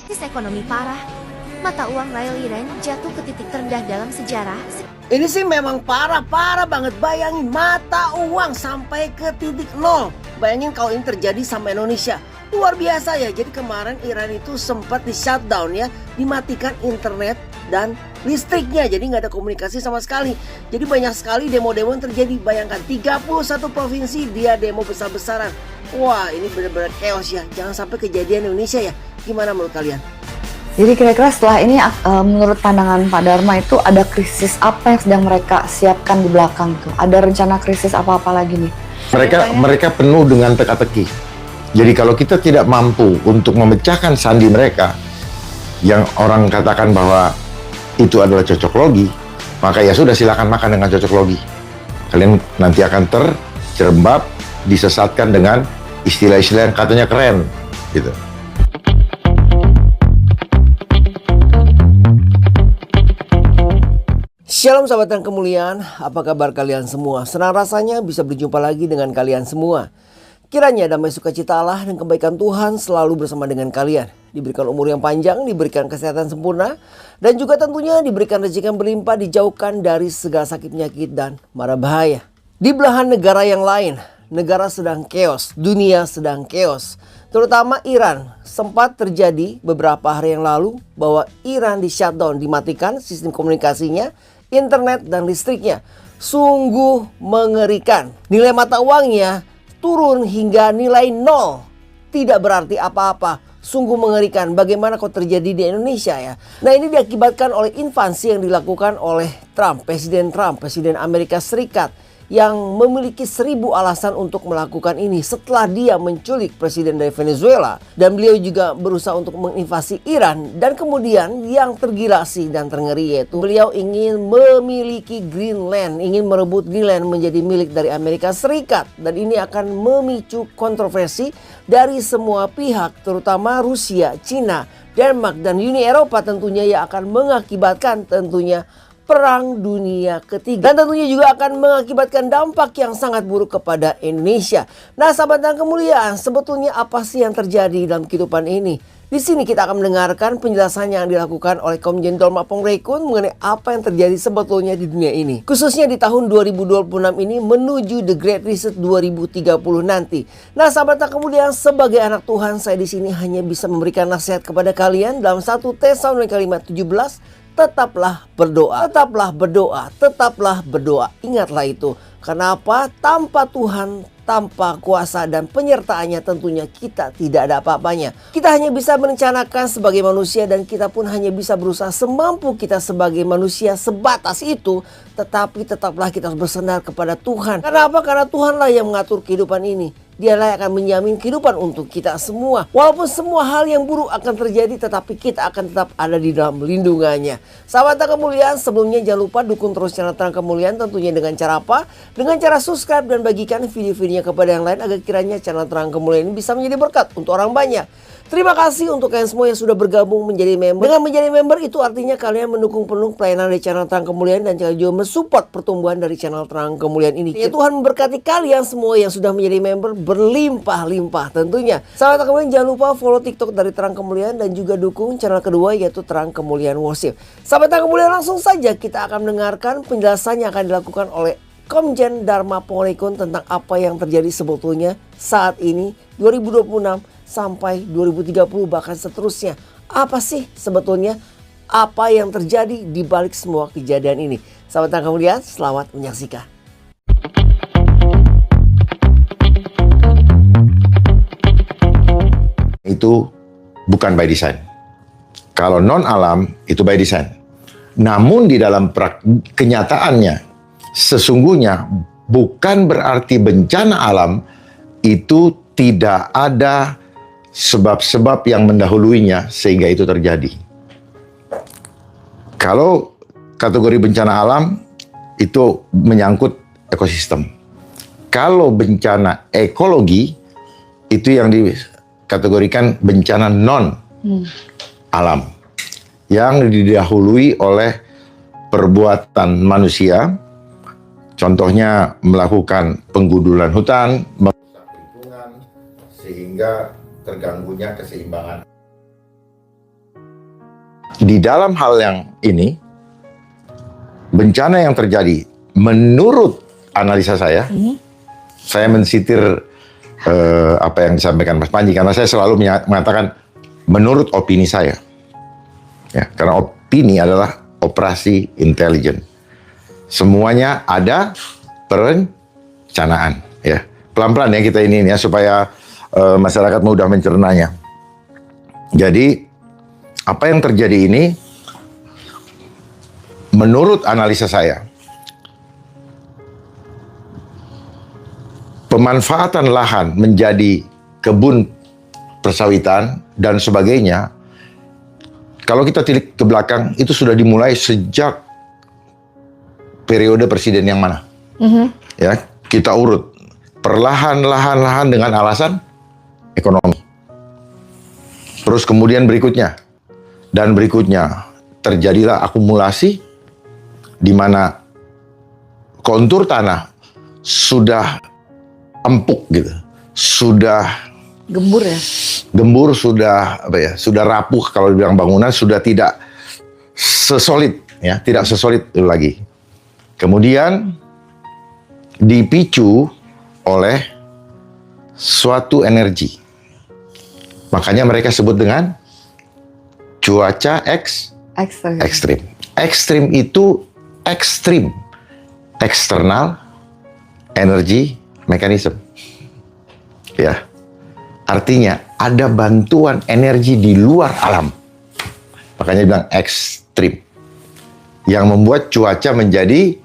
Krisis ekonomi parah. Mata uang Riel Iran jatuh ke titik terendah dalam sejarah. Ini sih memang parah banget. Bayangin mata uang sampai ke titik nol. Bayangin kalau ini terjadi sama Indonesia. Luar biasa ya. Jadi kemarin Iran itu sempat di shutdown ya. Dimatikan internet dan listriknya. Jadi nggak ada komunikasi sama sekali. Jadi banyak sekali demo-demo yang terjadi. Bayangkan 31 provinsi dia demo besar-besaran. Wah, ini benar-benar chaos ya. Jangan sampai kejadian Indonesia ya. Gimana menurut kalian? Jadi kira-kira setelah ini menurut pandangan Pak Dharma itu ada krisis apa yang sedang mereka siapkan di belakang tuh? Ada rencana krisis apa-apa lagi nih? Mereka penuh dengan teka-teki. Jadi kalau kita tidak mampu untuk memecahkan sandi mereka yang orang katakan bahwa itu adalah cocok logi, maka ya sudah, silakan makan dengan cocok logi. Kalian nanti akan terjerembab, disesatkan dengan istilah-istilah yang katanya keren gitu. Shalom sahabat yang kemuliaan, apa kabar kalian semua? Senang rasanya bisa berjumpa lagi dengan kalian semua. Kiranya damai sukacita Allah dan kebaikan Tuhan selalu bersama dengan kalian. Diberikan umur yang panjang, diberikan kesehatan sempurna, dan juga tentunya diberikan rezeki yang berlimpah, dijauhkan dari segala sakit penyakit dan mara bahaya. Di belahan negara yang lain, negara sedang chaos, dunia sedang chaos. Terutama Iran, sempat terjadi beberapa hari yang lalu bahwa Iran di shutdown, dimatikan sistem komunikasinya, internet dan listriknya. Sungguh mengerikan. Nilai mata uangnya turun hingga nilai nol. Tidak berarti apa-apa. Sungguh mengerikan. Bagaimana kok terjadi di Indonesia ya? Nah, ini diakibatkan oleh invasi yang dilakukan oleh Presiden Amerika Serikat, yang memiliki 1000 alasan untuk melakukan ini setelah dia menculik presiden dari Venezuela, dan beliau juga berusaha untuk menginvasi Iran. Dan kemudian yang tergila sih dan terngeri yaitu beliau ingin memiliki Greenland, ingin merebut Greenland menjadi milik dari Amerika Serikat, dan ini akan memicu kontroversi dari semua pihak, terutama Rusia, Cina, Denmark, dan Uni Eropa tentunya, yang akan mengakibatkan tentunya Perang Dunia Ketiga. Dan tentunya juga akan mengakibatkan dampak yang sangat buruk kepada Indonesia. Nah sahabat yang kemuliaan, sebetulnya apa sih yang terjadi dalam kehidupan ini? Di sini kita akan mendengarkan penjelasan yang dilakukan oleh Komjen Dolma Pongrekun mengenai apa yang terjadi sebetulnya di dunia ini. Khususnya di tahun 2026 ini menuju The Great Reset 2030 nanti. Nah sahabat yang kemuliaan, sebagai anak Tuhan, saya di sini hanya bisa memberikan nasihat kepada kalian dalam 1 Tesalonika 5:17. Tetaplah berdoa, tetaplah berdoa, tetaplah berdoa. Ingatlah itu. Kenapa? Tanpa Tuhan, tanpa kuasa dan penyertaannya tentunya kita tidak ada apa-apanya. Kita hanya bisa merencanakan sebagai manusia, dan kita pun hanya bisa berusaha semampu kita sebagai manusia, sebatas itu. Tetapi tetaplah kita harus bersandar kepada Tuhan. Kenapa? Karena Tuhanlah yang mengatur kehidupan ini. Dialah yang akan menjamin kehidupan untuk kita semua. Walaupun semua hal yang buruk akan terjadi, tetapi kita akan tetap ada di dalam lindungannya. Sahabat Terang Kemuliaan, sebelumnya jangan lupa dukung terus channel Terang Kemuliaan, tentunya dengan cara apa? Dengan cara subscribe dan bagikan video-videonya kepada yang lain, agar kiranya channel Terang Kemuliaan ini bisa menjadi berkat untuk orang banyak. Terima kasih untuk kalian semua yang sudah bergabung menjadi member. Dengan menjadi member itu artinya kalian mendukung penuh pelayanan dari channel Terang Kemuliaan, dan kalian juga mensupport pertumbuhan dari channel Terang Kemuliaan ini. Ya, Tuhan memberkati kalian semua yang sudah menjadi member berlimpah-limpah tentunya. Sahabat Kemuliaan, jangan lupa follow TikTok dari Terang Kemuliaan, dan juga dukung channel kedua yaitu Terang Kemuliaan Worship. Sahabat Terang Kemuliaan, langsung saja kita akan mendengarkan penjelasan yang akan dilakukan oleh Komjen Dharma Pongrekun tentang apa yang terjadi sebetulnya saat ini 2026 sampai 2030 bahkan seterusnya. Apa sih sebetulnya apa yang terjadi di balik semua kejadian ini? Sahabat yang kemuliaan, selamat menyaksikan. Itu bukan by design. Kalau non alam itu by design. Namun di dalam kenyataannya, sesungguhnya bukan berarti bencana alam itu tidak ada sebab-sebab yang mendahuluinya sehingga itu terjadi. Kalau kategori bencana alam itu menyangkut ekosistem. Kalau bencana ekologi itu yang dikategorikan bencana non alam, yang didahului oleh perbuatan manusia. Contohnya melakukan penggundulan hutan, merusak lingkungan sehingga terganggunya keseimbangan. di dalam hal yang ini, bencana yang terjadi menurut analisa saya mensitir apa yang disampaikan Mas Panji, karena saya selalu mengatakan menurut opini saya. Ya, karena opini adalah operasi intelijen. Semuanya ada perencanaan, ya. Pelan-pelan ya kita ini ya, supaya masyarakat mudah mencernanya. Jadi apa yang terjadi ini menurut analisa saya, pemanfaatan lahan menjadi kebun persawitan dan sebagainya, kalau kita tilik ke belakang, itu sudah dimulai sejak periode presiden yang mana. Ya, kita urut perlahan-lahan dengan alasan ekonomi. Terus kemudian berikutnya terjadilah akumulasi di mana kontur tanah sudah empuk gitu, sudah gembur, sudah sudah rapuh, kalau dibilang bangunan sudah tidak sesolid ya, tidak sesolid itu lagi. Kemudian dipicu oleh suatu energi. Makanya mereka sebut dengan cuaca ekstrim. Ekstrim itu ekstrim, eksternal energi mekanisme. Ya. Artinya ada bantuan energi di luar alam. Makanya bilang ekstrim. Yang membuat cuaca menjadi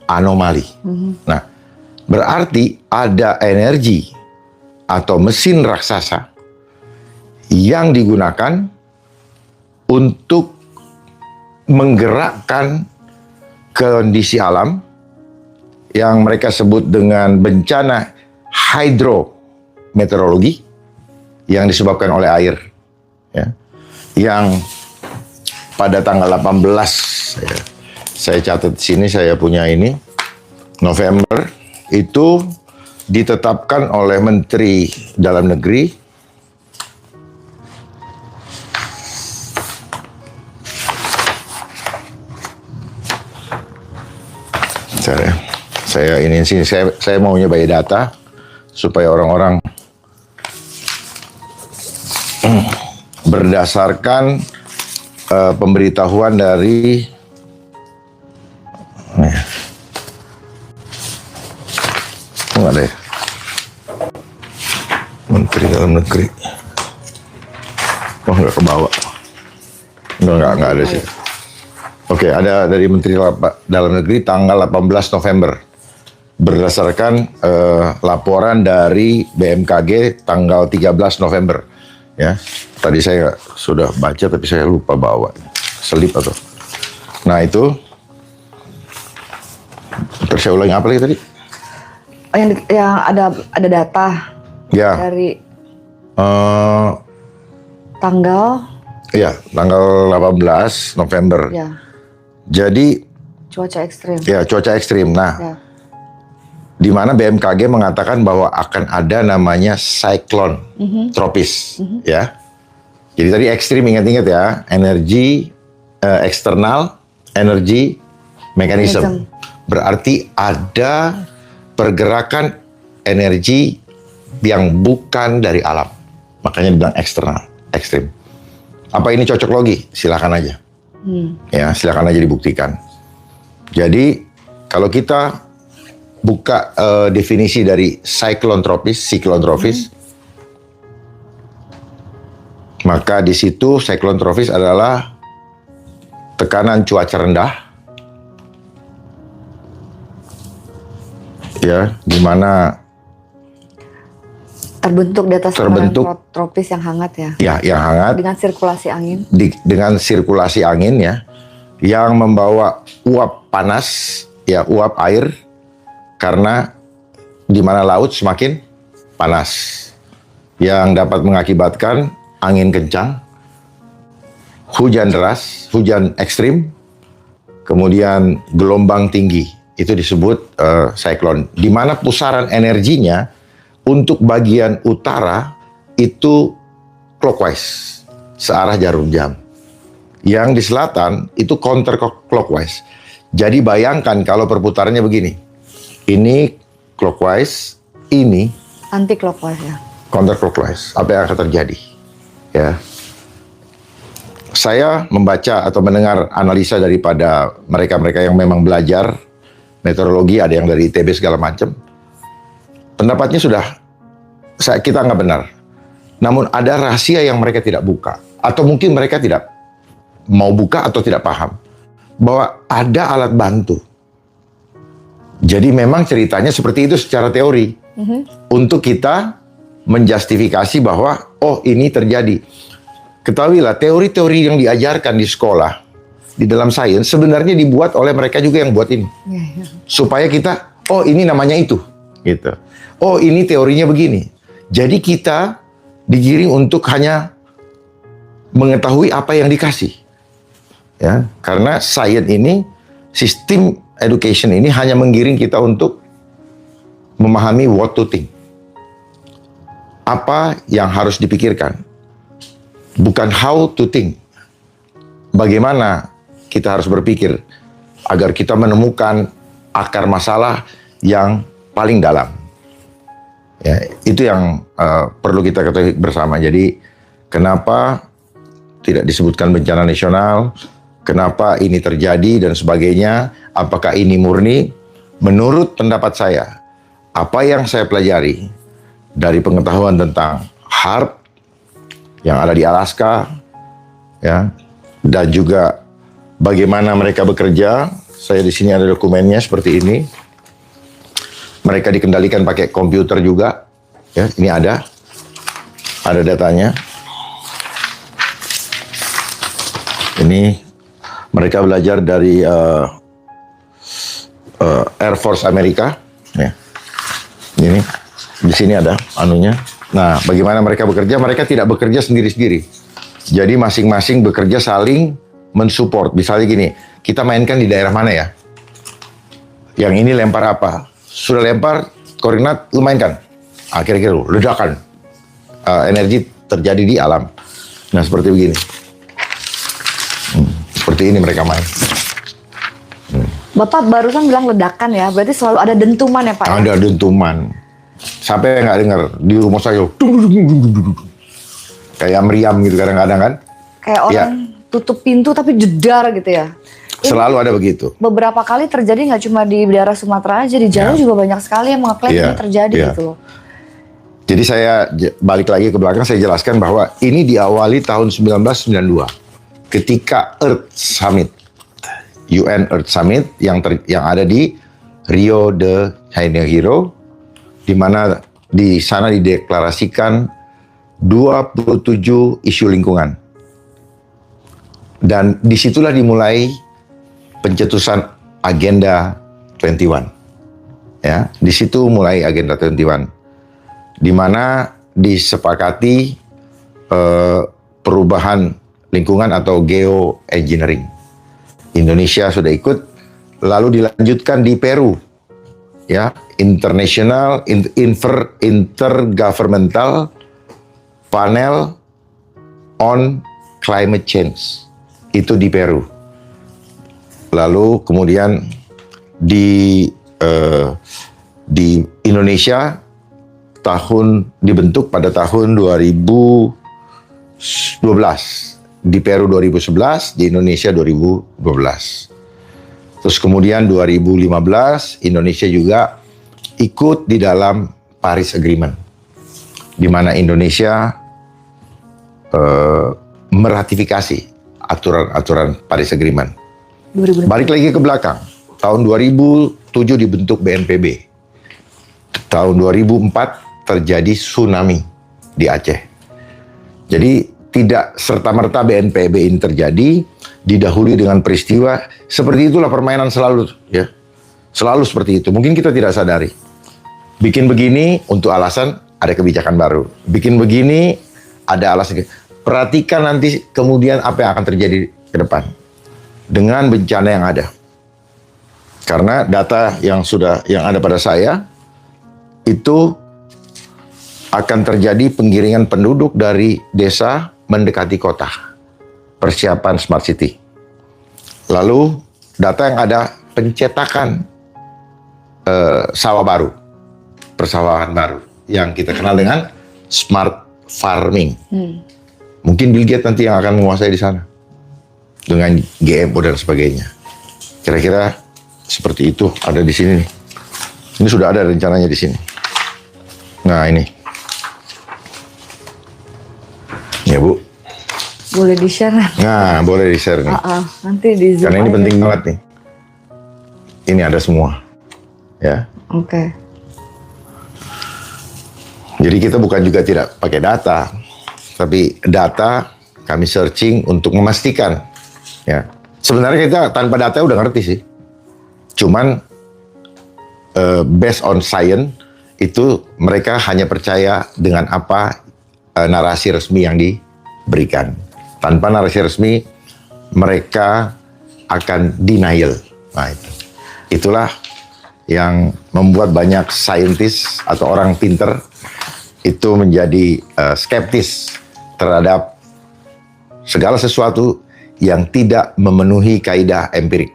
anomali. Nah, berarti ada energi atau mesin raksasa yang digunakan untuk menggerakkan kondisi alam yang mereka sebut dengan bencana hidrometeorologi yang disebabkan oleh air, ya. Yang pada tanggal 18, ya, saya catat di sini, saya punya ini, November itu ditetapkan oleh Menteri Dalam Negeri saya ini sini, saya maunya by data supaya orang-orang berdasarkan pemberitahuan dari nggak ada ya? Menteri Dalam Negeri. Oh, nggak kebawa. Nggak ada sih. Oke, ada dari Menteri Dalam Negeri tanggal 18 November. Berdasarkan laporan dari BMKG tanggal 13 November. Ya, tadi saya sudah baca tapi saya lupa bawa. Selip atau. Nah, itu. Terus saya ulangi apa lagi tadi? Yang ada data ya. Dari tanggal? Iya, tanggal 18 November. Ya. Jadi cuaca ekstrim. Ya, cuaca ekstrim. Nah, ya. Di mana BMKG mengatakan bahwa akan ada namanya siklon tropis, ya. Jadi tadi ekstrim, ingat-ingat ya, energi eksternal, energi mekanisme. Berarti ada pergerakan energi yang bukan dari alam. Makanya dibilang eksternal, ekstrim. Apa ini cocok logi? Silakan aja. Ya, silakan aja dibuktikan. Jadi kalau kita buka definisi dari siklon tropis, maka di situ siklon tropis adalah tekanan cuaca rendah, ya, di mana terbentuk di atas tropis yang hangat ya. Ya, yang hangat. Dengan sirkulasi angin. Dengan sirkulasi angin ya, yang membawa uap panas, ya, uap air, karena di mana laut semakin panas, yang dapat mengakibatkan angin kencang, hujan deras, hujan ekstrim, kemudian gelombang tinggi. Itu disebut siklon. Di mana pusaran energinya untuk bagian utara itu clockwise, searah jarum jam. Yang di selatan itu counter clockwise. Jadi bayangkan kalau perputarannya begini. Ini clockwise, ini Anti clockwise ya. counter clockwise. Apa yang akan terjadi? Ya. Saya membaca atau mendengar analisa daripada mereka-mereka yang memang belajar meteorologi, ada yang dari ITB segala macam. Pendapatnya sudah kita nggak benar. Namun ada rahasia yang mereka tidak buka. Atau mungkin mereka tidak mau buka atau tidak paham. Bahwa ada alat bantu. Jadi memang ceritanya seperti itu secara teori. Untuk kita menjustifikasi bahwa, oh ini terjadi. Ketahuilah, teori-teori yang diajarkan di sekolah, di dalam sains, sebenarnya dibuat oleh mereka juga yang buat ini. Supaya kita, oh ini namanya itu. Gitu. Oh ini teorinya begini. Jadi kita digiring untuk hanya mengetahui apa yang dikasih. Ya, karena sains ini, sistem education ini hanya menggiring kita untuk memahami what to think. Apa yang harus dipikirkan. Bukan how to think. Bagaimana kita harus berpikir agar kita menemukan akar masalah yang paling dalam. Ya, itu yang perlu kita ketahui bersama. Jadi kenapa tidak disebutkan bencana nasional, kenapa ini terjadi dan sebagainya, apakah ini murni? Menurut pendapat saya, apa yang saya pelajari dari pengetahuan tentang HAARP yang ada di Alaska, ya, dan juga bagaimana mereka bekerja. Saya di sini ada dokumennya seperti ini. Mereka dikendalikan pakai komputer juga, ya. Ini ada datanya. Ini mereka belajar dari Air Force Amerika, ya. Ini di sini ada anunya. Nah, bagaimana mereka bekerja? Mereka tidak bekerja sendiri-sendiri. Jadi masing-masing bekerja saling mensupport. Misalnya gini, kita mainkan di daerah mana ya? Yang ini lempar apa? Sudah lempar koordinat, lu mainkan. Kira-kira lu ledakan. Energi terjadi di alam. Nah, seperti begini. Seperti ini mereka main. Bapak barusan bilang ledakan ya, berarti selalu ada dentuman ya Pak? Ya? Ada dentuman. Sampai nggak dengar di rumah saya. Kayak meriam gitu kadang-kadang kan. Kayak orang tutup pintu tapi jedar gitu ya. Selalu ada begitu. Beberapa kali terjadi nggak cuma di daerah Sumatera aja, di Jawa juga banyak sekali yang mengklaim ini terjadi gitu loh. Jadi saya balik lagi ke belakang, saya jelaskan bahwa ini diawali tahun 1992 ketika Earth Summit, UN Earth Summit yang ada di Rio de Janeiro, di mana di sana dideklarasikan 27 isu lingkungan. Dan disitulah dimulai pencetusan Agenda 21. Ya, di situ mulai Agenda 21. Di mana disepakati perubahan lingkungan atau geoengineering. Indonesia sudah ikut, lalu dilanjutkan di Peru. Ya, Intergovernmental Panel on Climate Change. Itu di Peru. Lalu kemudian di Indonesia dibentuk pada tahun 2012. Di Peru 2011, di Indonesia 2012. Terus kemudian 2015 Indonesia juga ikut di dalam Paris Agreement, di mana Indonesia meratifikasi aturan-aturan Paris Agreement. 2016. Balik lagi ke belakang, tahun 2007 dibentuk BNPB. Tahun 2004 terjadi tsunami di Aceh. Jadi tidak serta-merta BNPB ini terjadi, didahului dengan peristiwa. Seperti itulah permainan selalu, ya. Selalu seperti itu. Mungkin kita tidak sadari. Bikin begini untuk alasan ada kebijakan baru. Bikin begini ada alasan. Perhatikan nanti kemudian apa yang akan terjadi ke depan dengan bencana yang ada. Karena data yang ada pada saya itu akan terjadi penggiringan penduduk dari desa mendekati kota. persiapan smart city. Lalu data yang ada pencetakan sawah baru, persawahan baru yang kita kenal dengan smart farming. Mungkin Bill Gates nanti yang akan menguasai di sana dengan GMO dan sebagainya. Kira-kira seperti itu ada di sini nih. Ini sudah ada rencananya di sini. Nah ini, ya Bu. Boleh di-share? Nah boleh di-share nih. Nanti di Zoom. Karena ini aja. penting banget nih. Ini ada semua, ya. Oke. Jadi kita bukan juga tidak pakai data, tapi data kami searching untuk memastikan. Ya, sebenarnya kita tanpa data udah ngerti sih. Cuman based on science itu mereka hanya percaya dengan apa narasi resmi yang diberikan. Tanpa narasi resmi mereka akan denial. Nah itulah yang membuat banyak saintis atau orang pinter itu menjadi skeptis terhadap segala sesuatu yang tidak memenuhi kaidah empirik.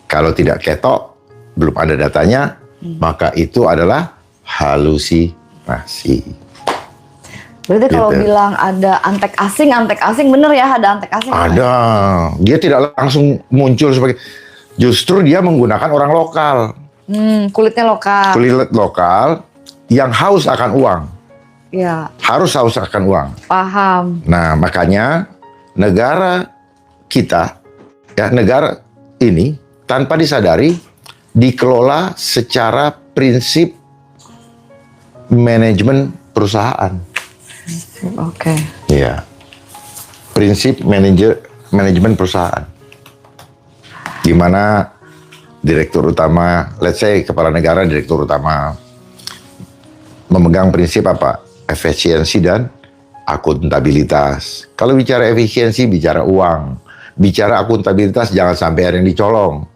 Kalau tidak ketok, belum ada datanya, maka itu adalah halusinasi. Berarti kalau Gitu. bilang ada antek asing bener ya, ada antek asing? Ada. Dia tidak langsung muncul sebagai, justru dia menggunakan orang lokal. Kulitnya lokal. Kulit lokal yang haus akan uang. Ya, Harus haus akan uang. paham. Nah, makanya negara kita, ya negara ini tanpa disadari dikelola secara prinsip manajemen perusahaan. Oke. Iya. Prinsip manajemen perusahaan. Di mana direktur utama, let's say kepala negara, direktur utama memegang prinsip apa? Efisiensi dan akuntabilitas. Kalau bicara efisiensi, bicara uang. Bicara akuntabilitas, jangan sampai ada yang dicolong.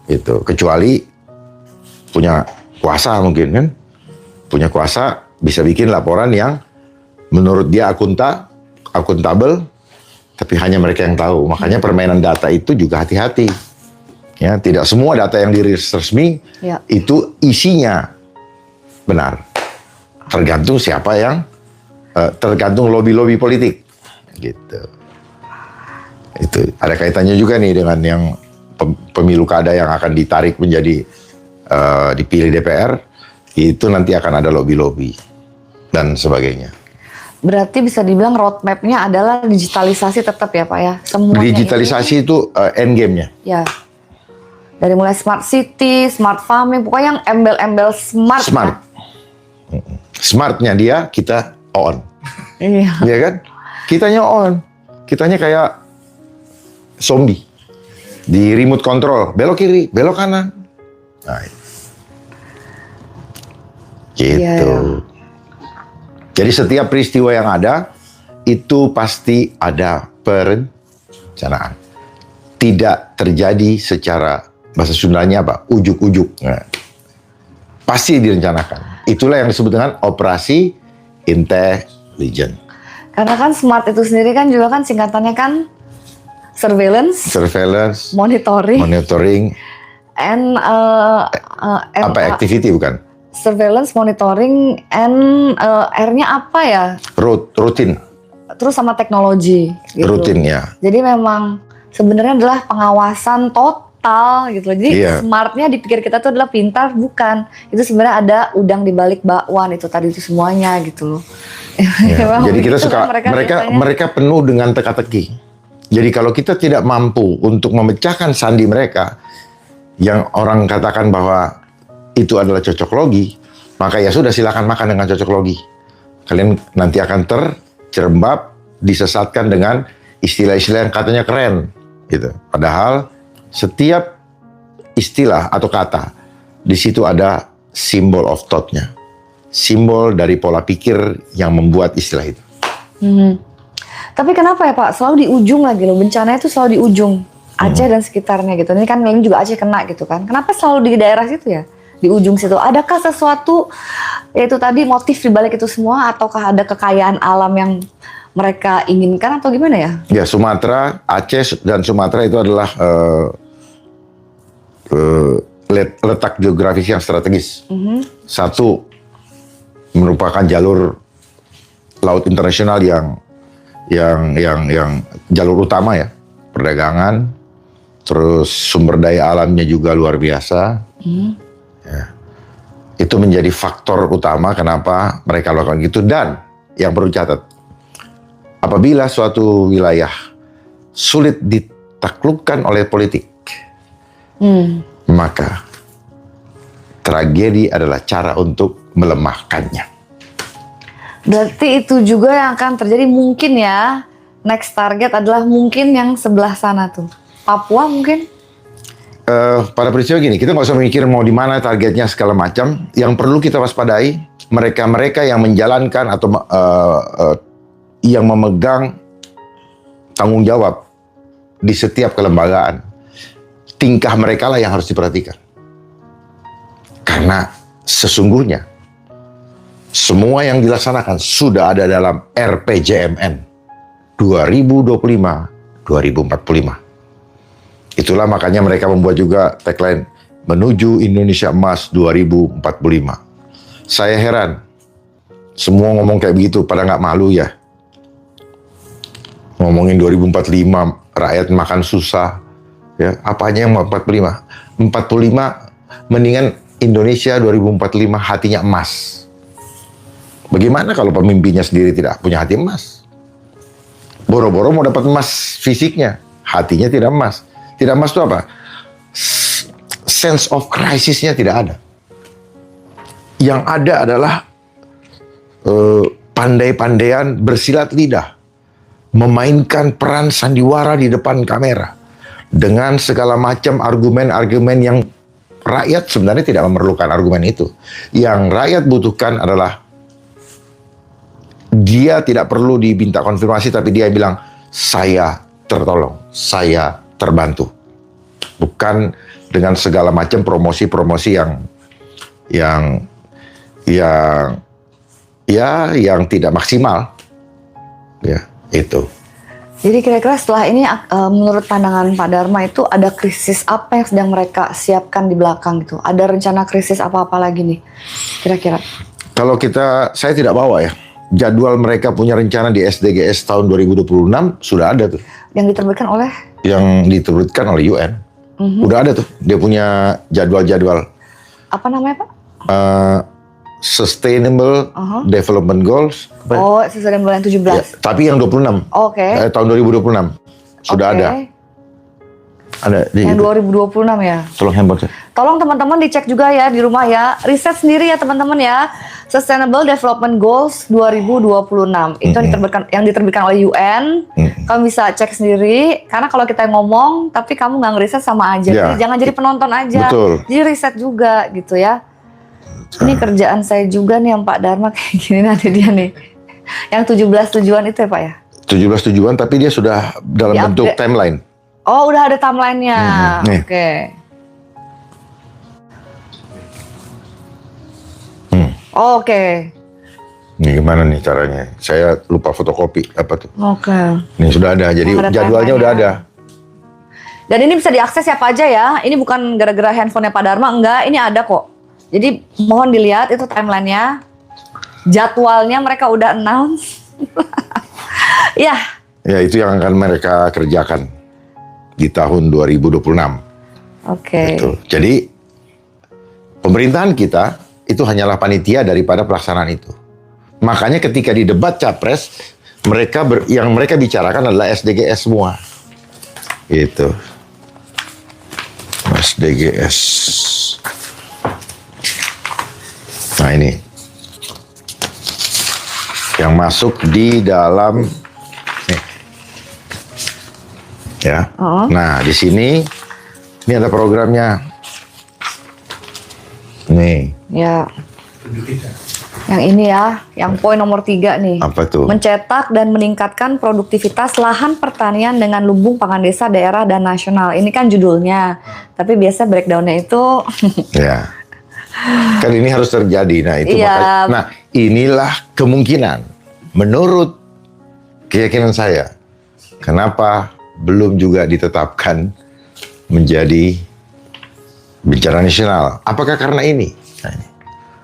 Gitu. Kecuali punya kuasa mungkin kan. Punya kuasa bisa bikin laporan yang menurut dia akuntabel, tapi hanya mereka yang tahu. Makanya permainan data itu juga hati-hati. Ya, tidak semua data yang dirilis resmi Ya. itu isinya benar. Tergantung siapa yang tergantung lobi-lobi politik. Gitu. Itu ada kaitannya juga nih dengan yang pemilu kada yang akan ditarik menjadi dipilih DPR, itu nanti akan ada lobi-lobi dan sebagainya. Berarti bisa dibilang roadmap-nya adalah digitalisasi tetap ya Pak ya? Semuanya Digitalisasi itu end game-nya. Ya. Dari mulai smart city, smart farming, pokoknya yang embel-embel smart. Smart. Smartnya dia kita on. Iya. Iya kan? Kitanya on. Kitanya kayak zombie. Di remote control, belok kiri, belok kanan. Nah, gitu. Iya. Jadi setiap peristiwa yang ada, itu pasti ada perencanaan. Tidak terjadi secara, bahasa Sundanya apa? Ujuk-ujuk. Nah, pasti direncanakan. Itulah yang disebut dengan operasi intelijen. Karena kan smart itu sendiri kan juga kan singkatannya kan surveillance, monitoring, and activity bukan? surveillance, monitoring, and R-nya apa ya? Rutin, Terus sama teknologi. Gitu. rutin ya. Jadi memang sebenarnya adalah pengawasan total gitu loh. Jadi Iya. smartnya dipikir kita tuh adalah pintar, bukan. Itu sebenarnya ada udang di balik bakwan itu tadi itu semuanya gitu loh. Ya, Memang jadi kita begitu suka kan biasanya. mereka penuh dengan teka-teki. Jadi kalau kita tidak mampu untuk memecahkan sandi mereka yang orang katakan bahwa itu adalah cocok logi, maka ya sudah silakan makan dengan cocok logi. Kalian nanti akan terjerembab, disesatkan dengan istilah-istilah yang katanya keren gitu. Padahal setiap istilah atau kata di situ ada simbol of thought-nya. Simbol dari pola pikir yang membuat istilah itu. Tapi kenapa ya Pak, selalu di ujung lagi loh, bencananya itu selalu di ujung Aceh dan sekitarnya gitu. Ini kan kalian juga Aceh kena gitu kan. Kenapa selalu di daerah situ ya? Di ujung situ. Adakah sesuatu, yaitu tadi motif dibalik itu semua, ataukah ada kekayaan alam yang mereka inginkan atau gimana ya? Ya, Sumatera, Aceh dan Sumatera itu adalah letak geografis yang strategis. Satu, merupakan jalur laut internasional yang jalur utama ya, perdagangan, terus sumber daya alamnya juga luar biasa. Ya. Itu menjadi faktor utama kenapa mereka lakukan gitu. Dan yang perlu catat, apabila suatu wilayah sulit ditaklukkan oleh politik, maka tragedi adalah cara untuk melemahkannya. Berarti itu juga yang akan terjadi mungkin ya. Next target adalah mungkin yang sebelah sana tuh. Papua mungkin? Pada peristiwa gini, kita nggak usah mikir mau di mana targetnya segala macam. Yang perlu kita waspadai, mereka-mereka yang menjalankan atau yang memegang tanggung jawab di setiap kelembagaan. Tingkah mereka lah yang harus diperhatikan. Karena sesungguhnya semua yang dilaksanakan sudah ada dalam RPJMN 2025-2045. Itulah makanya mereka membuat juga tagline menuju Indonesia Emas 2045. Saya heran, semua ngomong kayak begitu, pada nggak malu ya. Ngomongin 2045, rakyat makan susah. Ya, apanya yang mau 45? 45 mendingan Indonesia 2045 hatinya emas. Bagaimana kalau pemimpinnya sendiri tidak punya hati emas? Boro-boro mau dapat emas fisiknya, hatinya tidak emas. Tidak emas itu apa? Sense of crisisnya tidak ada. Yang ada adalah pandai-pandaian bersilat lidah, memainkan peran sandiwara di depan kamera dengan segala macam argumen-argumen yang rakyat sebenarnya tidak memerlukan argumen itu. Yang rakyat butuhkan adalah dia tidak perlu diminta konfirmasi, tapi dia bilang saya tertolong, saya terbantu. Bukan dengan segala macam promosi-promosi yang tidak maksimal. Ya, itu. Jadi kira-kira setelah ini menurut pandangan Pak Dharma itu ada krisis apa yang sedang mereka siapkan di belakang gitu? Ada rencana krisis apa-apa lagi nih kira-kira? Kalau saya tidak bawa ya. Jadwal mereka punya rencana di SDGs tahun 2026 sudah ada tuh. Yang diterbitkan oleh? Yang diterbitkan oleh UN. Udah ada tuh. Dia punya jadwal-jadwal. Apa namanya Pak? Sustainable Development Goals. Oh, Sustainable yang 17. Ya, tapi yang 26. Oke. Tahun 2026 sudah ada. Ada di yang itu. 2026 ya. Tolong handphone saya. Tolong teman-teman dicek juga ya di rumah ya. Riset sendiri ya teman-teman ya. Sustainable Development Goals 2026. Itu yang diterbitkan oleh UN. Kamu bisa cek sendiri. Karena kalau kita ngomong tapi kamu nggak ngeriset sama aja. Ya. Jadi jangan jadi penonton aja. Betul. Jadi riset juga gitu ya. Ini kerjaan saya juga nih yang Pak Dharma kayak gini nanti dia nih. Yang 17 tujuan itu ya Pak ya? 17 tujuan tapi dia sudah dalam bentuk timeline. Oh udah ada timelinenya. Nih. Oke. Oke. Ini gimana nih caranya? Saya lupa fotokopi apa tuh? Oke. Ini sudah ada. Jadi Ada jadwalnya udah ada. Dan ini bisa diakses siapa aja ya. Ini bukan gara-gara handphonenya Pak Dharma, enggak. Ini ada kok. Jadi mohon dilihat itu timelinenya. Jadwalnya mereka udah announce. Ya. Ya itu yang akan mereka kerjakan di tahun 2026. Oke. Betul. Jadi pemerintahan kita itu hanyalah panitia daripada pelaksanaan itu. Makanya ketika di debat capres yang mereka bicarakan adalah SDGs semua. Itu. SDGs. Nah ini yang masuk di dalam nih. Ya. Nah, di sini ini ada programnya. Nih. Ya. Yang ini ya, yang poin nomor 3 nih. Apa tuh? Mencetak dan meningkatkan produktivitas lahan pertanian dengan lumbung pangan desa, daerah, dan nasional. Ini kan judulnya. Tapi biasa breakdown-nya itu... Ya. Kan ini harus terjadi. Nah, itu Iya. makanya. Nah, inilah kemungkinan menurut keyakinan saya, kenapa belum juga ditetapkan menjadi bencana nasional? Apakah karena ini? Nah, ini.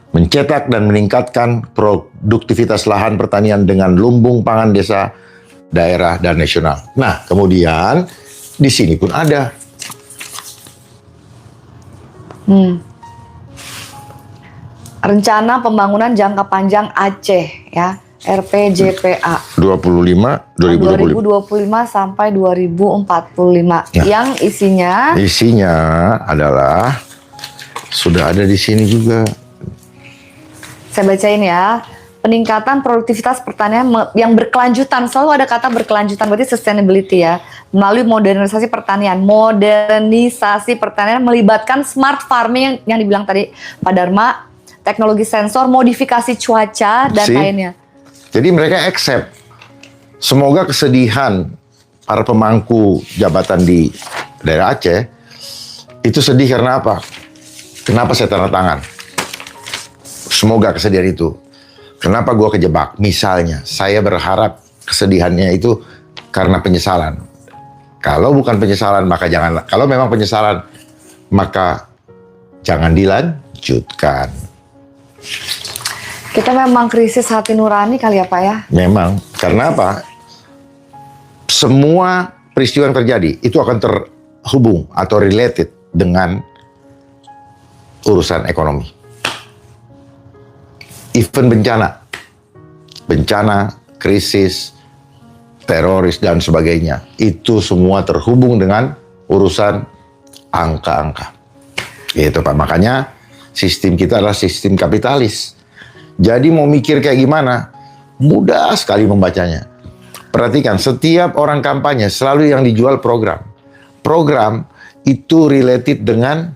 Mencetak dan meningkatkan produktivitas lahan pertanian dengan lumbung pangan desa, daerah, dan nasional. Nah, kemudian di sini pun ada. Rencana Pembangunan Jangka Panjang Aceh ya, RPJPA 2025 sampai 2045 yang isinya adalah sudah ada di sini juga. Saya bacain ya. Peningkatan produktivitas pertanian yang berkelanjutan, selalu ada kata berkelanjutan, berarti sustainability ya, melalui modernisasi pertanian. Modernisasi pertanian melibatkan smart farming yang dibilang tadi Pak Dharma, teknologi sensor, modifikasi cuaca, dan lainnya. Jadi mereka accept. Semoga kesedihan para pemangku jabatan di daerah Aceh itu sedih karena apa? Kenapa saya tanda tangan? Semoga kesedihan itu. Kenapa gue kejebak? Misalnya, saya berharap kesedihannya itu karena penyesalan. Kalau bukan penyesalan, maka jangan. Kalau memang penyesalan, maka jangan dilanjutkan. Kita memang krisis hati nurani kali ya Pak ya? Memang. Karena apa? Semua peristiwa yang terjadi itu akan terhubung atau related dengan urusan ekonomi. Event bencana, krisis, teroris, dan sebagainya. Itu semua terhubung dengan urusan angka-angka. Gitu Pak. Makanya sistem kita adalah sistem kapitalis. Jadi mau mikir kayak gimana? Mudah sekali membacanya. Perhatikan, setiap orang kampanye selalu yang dijual program. Program itu related dengan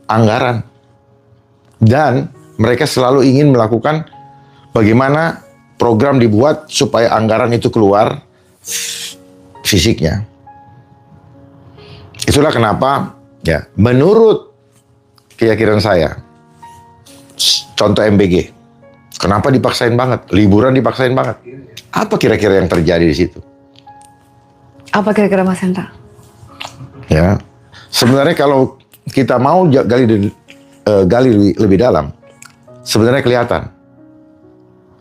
anggaran. Dan mereka selalu ingin melakukan bagaimana program dibuat supaya anggaran itu keluar fisiknya. Itulah kenapa ya, menurut keyakinan saya, contoh MBG, kenapa dipaksain banget? Liburan dipaksain banget. Apa kira-kira yang terjadi di situ? Apa kira-kira Mas Hendra? Ya, sebenarnya kalau kita mau gali lebih dalam, sebenarnya kelihatan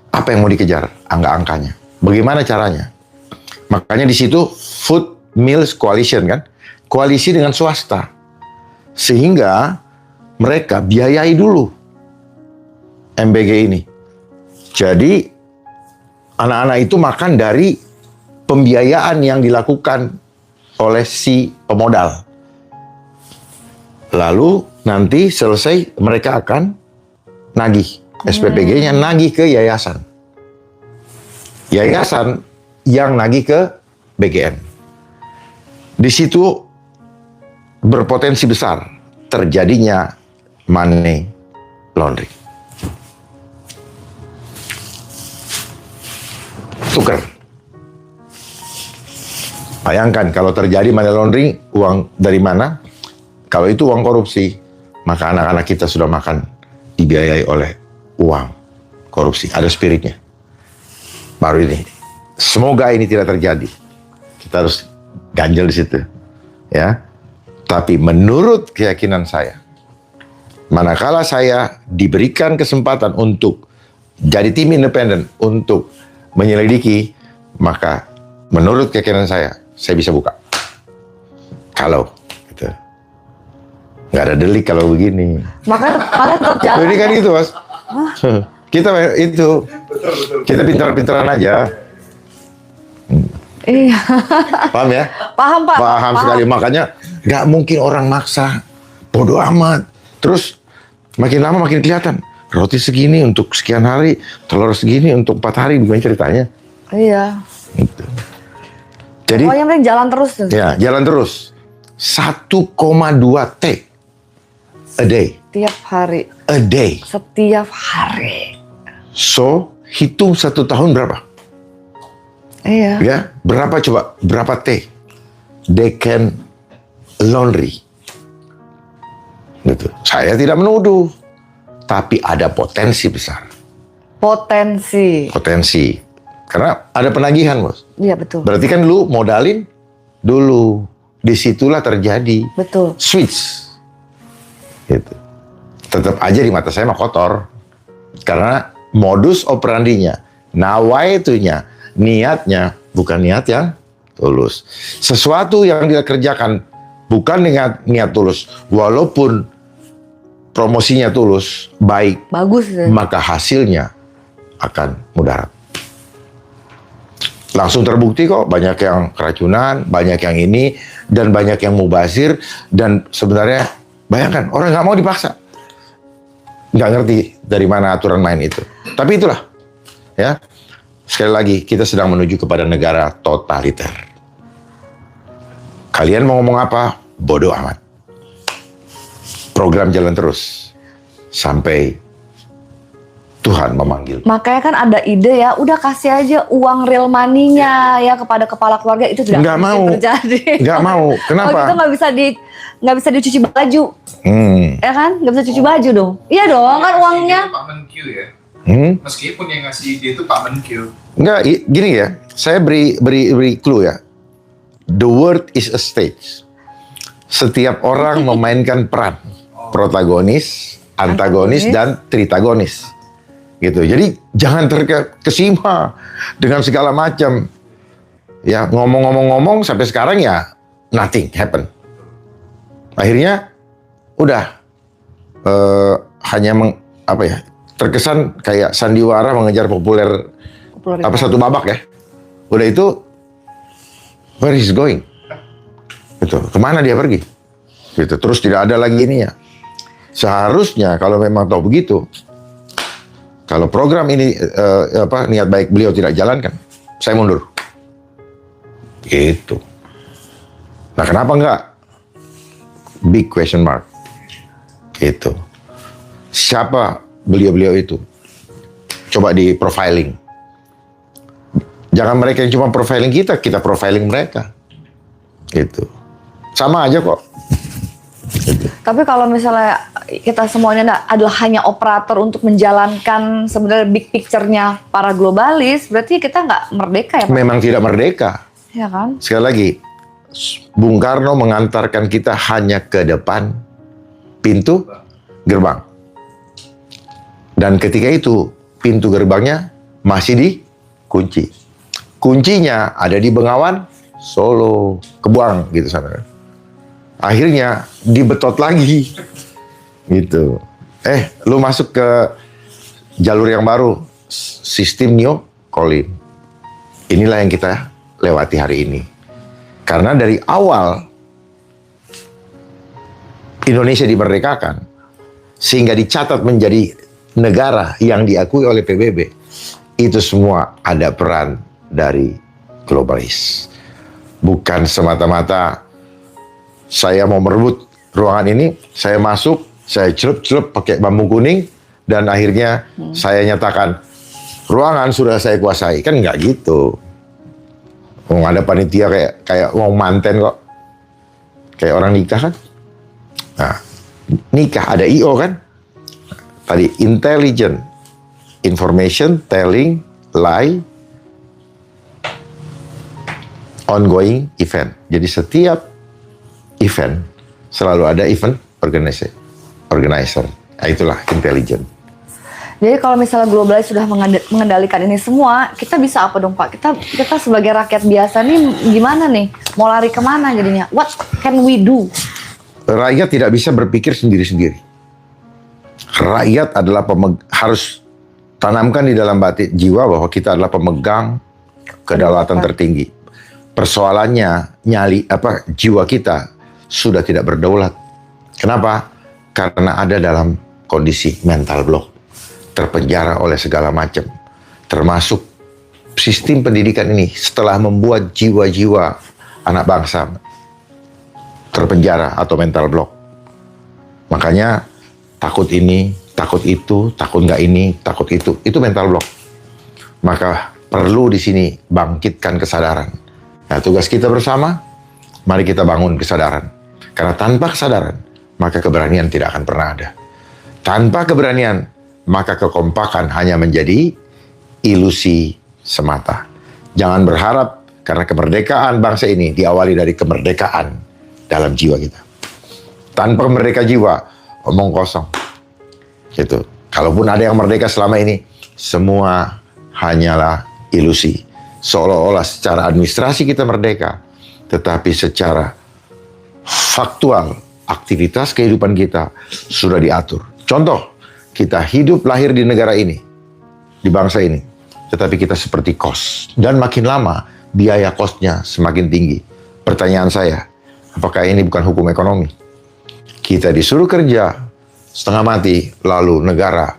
apa yang mau dikejar, angka-angkanya. Bagaimana caranya? Makanya di situ Food Mills Coalition kan, koalisi dengan swasta, sehingga mereka biayai dulu MBG ini. Jadi anak-anak itu makan dari pembiayaan yang dilakukan oleh si pemodal. Lalu nanti selesai mereka akan nagih. SPPG-nya nagih ke yayasan. Yayasan yang nagih ke BGN. Di situ berpotensi besar terjadinya money laundering. Tukar. Bayangkan kalau terjadi money laundering, uang dari mana? Kalau itu uang korupsi, maka anak-anak kita sudah makan dibiayai oleh uang korupsi. Ada spiritnya. Baru ini. Semoga ini tidak terjadi. Kita harus ganjel di situ. Ya. Tapi menurut keyakinan saya, manakala saya diberikan kesempatan untuk jadi tim independen untuk menyelidiki, maka menurut keyakinan saya bisa buka. Kalau gitu. Nggak ada delik kalau begini. Makanya tetap jalan. Ini kan gitu Mas. Kita itu, kita pintar-pintaran aja. Iya. Paham ya? Paham Pak. Paham sekali. Makanya nggak mungkin orang maksa. Bodoh amat. Terus makin lama makin kelihatan. Roti segini untuk sekian hari, telur segini untuk 4 hari, bukan ceritanya. Iya. Gitu. Jadi, pokoknya penting jalan terus tuh. ya jalan terus. 1,2 T a day. Tiap hari. A day. Setiap hari. So, hitung 1 tahun berapa? Iya. Ya, berapa coba? Berapa T? They can laundry. Gitu. Saya tidak menuduh, tapi ada potensi besar. Potensi. Karena ada penagihan, Bos. Iya betul. Berarti kan lu modalin dulu. Disitulah terjadi Betul. switch. Gitu. Tetap aja di mata saya mah kotor. Karena modus operandinya, nawaitunya, niatnya bukan niat yang tulus. Sesuatu yang dia kerjakan bukan dengan niat tulus, walaupun promosinya tulus, baik, Bagus ya. maka hasilnya akan mudarat. Langsung terbukti kok, banyak yang keracunan, banyak yang ini, dan banyak yang mubazir, dan sebenarnya bayangkan, orang nggak mau dipaksa. Nggak ngerti dari mana aturan main itu. Tapi itulah, ya. Sekali lagi, kita sedang menuju kepada negara totaliter. Kalian mau ngomong apa? Bodoh amat. Program jalan terus sampai Tuhan memanggil. Makanya kan ada ide ya, udah kasih aja uang real money-nya ya kepada kepala keluarga, itu tidak Nggak mungkin mau. terjadi. Nggak mau. Kenapa? Oh gitu nggak bisa dicuci baju, ya kan? Nggak bisa cuci baju dong. Iya dong, kan uangnya. Pak Menkyu ya. Meskipun yang ngasih ide itu Pak Menkyu. Enggak, gini ya. Saya beri clue ya. The world is a stage. Setiap orang memainkan peran. Protagonis, antagonis, dan tritagonis. Gitu. Jadi jangan terkesima dengan segala macam. Ya, ngomong-ngomong sampai sekarang ya nothing happen. Akhirnya udah hanya terkesan kayak sandiwara mengejar populer apa satu babak ya. Udah itu where is going? Gitu. Kemana dia pergi? Gitu. Terus tidak ada lagi ininya. Seharusnya kalau memang tahu begitu, kalau program ini niat baik beliau tidak jalankan, saya mundur. Gitu. Nah, kenapa enggak? Big question mark. Gitu. Siapa beliau-beliau itu? Coba di profiling. Jangan mereka yang cuma profiling kita profiling mereka. Gitu. Sama aja kok. Gitu. Tapi kalau misalnya kita semuanya adalah hanya operator untuk menjalankan sebenarnya big picture-nya para globalis, berarti kita nggak merdeka ya Pak? Memang tidak merdeka. Ya kan? Sekali lagi, Bung Karno mengantarkan kita hanya ke depan pintu gerbang. Dan ketika itu, pintu gerbangnya masih dikunci. Kuncinya ada di Bengawan, Solo, Kebuang gitu sana. Akhirnya dibetot lagi. Gitu. Lu masuk ke jalur yang baru, sistem New Colin. Inilah yang kita lewati hari ini. Karena dari awal Indonesia dimerdekakan, sehingga dicatat menjadi negara yang diakui oleh PBB, itu semua ada peran dari globalis. Bukan semata-mata saya mau merebut ruangan ini, saya masuk, saya celup-celup pakai bambu kuning, dan akhirnya saya nyatakan ruangan sudah saya kuasai. Kan nggak gitu. Ada panitia kayak mau manten kok. Kayak orang nikah kan. Nah, nikah ada IO kan. Tadi intelligent, information, telling, lie, ongoing event. Jadi setiap event selalu ada event organizer. Nah, itulah intelligent. Jadi kalau misalnya globalis sudah mengendalikan ini semua, kita bisa apa dong Pak? Kita sebagai rakyat biasa nih gimana nih? Mau lari kemana jadinya? What can we do? Rakyat tidak bisa berpikir sendiri-sendiri. Rakyat adalah harus tanamkan di dalam batin jiwa bahwa kita adalah pemegang kedaulatan tertinggi. Persoalannya jiwa kita sudah tidak berdaulat. Kenapa? Karena ada dalam kondisi mental block, terpenjara oleh segala macam, termasuk sistem pendidikan ini setelah membuat jiwa-jiwa anak bangsa terpenjara atau mental block. Makanya takut ini, takut itu, takut nggak ini, takut itu mental block. Maka perlu di sini bangkitkan kesadaran. Nah, tugas kita bersama, mari kita bangun kesadaran. Karena tanpa kesadaran, maka keberanian tidak akan pernah ada. Tanpa keberanian, maka kekompakan hanya menjadi ilusi semata. Jangan berharap, karena kemerdekaan bangsa ini diawali dari kemerdekaan dalam jiwa kita. Tanpa merdeka jiwa, omong kosong. Gitu. Kalaupun ada yang merdeka selama ini, semua hanyalah ilusi. Seolah-olah secara administrasi kita merdeka, tetapi secara faktual, aktivitas kehidupan kita sudah diatur. Contoh, kita hidup lahir di negara ini, di bangsa ini, tetapi kita seperti kos. Dan makin lama, biaya kosnya semakin tinggi. Pertanyaan saya, apakah ini bukan hukum ekonomi? Kita disuruh kerja setengah mati, lalu negara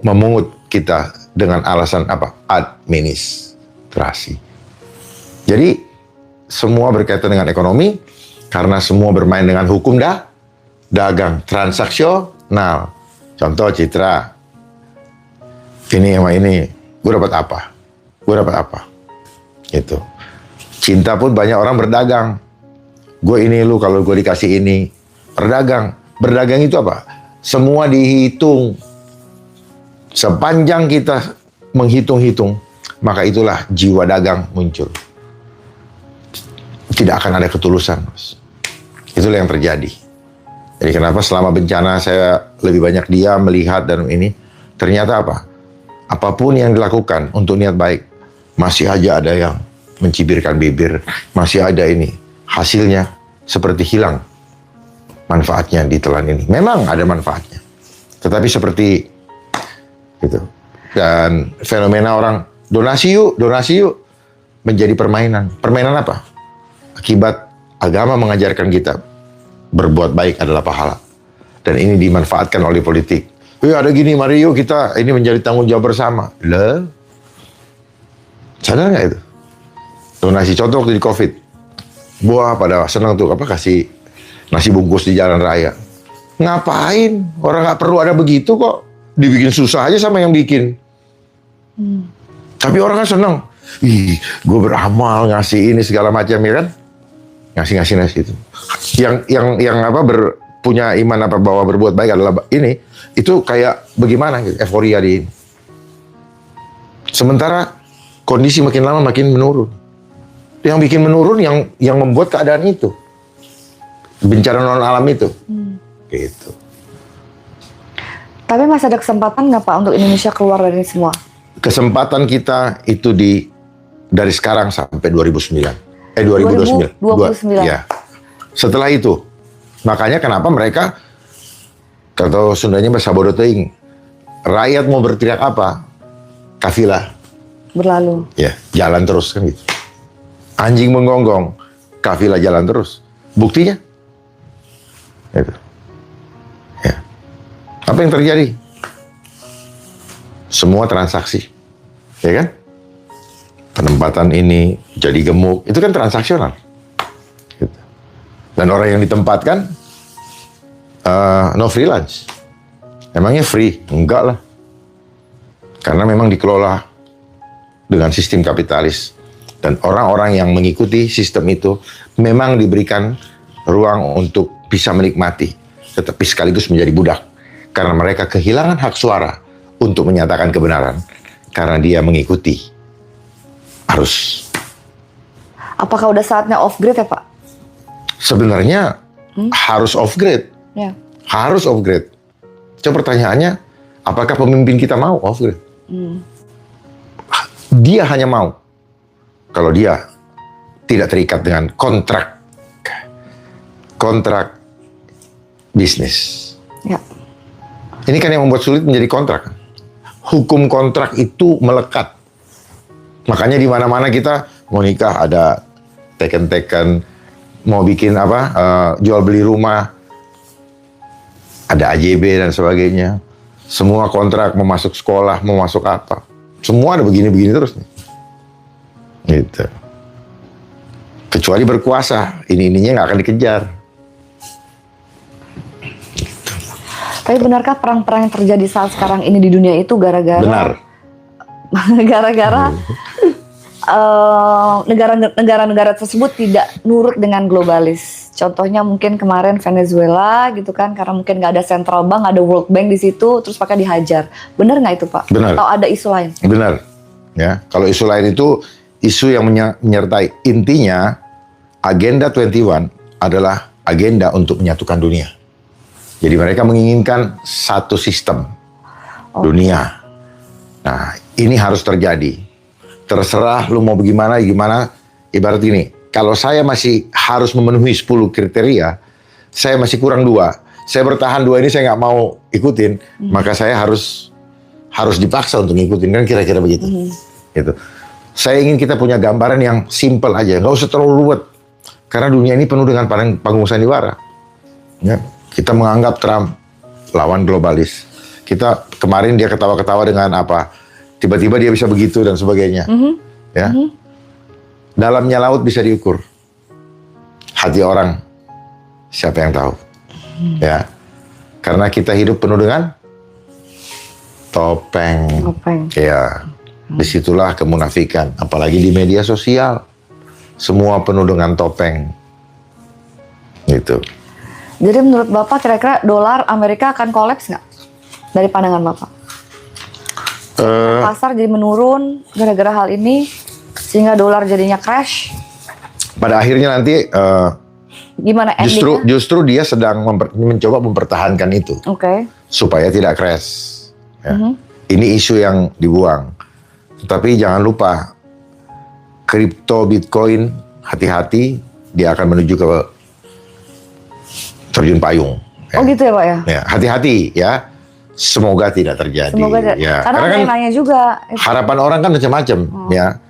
memungut kita dengan alasan apa? Administrasi. Jadi, semua berkaitan dengan ekonomi, karena semua bermain dengan hukum dagang, transaksional. Contoh Citra, ini sama ini, gue dapat apa? Gue dapat apa? Gitu. Cinta pun banyak orang berdagang. Gue ini lu, kalau gue dikasih ini. Berdagang. Berdagang itu apa? Semua dihitung. Sepanjang kita menghitung-hitung, maka itulah jiwa dagang muncul. Tidak akan ada ketulusan. Itulah yang terjadi. Jadi kenapa selama bencana saya lebih banyak diam, melihat, dan ini. Ternyata apa? Apapun yang dilakukan untuk niat baik, masih aja ada yang mencibirkan bibir. Masih ada ini. Hasilnya seperti hilang manfaatnya ditelan ini. Memang ada manfaatnya. Tetapi seperti gitu. Dan fenomena orang donasi yuk menjadi permainan. Permainan apa? Akibat agama mengajarkan kita berbuat baik adalah pahala. Dan ini dimanfaatkan oleh politik. Ada gini, mari yuk kita ini menjadi tanggung jawab bersama. Lah, sadar nggak itu? Donasi, contoh waktu di COVID. Buah pada senang tuh, kasih nasi bungkus di jalan raya. Ngapain? Orang nggak perlu ada begitu kok. Dibikin susah aja sama yang bikin. Tapi orang kan senang. Ih, gue beramal ngasih ini segala macam, ya kan? Ngasih itu. Yang punya iman bahwa berbuat baik adalah ini, itu kayak bagaimana gitu, euforia di ini. Sementara kondisi makin lama makin menurun. Yang bikin menurun yang membuat keadaan itu. Bencana non alam itu. Gitu. Tapi masih ada kesempatan nggak Pak untuk Indonesia keluar dari ini semua? Kesempatan kita itu dari sekarang sampai 2009. 2029. 2029. Ya. Setelah itu, makanya kenapa mereka, kalau Sundanya bahasa bodoh teing, rakyat mau berteriak apa? Kafilah. Berlalu. Ya, jalan terus kan gitu. Anjing menggonggong, kafilah jalan terus. Buktinya? Gitu. Ya. Apa yang terjadi? Semua transaksi. Ya kan? Penempatan ini jadi gemuk, itu kan transaksional. Gitu. Dan orang yang ditempatkan no free lunch. Emangnya free? Enggak lah. Karena memang dikelola dengan sistem kapitalis. Dan orang-orang yang mengikuti sistem itu memang diberikan ruang untuk bisa menikmati, tetapi sekaligus menjadi budak. Karena mereka kehilangan hak suara untuk menyatakan kebenaran. Karena dia mengikuti arus. Apakah udah saatnya off grid ya Pak? Sebenarnya harus off grid. Ya. Harus off grid. Coba pertanyaannya, apakah pemimpin kita mau off grid? Dia hanya mau kalau dia tidak terikat dengan kontrak bisnis. Ya. Ini kan yang membuat sulit menjadi kontrak. Hukum kontrak itu melekat. Makanya di mana-mana kita mau nikah ada teken-teken, mau bikin jual beli rumah ada AJB dan sebagainya. Semua kontrak, mau masuk sekolah, mau masuk apa, semua ada begini-begini terus nih. Gitu. Kecuali berkuasa, ininya nggak akan dikejar. Tapi benarkah perang-perang yang terjadi saat sekarang ini di dunia itu gara-gara? Benar. Gara-gara negara-negara tersebut tidak nurut dengan globalis. Contohnya mungkin kemarin Venezuela gitu kan, karena mungkin nggak ada central bank, nggak ada World Bank di situ, terus pakai dihajar. Benar nggak itu Pak? Benar. Atau ada isu lain? Benar. Ya, kalau isu lain itu isu yang menyertai. Intinya agenda 21 adalah agenda untuk menyatukan dunia. Jadi mereka menginginkan satu sistem dunia. Nah, ini harus terjadi. Terserah lu mau bagaimana, gimana. Ibarat ini, kalau saya masih harus memenuhi 10 kriteria, saya masih kurang 2. Saya bertahan 2 ini, saya nggak mau ikutin, maka saya harus dipaksa untuk ngikutin, kan kira-kira begitu. Gitu. Saya ingin kita punya gambaran yang simple aja, nggak usah terlalu ruwet. Karena dunia ini penuh dengan panggung sandiwara. Ya, kita menganggap Trump lawan globalis. Kita kemarin dia ketawa-ketawa dengan apa? Tiba-tiba dia bisa begitu dan sebagainya. Ya, dalamnya laut bisa diukur. Hati orang, siapa yang tahu? Ya, karena kita hidup penuh dengan topeng. Ya, disitulah kemunafikan. Apalagi di media sosial, semua penuh dengan topeng. Gitu. Jadi menurut Bapak kira-kira dolar Amerika akan kolaps nggak? Dari pandangan Bapak? Pasar jadi menurun gara-gara hal ini, sehingga dolar jadinya crash. Pada akhirnya nanti Gimana endingnya? justru dia sedang mencoba mempertahankan itu. Supaya tidak crash. Ya. Ini isu yang dibuang. Tetapi jangan lupa, kripto Bitcoin, hati-hati, dia akan menuju ke terjun payung. Oh gitu ya Pak ya? Ya, hati-hati ya. Semoga tidak terjadi. Semoga tidak. Ya. Karena ada kan yang nanya juga. harapan orang kan macam-macam ya.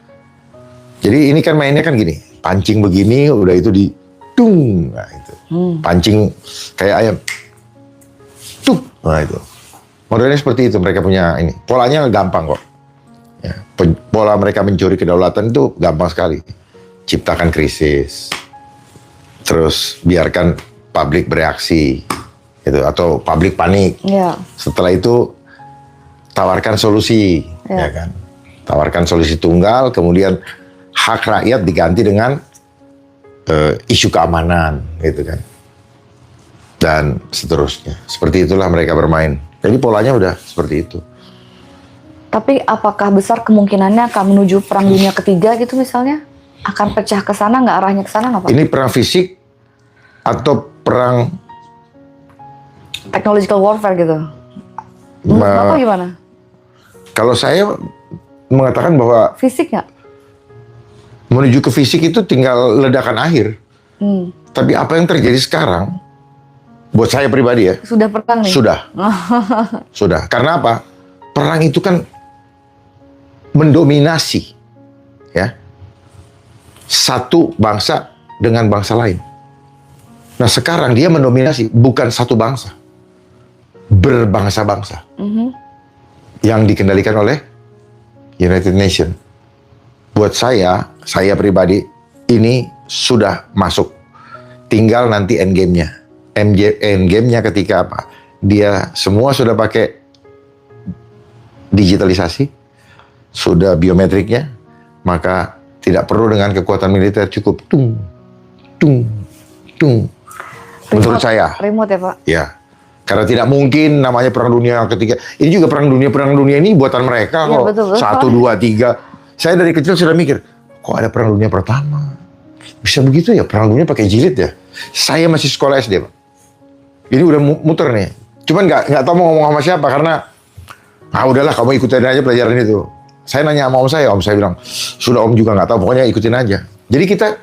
Jadi ini kan mainnya kan gini, pancing begini, udah itu di tung, nah itu. Pancing kayak ayam, tuk, nah itu. Modelnya seperti itu, mereka punya ini. Polanya gampang kok. Ya, pola mereka mencuri kedaulatan itu gampang sekali. Ciptakan krisis, terus biarkan publik bereaksi, gitu, atau publik panik. Setelah itu tawarkan solusi, ya kan? Tawarkan solusi tunggal, kemudian hak rakyat diganti dengan isu keamanan, gitu kan? Dan seterusnya. Seperti itulah mereka bermain. Jadi polanya udah seperti itu. Tapi apakah besar kemungkinannya akan menuju perang dunia ketiga gitu misalnya? Akan pecah ke sana nggak, arahnya ke sana nggak Pak? Ini perang fisik atau perang technological warfare gitu. Bapak gimana? Kalau saya mengatakan bahwa Fisik nggak? menuju ke fisik itu tinggal ledakan akhir. Tapi apa yang terjadi sekarang, buat saya pribadi ya, Sudah perang nih? sudah. Sudah. Karena apa? Perang itu kan mendominasi ya, satu bangsa dengan bangsa lain. Nah sekarang dia mendominasi bukan satu bangsa, berbangsa-bangsa yang dikendalikan oleh United Nations. Buat saya pribadi ini sudah masuk. Tinggal nanti endgame-nya. Endgame-nya ketika apa? Dia semua sudah pakai digitalisasi, sudah biometriknya, maka tidak perlu dengan kekuatan militer, cukup tung. Menurut saya. Remote ya Pak? Ya. Karena tidak mungkin namanya perang dunia ketiga. Ini juga perang dunia ini buatan mereka kok. Betul. 1, 2, 3. Saya dari kecil sudah mikir, kok ada perang dunia pertama? Bisa begitu ya, perang dunia pakai jilid ya? Saya masih sekolah SD, Pak. Ini udah muter nih. Cuman nggak tahu mau ngomong sama siapa karena udahlah kamu ikutin aja pelajaran itu. Saya nanya sama om saya bilang, sudah om juga nggak tahu, pokoknya ikutin aja. Jadi kita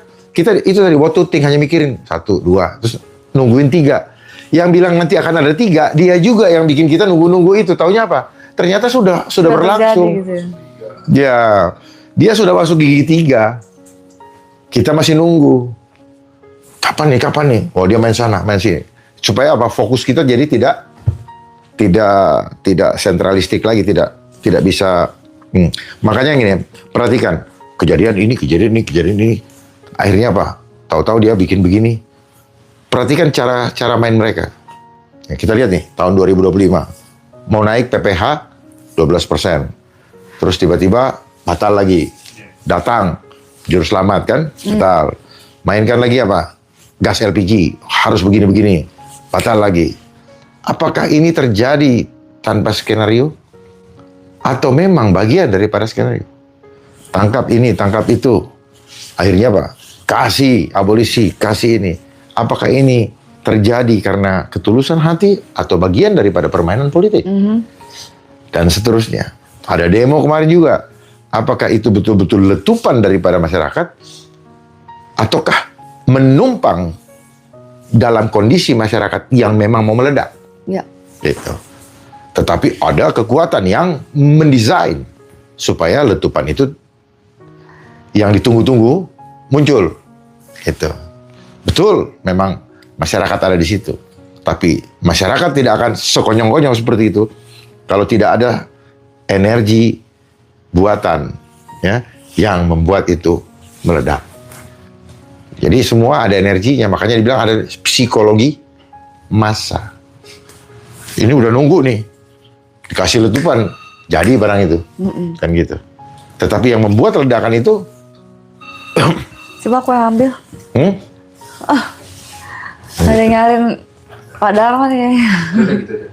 itu tadi what to think, hanya mikirin 1, 2, terus nungguin 3. Yang bilang nanti akan ada 3, dia juga yang bikin kita nunggu itu. Taunya apa? Ternyata sudah berlangsung. Gitu. Ya, dia sudah masuk gigi 3. Kita masih nunggu. Kapan nih? Oh, dia main sana, main sini. Supaya apa? Fokus kita jadi tidak sentralistik lagi, tidak bisa. Makanya gini, perhatikan kejadian ini. Akhirnya apa? Tahu-tahu dia bikin begini. Perhatikan cara main mereka. Ya, kita lihat nih, tahun 2025 mau naik PPh 12%. Terus tiba-tiba batal lagi. Datang juru selamat kan, batal. Mainkan lagi apa? Gas LPG harus begini-begini. Batal lagi. Apakah ini terjadi tanpa skenario? Atau memang bagian daripada skenario? tangkap ini, tangkap itu. Akhirnya apa? Kasih abolisi, kasih ini. Apakah ini terjadi karena ketulusan hati atau bagian daripada permainan politik? Dan seterusnya. Ada demo kemarin juga. Apakah itu betul-betul letupan daripada masyarakat? Ataukah menumpang dalam kondisi masyarakat yang memang mau meledak? Ya. Gitu. Tetapi ada kekuatan yang mendesain supaya letupan itu yang ditunggu-tunggu muncul. Gitu. Betul, memang masyarakat ada di situ. Tapi masyarakat tidak akan sekonyong-konyong seperti itu kalau tidak ada energi buatan ya yang membuat itu meledak. Jadi semua ada energinya, makanya dibilang ada psikologi massa. Ini udah nunggu nih, dikasih letupan, jadi barang itu, kan gitu. Tetapi yang membuat ledakan itu, Coba aku yang ambil. Ada yang nyariin Pak Darman kayaknya. Udah gitu deh.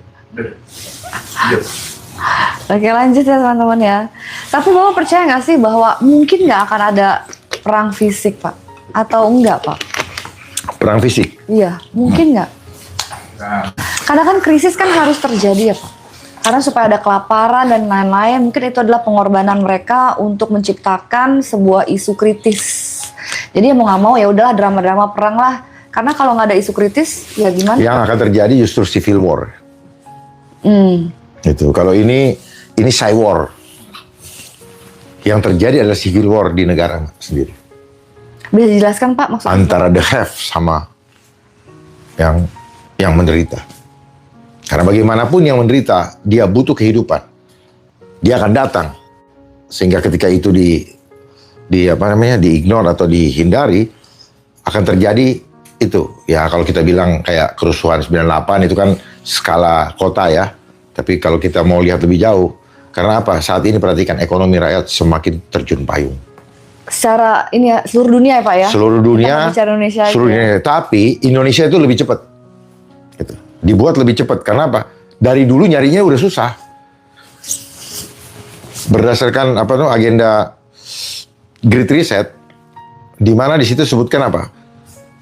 Udah. Oke, lanjut ya teman-teman ya. Tapi Bapak percaya nggak sih bahwa mungkin nggak akan ada perang fisik, Pak? Atau enggak, Pak? perang fisik. Iya, mungkin nggak? Nah, Karena kan krisis kan harus terjadi ya, Pak. Karena supaya ada kelaparan dan lain-lain, mungkin itu adalah pengorbanan mereka untuk menciptakan sebuah isu kritis. Jadi ya mau nggak mau ya udahlah drama-drama perang lah. Karena kalau nggak ada isu kritis, ya gimana? Yang akan terjadi justru civil war. Itu. Kalau ini cyber war. Yang terjadi adalah civil war di negara sendiri. Bisa dijelaskan Pak maksudnya? Antara the have sama yang menderita. Karena bagaimanapun yang menderita, dia butuh kehidupan. Dia akan datang. Sehingga ketika itu di-ignore atau dihindari, akan terjadi itu. Ya kalau kita bilang kayak kerusuhan 98 itu kan skala kota ya. Tapi kalau kita mau lihat lebih jauh, karena apa? Saat ini perhatikan ekonomi rakyat semakin terjun payung. Secara ini ya, seluruh dunia ya Pak ya? Seluruh Kita dunia, nggak bicara Indonesia aja. seluruh dunia. Tapi Indonesia itu lebih cepat. Gitu. Dibuat lebih cepat. Karena apa? Dari dulu nyarinya udah susah. Berdasarkan agenda Great Reset, di mana di situ sebutkan apa?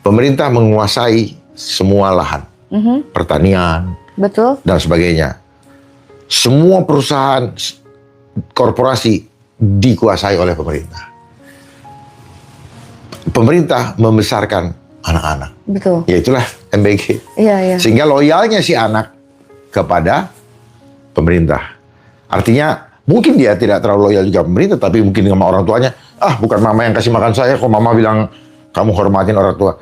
Pemerintah menguasai semua lahan, pertanian, Betul. dan sebagainya. Semua perusahaan korporasi dikuasai oleh pemerintah. Pemerintah membesarkan anak-anak. Betul. Ya itulah MBG. Iya, iya. Sehingga loyalnya si anak kepada pemerintah. Artinya mungkin dia tidak terlalu loyal juga pemerintah, tapi mungkin sama orang tuanya, bukan mama yang kasih makan saya, kok mama bilang kamu hormatin orang tua.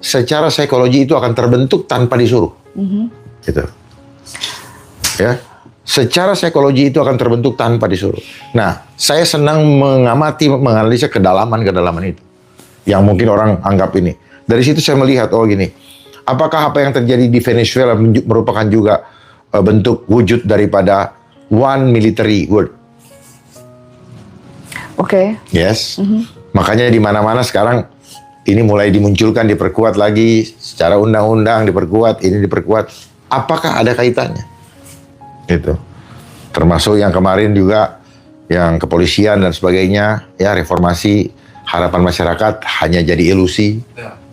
Secara psikologi itu akan terbentuk tanpa disuruh. Gitu. Ya. Secara psikologi itu akan terbentuk tanpa disuruh. Nah, saya senang mengamati, menganalisa kedalaman-kedalaman itu. Yang mungkin orang anggap ini. Dari situ saya melihat, gini. Apakah apa yang terjadi di Venezuela merupakan juga bentuk wujud daripada one military word? Oke. Yes. Makanya di mana-mana sekarang ini mulai dimunculkan, diperkuat lagi. Secara undang-undang diperkuat, ini diperkuat. Apakah ada kaitannya? Gitu. Termasuk yang kemarin juga yang kepolisian dan sebagainya, ya reformasi, harapan masyarakat hanya jadi ilusi.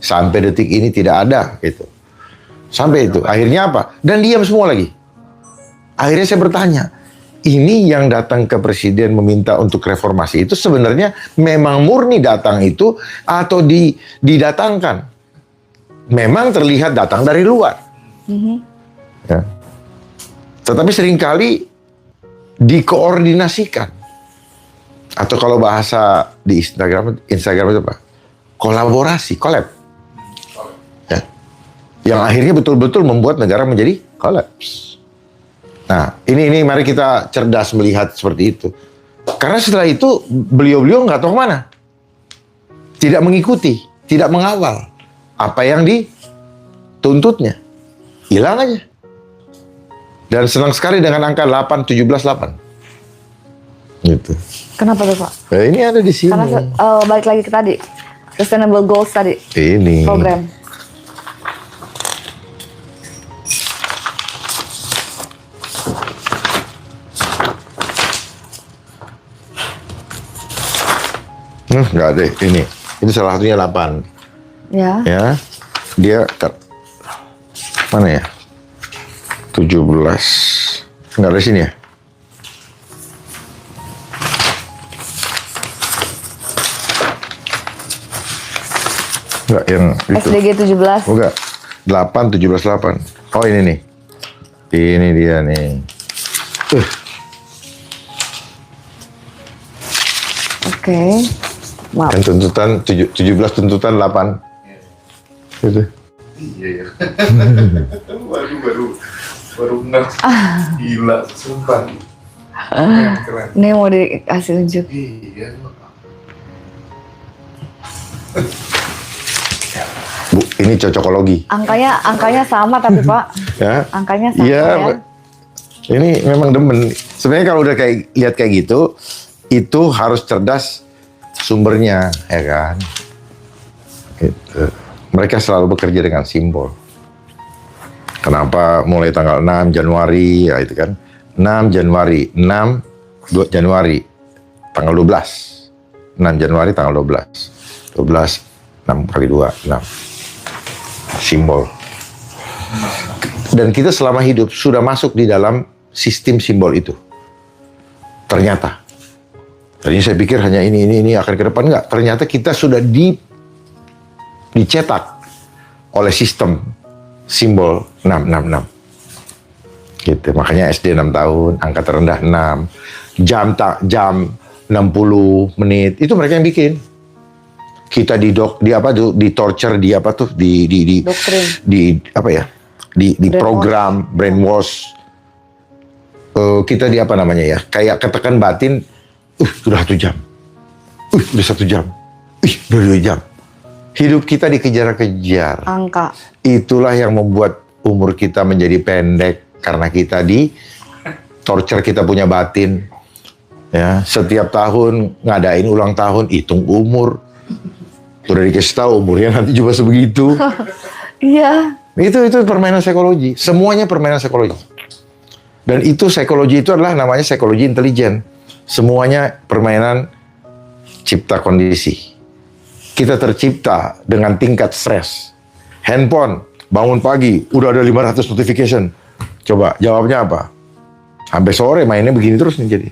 Sampai detik ini tidak ada gitu. Sampai itu. Akhirnya apa? Dan diam semua lagi. Akhirnya saya bertanya, ini yang datang ke presiden meminta untuk reformasi itu sebenarnya memang murni datang itu atau didatangkan? Memang terlihat datang dari luar. Ya. Tetapi seringkali dikoordinasikan. Atau kalau bahasa di Instagram itu apa? Kolaborasi, collab. Ya. Yang akhirnya betul-betul membuat negara menjadi kolaps. Nah, ini mari kita cerdas melihat seperti itu. Karena setelah itu beliau-beliau nggak tahu kemana. Tidak mengikuti, tidak mengawal apa yang dituntutnya. Hilang aja. Dan senang sekali dengan angka 8, 17, 8. Gitu. Kenapa tuh Pak? Nah, ini ada di sini. Karena balik lagi ke tadi. Sustainable Goals tadi. Ini. Program. Nggak ada ini. Itu salah satunya 8. Ya. Ya, dia mana ya? 17. Nggak ada sini ya? Enggak, yang itu. SDG 17. Oh, enggak. 8, 17, 8. Oh, ini nih. Ini dia nih. Oke. Maaf. Kan tuntutan 17 tuntutan 8. Gitu. Iya ya. baru nggak. Gila, sumpah. Keren. Ini mau dikasih unjuk. Iya. Bu, ini cocokologi. Angkanya sama tapi Pak. Ya. Angkanya sama Iya, ya. ini memang demen. Sebenarnya kalau udah kayak lihat kayak gitu, itu harus cerdas sumbernya, ya kan? Gitu. Mereka selalu bekerja dengan simbol. Kenapa mulai tanggal 6 Januari, ya itu kan? 6 Januari, 2 Januari, tanggal 12. 6 Januari tanggal 12. 12, 6 kali 2, 6. Simbol. Dan kita selama hidup sudah masuk di dalam sistem simbol itu. Ternyata. Tadinya saya pikir hanya ini akan ke depan. Enggak. Ternyata kita sudah dicetak oleh sistem simbol 666. Gitu. Makanya SD 6 tahun, angka terendah 6. Jam 60 menit. Itu mereka yang bikin. Kita di torture, Doktrin. di program brainwash. Kita di apa namanya ya, kayak ketekan batin, sudah 1 jam, udah 1 jam, udah 2 jam. Hidup kita dikejar-kejar. Angka. Itulah yang membuat umur kita menjadi pendek karena kita di torture, kita punya batin. Ya, setiap tahun ngadain ulang tahun, hitung umur. Sudah dikasih tahu umurnya nanti juga sebegitu. Iya. Itu permainan psikologi. Semuanya permainan psikologi. Dan itu psikologi itu adalah namanya psikologi intelijen. Semuanya permainan cipta kondisi. Kita tercipta dengan tingkat stres. Handphone, bangun pagi, udah ada 500 notification. Coba jawabnya apa? Sampai sore mainnya begini terus nih jadi.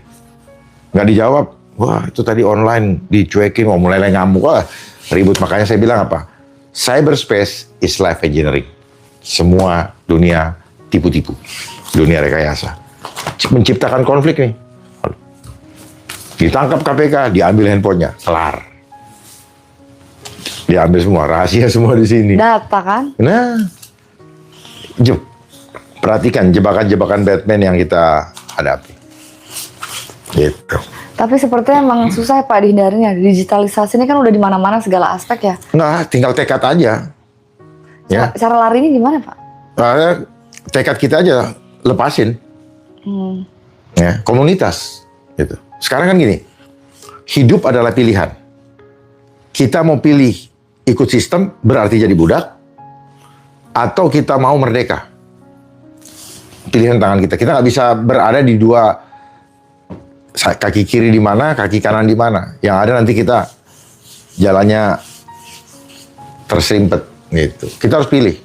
Nggak dijawab. Wah, itu tadi online dicuekin, mau mulai ngamuk. Wah, ribut. Makanya saya bilang apa? Cyberspace is life engineering. Semua dunia tipu-tipu. Dunia rekayasa. Menciptakan konflik nih. Ditangkap KPK, diambil handphonenya. Kelar. Diambil semua, rahasia semua di sini. Data kan? Nah, perhatikan jebakan-jebakan Batman yang kita hadapi. Gitu. Tapi sepertinya emang susah ya Pak dihindarinya. Digitalisasi ini kan udah di mana-mana segala aspek ya. Nah, tinggal tekad aja. Ya. Cara larinya gimana Pak? Nah, tekad kita aja lepasin. Ya, komunitas. Gitu. Sekarang kan gini, hidup adalah pilihan. Kita mau pilih ikut sistem berarti jadi budak, atau kita mau merdeka. Pilihan tangan kita. Kita nggak bisa berada di dua, kaki kiri di mana, kaki kanan di mana. Yang ada nanti kita jalannya terserimpet gitu. Kita harus pilih.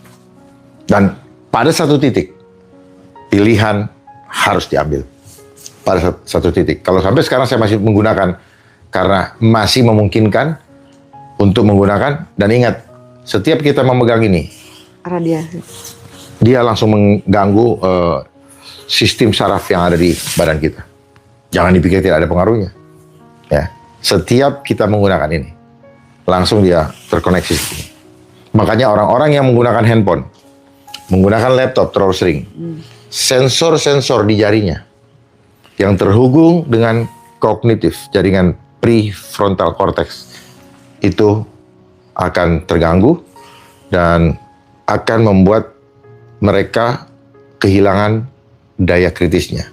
Dan pada satu titik pilihan harus diambil. Pada satu titik. Kalau sampai sekarang saya masih menggunakan karena masih memungkinkan untuk menggunakan, dan ingat, setiap kita memegang ini Radiasi. dia langsung mengganggu sistem saraf yang ada di badan kita. Jangan dipikir tidak ada pengaruhnya. Ya, setiap kita menggunakan ini, langsung dia terkoneksi. Makanya orang-orang yang menggunakan handphone, menggunakan laptop terlalu sering, sensor-sensor di jarinya yang terhubung dengan kognitif, jaringan prefrontal cortex, itu akan terganggu dan akan membuat mereka kehilangan daya kritisnya.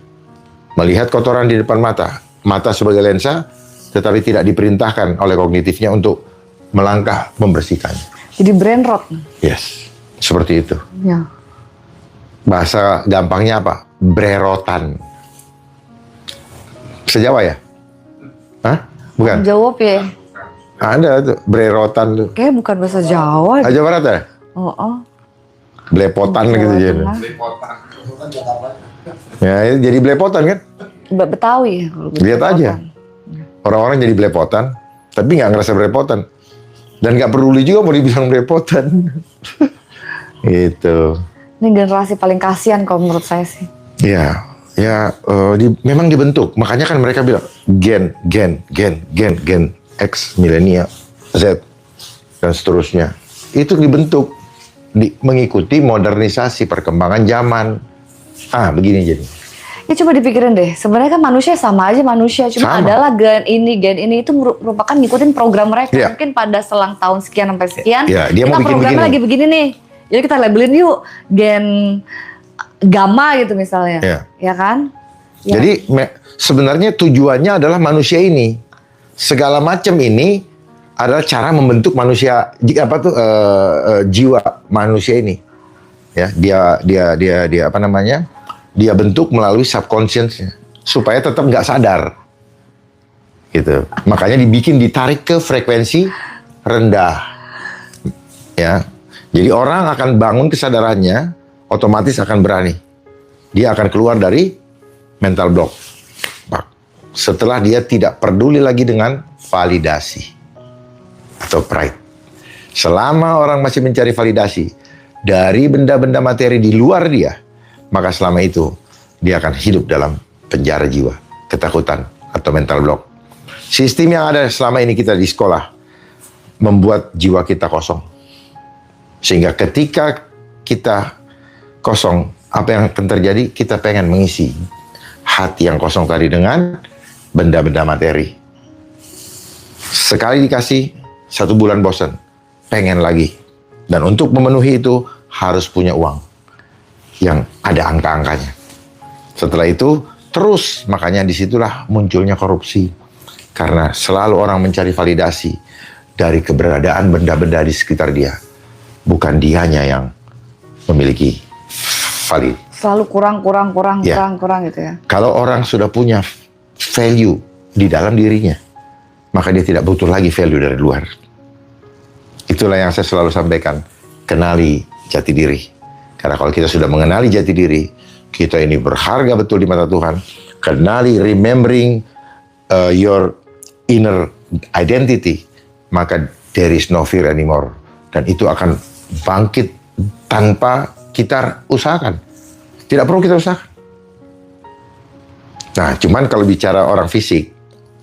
Melihat kotoran di depan mata, mata sebagai lensa, tetapi tidak diperintahkan oleh kognitifnya untuk melangkah membersihkannya. Jadi brain rot. Yes, seperti itu. Ya. Bahasa gampangnya apa? Brerotan. Sejawa ya? Hah? Bukan? Jawab ya. Ada tuh, brerotan tuh. Kayak bukan bahasa Jawa. Jawa Barat ya? Oh. Blepotan Jawa gitu jadi. Tengah. Lepotan. Ya, jadi blepotan kan? Betawi. Kalau Lihat belepotan. aja. Orang-orang jadi blepotan, tapi nggak ngerasa blepotan. Dan nggak peduli juga mau dibilang blepotan. Gitu. Ini generasi paling kasihan kalau menurut saya sih. Ya, memang dibentuk. Makanya kan mereka bilang gen X, milenial, Z, dan seterusnya. Itu dibentuk mengikuti modernisasi perkembangan zaman. Begini jadi. Ya coba dipikirin deh, sebenarnya kan manusia sama aja manusia, cuma Sama. adalah gen ini itu merupakan ngikutin program mereka. Iya. Mungkin pada selang tahun sekian sampai sekian, Iya, dia kita mau bikin programnya begini. lagi begini nih. Jadi kita labelin yuk gen gamma gitu misalnya. Iya. Ya kan? Ya. Jadi sebenarnya tujuannya adalah manusia ini. Segala macam ini adalah cara membentuk manusia jiwa manusia ini. Ya, dia apa namanya? Dia bentuk melalui subconsciousnya supaya tetap nggak sadar. Gitu. Makanya ditarik ke frekuensi rendah. Ya. Jadi orang akan bangun kesadarannya, otomatis akan berani. Dia akan keluar dari mental block. Setelah dia tidak peduli lagi dengan validasi atau pride. Selama orang masih mencari validasi dari benda-benda materi di luar dia, maka selama itu dia akan hidup dalam penjara jiwa, ketakutan atau mental block. Sistem yang ada selama ini kita di sekolah membuat jiwa kita kosong. Sehingga ketika kita kosong, apa yang akan terjadi? Kita pengen mengisi hati yang kosong tadi dengan benda-benda materi. Sekali dikasih, 1 bulan bosan, pengen lagi. Dan untuk memenuhi itu harus punya uang yang ada angka-angkanya. Setelah itu terus, makanya disitulah munculnya korupsi. Karena selalu orang mencari validasi dari keberadaan benda-benda di sekitar dia. Bukan dianya yang memiliki valid. Selalu kurang Ya. gitu ya. Kalau orang sudah punya value di dalam dirinya, maka dia tidak butuh lagi value dari luar. Itulah yang saya selalu sampaikan. Kenali jati diri. Karena kalau kita sudah mengenali jati diri, kita ini berharga betul di mata Tuhan. Kenali, remembering your inner identity, maka there is no fear anymore. Dan itu akan bangkit tanpa kita usahakan. Tidak perlu kita usahakan. Nah, cuman kalau bicara orang fisik,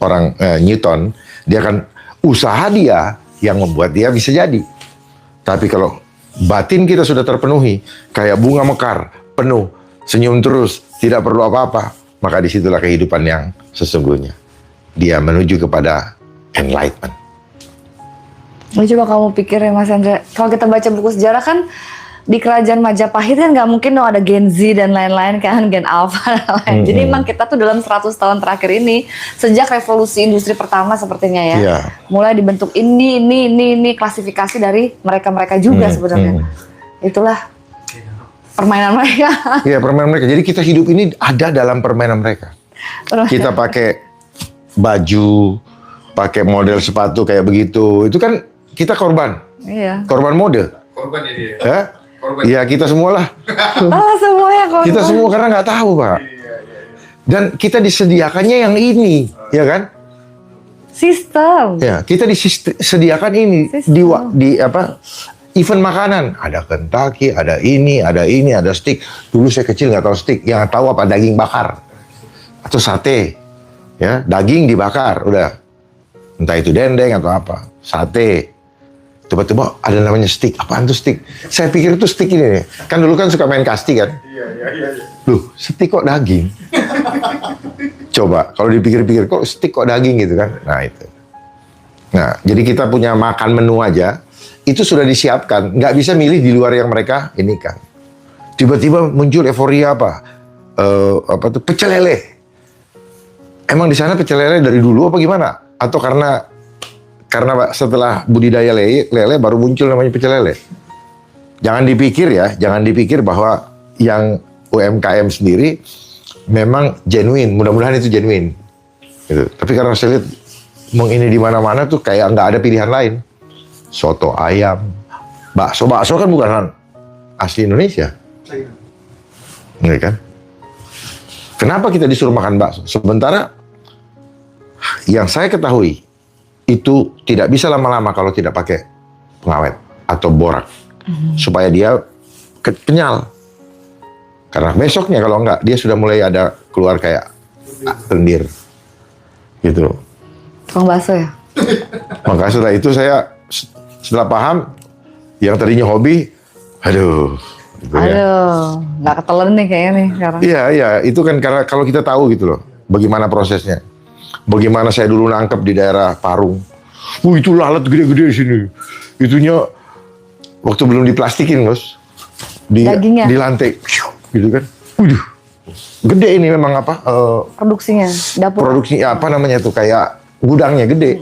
orang Newton, dia akan usaha dia yang membuat dia bisa jadi. Tapi kalau batin kita sudah terpenuhi, kayak bunga mekar, penuh, senyum terus, tidak perlu apa-apa, maka disitulah kehidupan yang sesungguhnya. Dia menuju kepada enlightenment. Nah, coba kamu pikir ya Mas Hendra, kalau kita baca buku sejarah kan di kerajaan Majapahit kan nggak mungkin dong ada Gen Z dan lain-lain kan, Gen Alpha dan lain-lain. Jadi emang kita tuh dalam 100 tahun terakhir ini, sejak revolusi industri pertama sepertinya ya, Iya. mulai dibentuk ini klasifikasi dari mereka-mereka juga sebenarnya. Itulah permainan mereka. Iya, permainan mereka. Jadi kita hidup ini ada dalam permainan mereka. Kita pakai baju, pakai model sepatu kayak begitu, itu kan kita korban. Iya. Korban mode. Korban ya dia. Ya? Korban. Iya, kita semualah. Semuanya kok. Kita semua karena nggak tahu, Pak. Dan kita disediakannya yang ini, ya kan? Sistem. Ya, kita disediakan ini di apa? Event makanan, ada Kentucky, ada ini, ada steak. Dulu saya kecil nggak tahu steak, yang tahu apa daging bakar atau sate, ya daging dibakar, udah. Entah itu dendeng atau apa, sate. Tiba-tiba ada namanya stick. Apaan tuh stick? Saya pikir itu stick ini nih. Kan dulu kan suka main kasti kan? Iya. Loh, stick kok daging? Coba, kalau dipikir-pikir kok stick kok daging gitu kan? Nah itu. Nah, jadi kita punya makan menu aja, itu sudah disiapkan. Nggak bisa milih di luar yang mereka ini kan. Tiba-tiba muncul euforia apa? Apa tuh? Pecel lele. Emang di sana pecel lele dari dulu apa gimana? Atau karena setelah budidaya lele baru muncul namanya pecel lele. Jangan dipikir bahwa yang UMKM sendiri memang genuine. Mudah-mudahan itu genuine. Gitu. Tapi karena saya lihat mengini di mana-mana tuh kayak nggak ada pilihan lain. Soto ayam, bakso kan bukan asli Indonesia, ya kan? Kenapa kita disuruh makan bakso? Sementara yang saya ketahui itu tidak bisa lama-lama kalau tidak pakai pengawet atau borak, supaya dia kenyal. Karena besoknya kalau enggak, dia sudah mulai ada keluar kayak lendir. Gitu. Tukang bakso ya? Maka setelah itu saya setelah paham, yang tadinya hobi, aduh. Gitu ya. Aduh, nggak ketelan nih kayaknya nih sekarang. Iya, itu kan karena kalau kita tahu gitu loh, bagaimana prosesnya. Bagaimana saya dulu nangkep di daerah Parung. Itu lalat gede-gede di sini. Itunya waktu belum diplastikin, Bos. Dagingnya? Di lantai. Gitu kan. Waduh. Gede ini memang apa? Produksinya, dapur. Produksi apa namanya tuh, kayak gudangnya gede.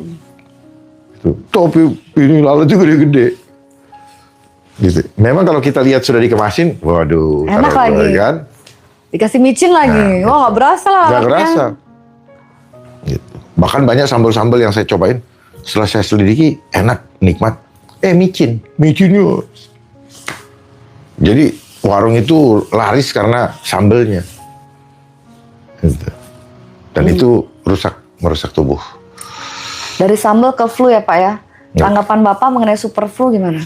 Gitu. Tapi ini lalat juga gede. Gitu. Memang kalau kita lihat sudah dikemasin, waduh. Enak lagi. Kan? Dikasih micin lagi. Wah, nggak berasa lah. Nggak berasa. Gitu. Bahkan banyak sambal-sambal yang saya cobain, setelah saya selidiki, enak, nikmat. Micinnya. Jadi warung itu laris karena sambelnya. Gitu. Dan itu merusak tubuh. Dari sambal ke flu ya Pak ya? Tanggapan Bapak mengenai super flu gimana?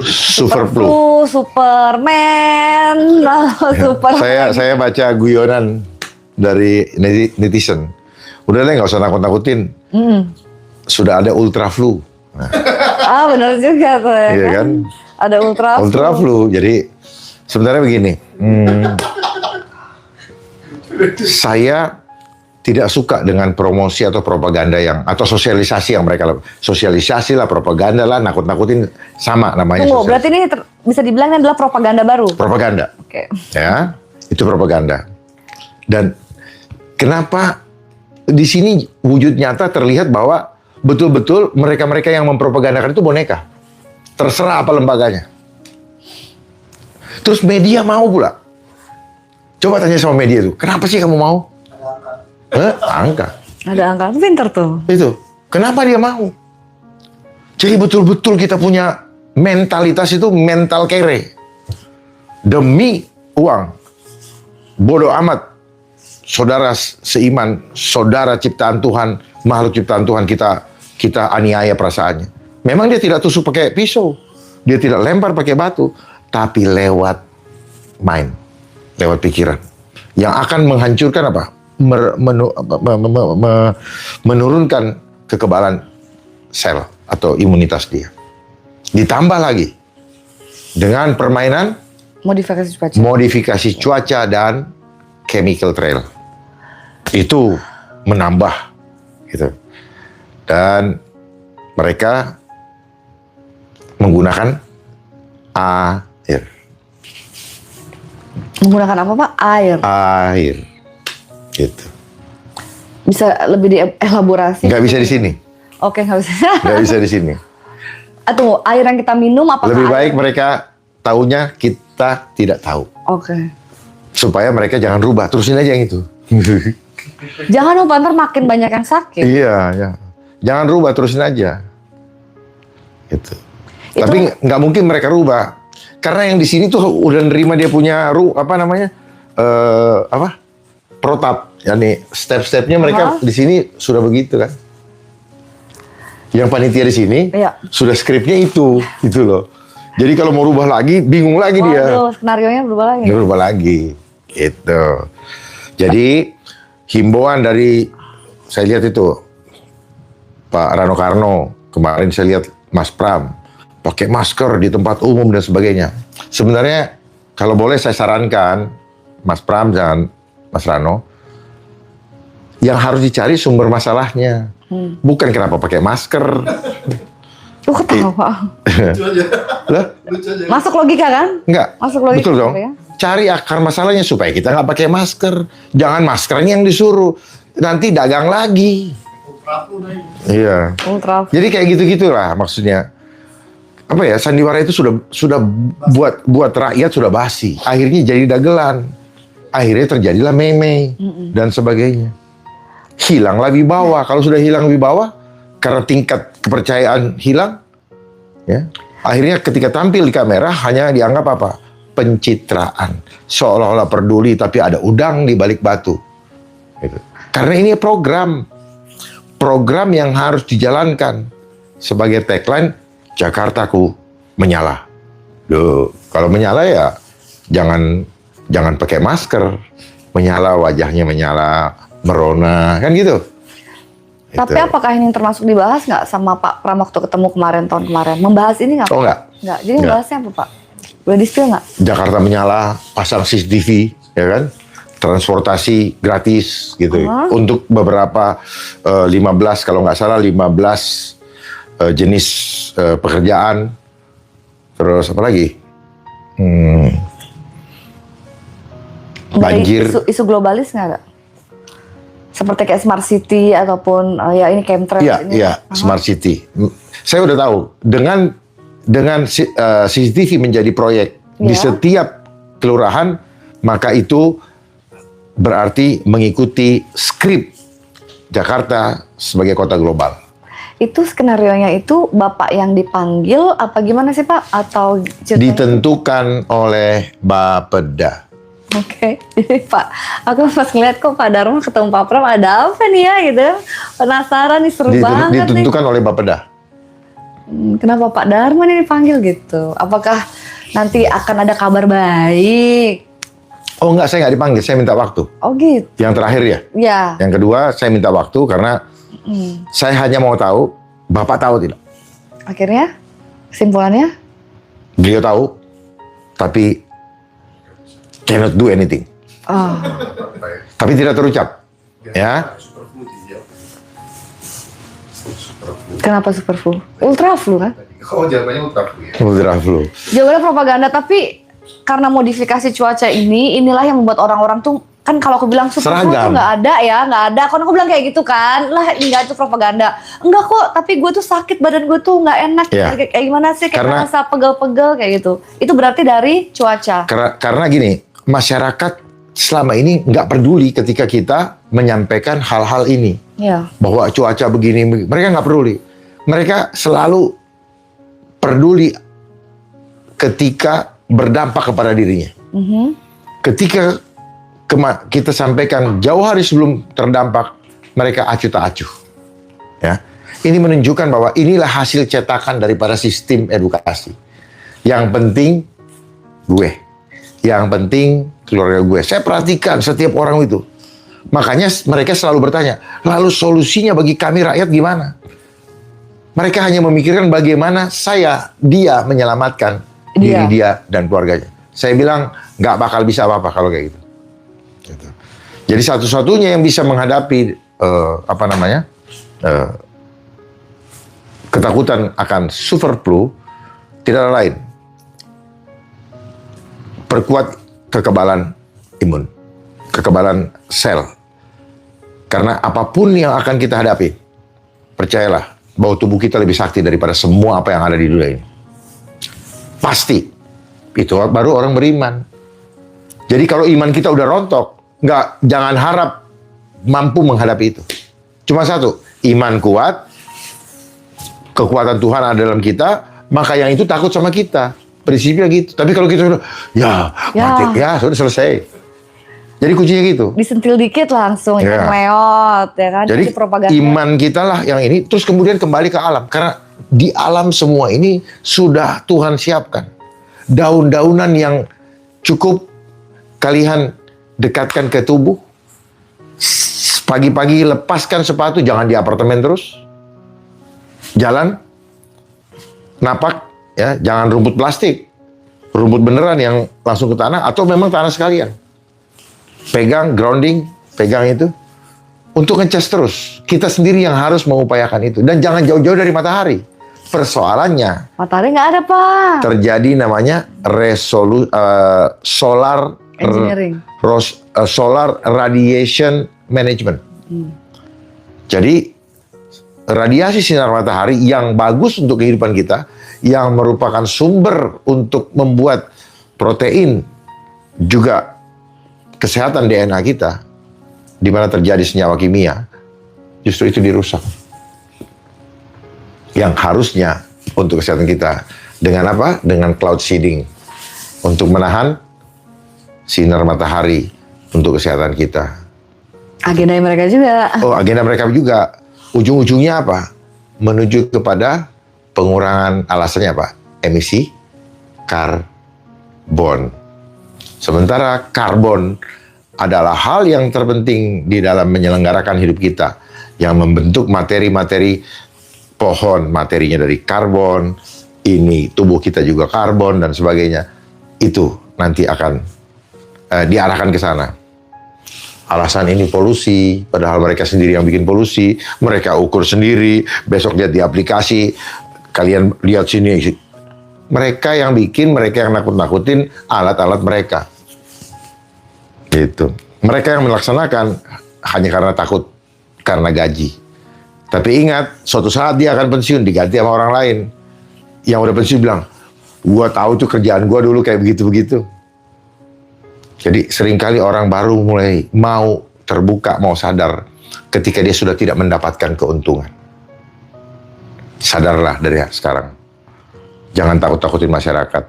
Super flu. Superman, super. Saya baca guyonan dari netizen. Udah deh, nggak usah nakut-nakutin. Sudah ada ultra flu. Nah, Benar juga tuh ya iya kan? Ada ultra flu. Ultra flu. Jadi sebenarnya begini. Saya tidak suka dengan promosi atau propaganda atau sosialisasi yang mereka lakukan. Sosialisasi lah, propaganda lah, nakut-nakutin, sama namanya. Tunggu, berarti ini bisa dibilang ini adalah propaganda baru? Propaganda. Oke. Ya, itu propaganda. Dan kenapa di sini wujud nyata terlihat bahwa betul-betul mereka-mereka yang mempropagandakan itu boneka. Terserah apa lembaganya. Terus media mau pula. Coba tanya sama media itu, kenapa sih kamu mau? Angka. Ada angka, pinter tuh. Itu. Kenapa dia mau? Jadi betul-betul kita punya mentalitas itu mental kere. Demi uang. Bodoh amat. Saudara seiman, saudara ciptaan Tuhan, makhluk ciptaan Tuhan, kita aniaya perasaannya. Memang dia tidak tusuk pakai pisau. Dia tidak lempar pakai batu. Tapi lewat mind. Lewat pikiran. Yang akan menghancurkan apa? Menurunkan kekebalan sel atau imunitas dia. Ditambah lagi dengan permainan modifikasi cuaca dan chemical trail. Itu menambah gitu. Dan mereka menggunakan air. Menggunakan apa Pak? Air. Gitu. Bisa lebih dielaborasi? Nggak bisa di sini. Oke, nggak bisa. Nggak bisa di sini. Tunggu, air yang kita minum apakah Lebih baik mereka tahunya kita tidak tahu. Oke. Supaya mereka jangan rubah, terusin aja yang itu. Jangan dong, Pak, ntar makin banyak yang sakit. Iya, ya. Jangan rubah, terusin aja. Gitu. Tapi nggak mungkin mereka rubah. Karena yang di sini tuh udah nerima dia punya protap. Yani step-stepnya mereka di sini sudah begitu kan. Yang panitia di sini sudah skripnya itu loh. Jadi kalau mau rubah lagi, bingung lagi dia. Skenarionya berubah lagi. Berubah lagi, gitu. Jadi himbauan dari saya lihat itu Pak Rano Karno, kemarin saya lihat Mas Pram pakai masker di tempat umum dan sebagainya. Sebenarnya kalau boleh saya sarankan Mas Pram dan Mas Rano, yang harus dicari sumber masalahnya, bukan kenapa pakai masker. Tuh ketawa. Lah? Masuk logika kan? Enggak. Masuk logika. Betul dong. Ya? Cari akar masalahnya supaya kita nggak pakai masker. Jangan maskernya yang disuruh. Nanti dagang lagi. Iya. Ultra. Jadi kayak gitu-gitulah maksudnya. Apa ya, sandiwara itu sudah buat rakyat sudah basi. Akhirnya jadi dagelan. Akhirnya terjadilah meme dan sebagainya. hilanglah wibawa. Kalau sudah hilang wibawa, karena tingkat kepercayaan hilang, ya, akhirnya ketika tampil di kamera hanya dianggap apa? Pencitraan. Seolah-olah peduli tapi ada udang di balik batu. Gitu. Karena ini program yang harus dijalankan sebagai tagline Jakartaku menyala. Duh, kalau menyala ya jangan pakai masker, menyala wajahnya menyala, merona, kan gitu. Tapi Itu. apakah ini termasuk dibahas nggak sama Pak Pram waktu ketemu tahun kemarin? Membahas ini nggak? Oh, nggak. Nggak. Jadi Nggak. membahasnya apa Pak? Boleh di-spill nggak? Jakarta menyala, pasang CCTV, ya kan? Transportasi gratis gitu. Untuk beberapa 15 kalau nggak salah 15 jenis pekerjaan. Terus apa lagi? Banjir. Isu globalis nggak? Seperti kayak smart city ataupun ya ini chemtrails Iya, ini. iya, smart city. Saya udah tahu dengan CCTV menjadi proyek di Iya. setiap kelurahan, maka itu berarti mengikuti skrip Jakarta sebagai kota global. Itu skenarionya itu Bapak yang dipanggil apa gimana sih Pak? Atau ceritanya? Ditentukan oleh Bapeda. Oke, jadi Pak, aku pas ngeliat kok Pak Dharma ketemu Pak Pram ada apa nih ya gitu. Penasaran nih, seru banget nih. Ditentukan oleh Bapeda. Kenapa Pak Dharma nih dipanggil gitu? Apakah nanti akan ada kabar baik? Oh enggak, saya nggak dipanggil, saya minta waktu. Oh gitu. Yang terakhir ya. Ya. Yang kedua, saya minta waktu karena saya hanya mau tahu, Bapak tahu tidak? Akhirnya kesimpulannya? Beliau tahu, tapi cannot do anything. Oh. Tapi tidak terucap. Ya. Kenapa superflu? Ultra flu kan? Oh, jawabannya ultra flu ya. Ultra flu. Jawabannya propaganda, tapi karena modifikasi cuaca inilah yang membuat orang-orang tuh kan kalau aku bilang superflu tuh Seragam. nggak ada ya, nggak ada. Kan aku bilang kayak gitu kan, lah enggak itu propaganda. Enggak kok, tapi gue tuh sakit, badan gue tuh nggak enak. Iya. Kayak gimana sih? Kayak Karena- merasa pegel-pegel kayak gitu. Itu berarti dari cuaca. Karena gini, masyarakat selama ini nggak peduli ketika kita menyampaikan hal-hal ini. Iya. Bahwa cuaca begini, mereka nggak peduli. Mereka selalu peduli ketika berdampak kepada dirinya. Ketika kita sampaikan jauh hari sebelum terdampak, mereka acuh tak acuh. Ya, ini menunjukkan bahwa inilah hasil cetakan daripada sistem edukasi. Yang penting gue, yang penting keluarga gue. Saya perhatikan setiap orang itu. Makanya mereka selalu bertanya, lalu solusinya bagi kami rakyat gimana? Mereka hanya memikirkan bagaimana dia menyelamatkan diri dia dan keluarganya. Saya bilang nggak bakal bisa apa-apa kalau kayak gitu. Gitu. Jadi satu-satunya yang bisa menghadapi ketakutan akan superflu tidak lain, perkuat kekebalan imun, kekebalan sel. Karena apapun yang akan kita hadapi, percayalah bahwa tubuh kita lebih sakti daripada semua apa yang ada di dunia ini. Pasti. Itu baru orang beriman. Jadi kalau iman kita udah rontok, jangan harap mampu menghadapi itu. Cuma satu, iman kuat, kekuatan Tuhan ada dalam kita, maka yang itu takut sama kita. Prinsipnya gitu. Tapi kalau kita sudah, mati, sudah selesai. Jadi kuncinya gitu. Disentil dikit langsung, Ya. leot, ya kan? Jadi Itu propaganda. iman kita lah yang ini, terus kemudian kembali ke alam. Karena di alam semua ini sudah Tuhan siapkan. Daun-daunan yang cukup kalian dekatkan ke tubuh. Pagi-pagi lepaskan sepatu, jangan di apartemen terus. Jalan, napak, ya, jangan rumput plastik. Rumput beneran yang langsung ke tanah, atau memang tanah sekalian. Pegang, grounding, pegang itu. Untuk ngecas terus. Kita sendiri yang harus mengupayakan itu. Dan jangan jauh-jauh dari matahari. Persoalannya, Matahari nggak ada Pak. terjadi namanya solar Engineering. solar radiation management. Jadi radiasi sinar matahari yang bagus untuk kehidupan kita, yang merupakan sumber untuk membuat protein, juga kesehatan DNA kita, di mana terjadi senyawa kimia, justru itu dirusak. Yang harusnya untuk kesehatan kita dengan apa? Dengan cloud seeding untuk menahan sinar matahari untuk kesehatan kita. Agenda mereka juga. Oh, agenda mereka juga. Ujung-ujungnya apa? Menuju kepada pengurangan, alasannya apa? Emisi karbon. Sementara karbon adalah hal yang terpenting di dalam menyelenggarakan hidup kita, yang membentuk materi-materi pohon, materinya dari karbon, ini tubuh kita juga karbon dan sebagainya. Itu nanti akan diarahkan ke sana. Alasan ini polusi, padahal mereka sendiri yang bikin polusi, mereka ukur sendiri, besok lihat di aplikasi, kalian lihat sini. Mereka yang bikin, mereka yang nakut-nakutin alat-alat mereka. Gitu. Mereka yang melaksanakan hanya karena takut, karena gaji. Tapi ingat, suatu saat dia akan pensiun, diganti sama orang lain. Yang udah pensiun bilang, gua tahu tuh kerjaan gua dulu kayak begitu-begitu. Jadi seringkali orang baru mulai mau terbuka, mau sadar ketika dia sudah tidak mendapatkan keuntungan. Sadarlah dari sekarang. Jangan takut-takutin masyarakat.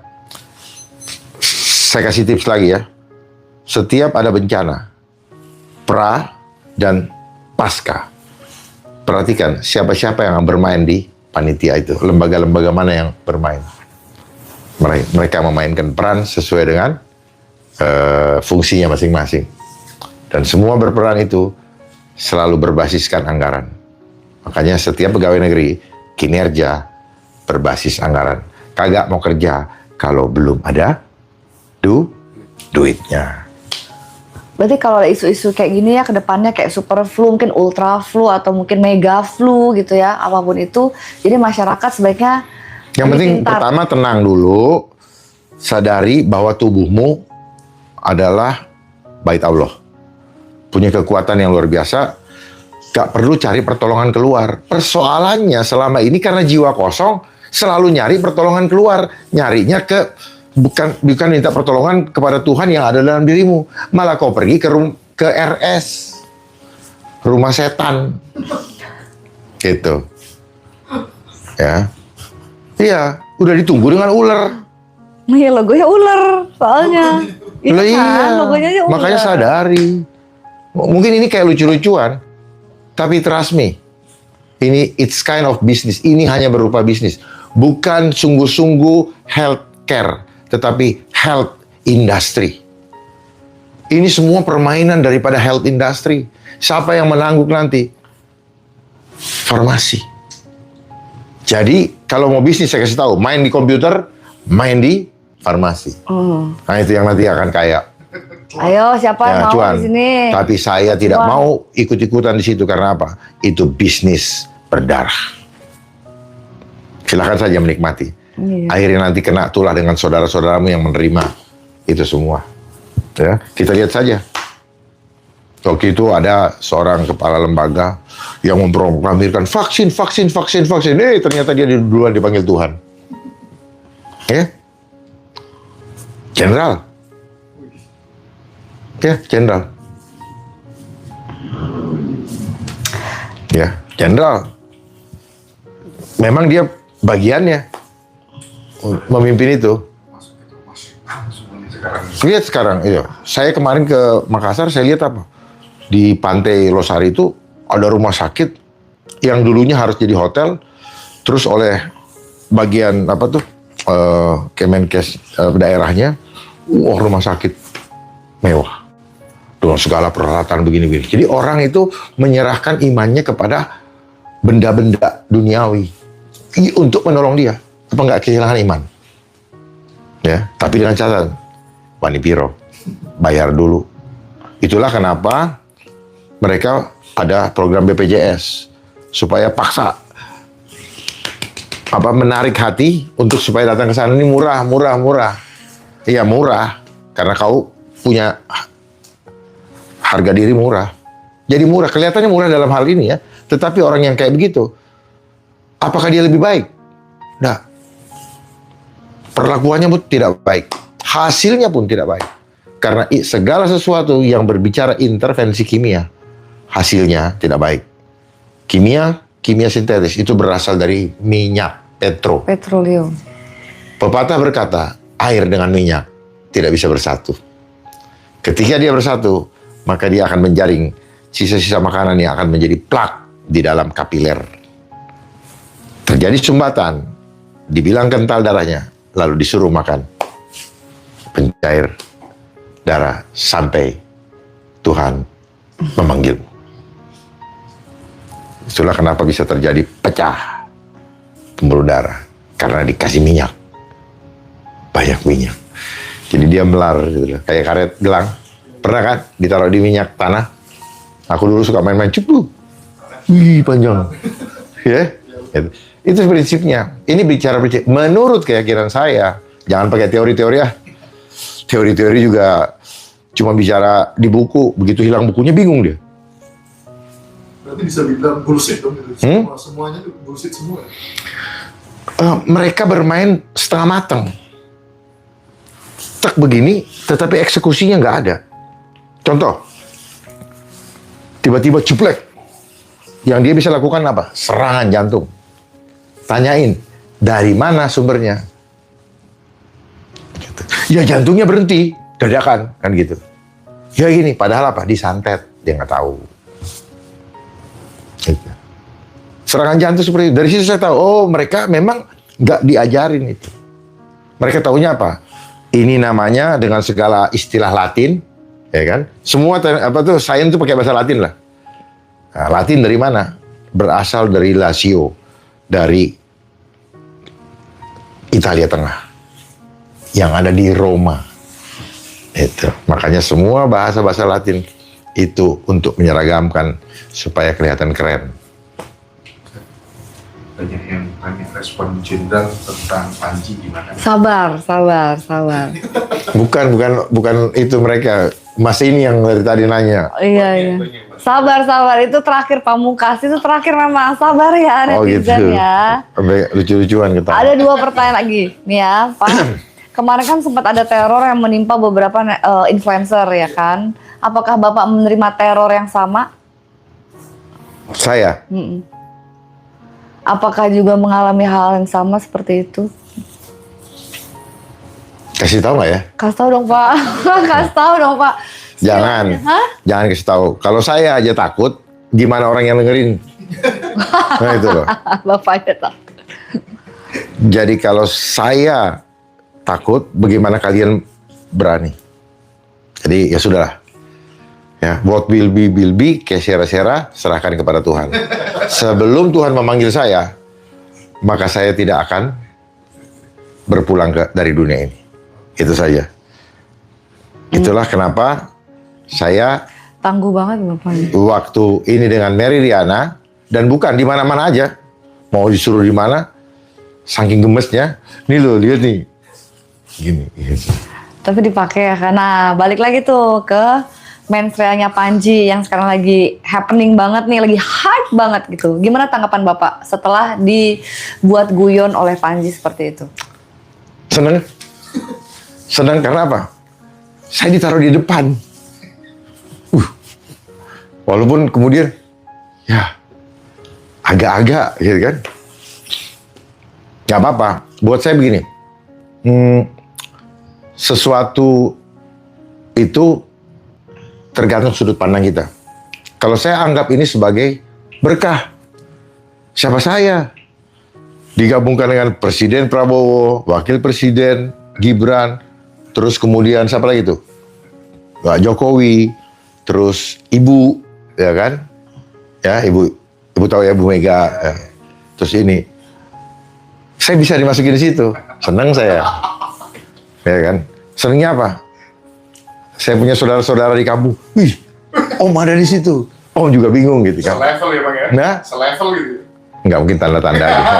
Saya kasih tips lagi ya. Setiap ada bencana, pra dan pasca, perhatikan siapa-siapa yang bermain di panitia itu. Lembaga-lembaga mana yang bermain. Mereka memainkan peran sesuai dengan fungsinya masing-masing. Dan semua berperan itu selalu berbasiskan anggaran. Makanya setiap pegawai negeri kinerja berbasis anggaran. Kagak mau kerja kalau belum ada duitnya. Berarti kalau ada isu-isu kayak gini ya, ke depannya kayak super flu, mungkin ultra flu, atau mungkin mega flu gitu ya, apapun itu. Jadi masyarakat sebaiknya yang penting pintar. Pertama tenang dulu. Sadari bahwa tubuhmu adalah bait Allah. Punya kekuatan yang luar biasa. Gak perlu cari pertolongan keluar. Persoalannya selama ini karena jiwa kosong, selalu nyari pertolongan keluar. Nyarinya bukan minta pertolongan kepada Tuhan yang ada dalam dirimu. Malah kau pergi ke RS. Rumah setan. Gitu. Ya. Iya, udah ditunggu dengan ular. Iya, logonya ular soalnya. Iya, logonya aja ular. makanya sadari. Mungkin ini kayak lucu-lucuan, tapi trust me, ini it's kind of business. Ini hanya berupa bisnis, bukan sungguh-sungguh healthcare, tetapi health industry. Ini semua permainan daripada health industry. Siapa yang menangguk nanti? Farmasi. Jadi kalau mau bisnis saya kasih tahu, main di komputer, main di farmasi. Nah itu yang nanti akan kaya. Ayo, siapa yang mau cuan. di sini? Tapi saya tidak mau ikut-ikutan di situ karena apa? Itu bisnis berdarah. Silakan saja menikmati. Iya. Akhirnya nanti kena tulah dengan saudara-saudaramu yang menerima itu semua. Ya, kita lihat saja. Waktu itu ada seorang kepala lembaga yang memproklamirkan vaksin. Ternyata dia duluan dipanggil Tuhan. Ya, jenderal. Ya, jenderal. Ya, jenderal. Memang dia bagiannya memimpin itu. Lihat sekarang, iya. Saya kemarin ke Makassar, saya lihat apa? Di Pantai Losari itu ada rumah sakit yang dulunya harus jadi hotel, terus oleh bagian apa tuh Kemenkes daerahnya, rumah sakit mewah dengan segala peralatan begini-begini. Jadi orang itu menyerahkan imannya kepada benda-benda duniawi untuk menolong dia. Apa nggak kehilangan iman? Ya, tapi dengan catatan, Wani Piro, bayar dulu. Itulah kenapa mereka ada program BPJS supaya paksa menarik hati untuk supaya datang ke sana. Ini murah. Iya murah karena kau punya harga diri murah. Jadi murah, kelihatannya murah dalam hal ini ya. Tetapi orang yang kayak begitu, apakah dia lebih baik? Nah, perlakuannya pun tidak baik. Hasilnya pun tidak baik. Karena segala sesuatu yang berbicara intervensi kimia, hasilnya tidak baik. Kimia sintetis itu berasal dari minyak Petroleum. Pepatah berkata, air dengan minyak tidak bisa bersatu. Ketika dia bersatu, maka dia akan menjaring sisa-sisa makanan yang akan menjadi plak di dalam kapiler. Terjadi sumbatan, dibilang kental darahnya, lalu disuruh makan pencair darah sampai Tuhan memanggil. Itulah kenapa bisa terjadi pecah pembuluh darah, karena dikasih minyak, banyak minyak. Jadi dia melar gitu, kayak karet gelang. Pernah kan ditaruh di minyak tanah? Aku dulu suka main-main cepu. Wih, panjang. Ya, itu prinsipnya. Ini bicara prinsip. Menurut keyakinan saya, jangan pakai teori-teori ya. Teori-teori juga cuma bicara di buku, begitu hilang bukunya bingung dia. Berarti bisa bilang bullshit dong gitu. Semuanya bullshit semua. Mereka bermain setengah matang. Tak begini, tetapi eksekusinya nggak ada. Contoh, tiba-tiba cuplek. Yang dia bisa lakukan apa? Serangan jantung. Tanyain, dari mana sumbernya? Gitu. Ya jantungnya berhenti, dadakan, kan gitu. Ya gini, padahal apa? Disantet, dia nggak tahu. Gitu. Serangan jantung seperti itu. Dari situ saya tahu, oh mereka memang nggak diajarin itu. Mereka taunya apa? Ini namanya dengan segala istilah Latin, ya kan? Semua sains itu pakai bahasa Latin lah. Nah, Latin dari mana? Berasal dari Lazio, dari Italia Tengah, yang ada di Roma. Itu makanya semua bahasa-bahasa Latin itu untuk menyeragamkan supaya kelihatan keren. Banyak yang tanya respon Jenderal tentang Panji gimana? Sabar. Bukan itu mereka. Mas ini yang dari tadi nanya. Iya. Sabar. Itu terakhir Pamungkas, itu terakhir memang. Sabar ya netizen ya. Sampai lucu-lucuan kita. Ada 2 pertanyaan lagi nih ya, Pak. Kemarin kan sempat ada teror yang menimpa beberapa influencer ya kan. Apakah Bapak menerima teror yang sama? Saya? Apakah juga mengalami hal yang sama seperti itu? Kasih tahu nggak ya? Kasih tahu dong Pak. Kasih tahu dong Pak. Jangan. Hah? Jangan kasih tahu. Kalau saya aja takut, gimana orang yang dengerin? Nah itu loh. Bapak aja takut. Jadi kalau saya takut, bagaimana kalian berani? Jadi ya sudahlah. Ya, what will be, kesera-sera, serahkan kepada Tuhan. Sebelum Tuhan memanggil saya, maka saya tidak akan berpulang dari dunia ini. Itu saja. Itulah kenapa saya Tangguh banget Bapak. waktu ini dengan Mary Riana, dan bukan di mana-mana aja, mau disuruh di mana, saking gemesnya, nih lo lihat nih, gini. Tapi dipakai ya karena balik lagi tuh ke mensreanya Panji yang sekarang lagi happening banget nih, lagi hype banget gitu. Gimana tanggapan Bapak setelah dibuat guyon oleh Panji seperti itu? Senang karena apa? Saya ditaruh di depan. Walaupun kemudian ya agak-agak gitu kan. Gak apa-apa. Buat saya begini. Sesuatu itu tergantung sudut pandang kita. Kalau saya anggap ini sebagai berkah. Siapa saya? Digabungkan dengan Presiden Prabowo, Wakil Presiden Gibran, terus kemudian siapa lagi tuh? Pak Jokowi, terus Ibu, ya kan? Ya, Ibu tahu ya, Bu Mega. Ya. Terus ini, saya bisa dimasukin di situ. Senang saya. Ya kan? Senangnya apa? Saya punya saudara-saudara di kampung. Wih, Om ada di situ. Om juga bingung gitu kan. Selevel ya Bang ya? Nah, Selevel gitu. nggak mungkin tanda-tanda gitu.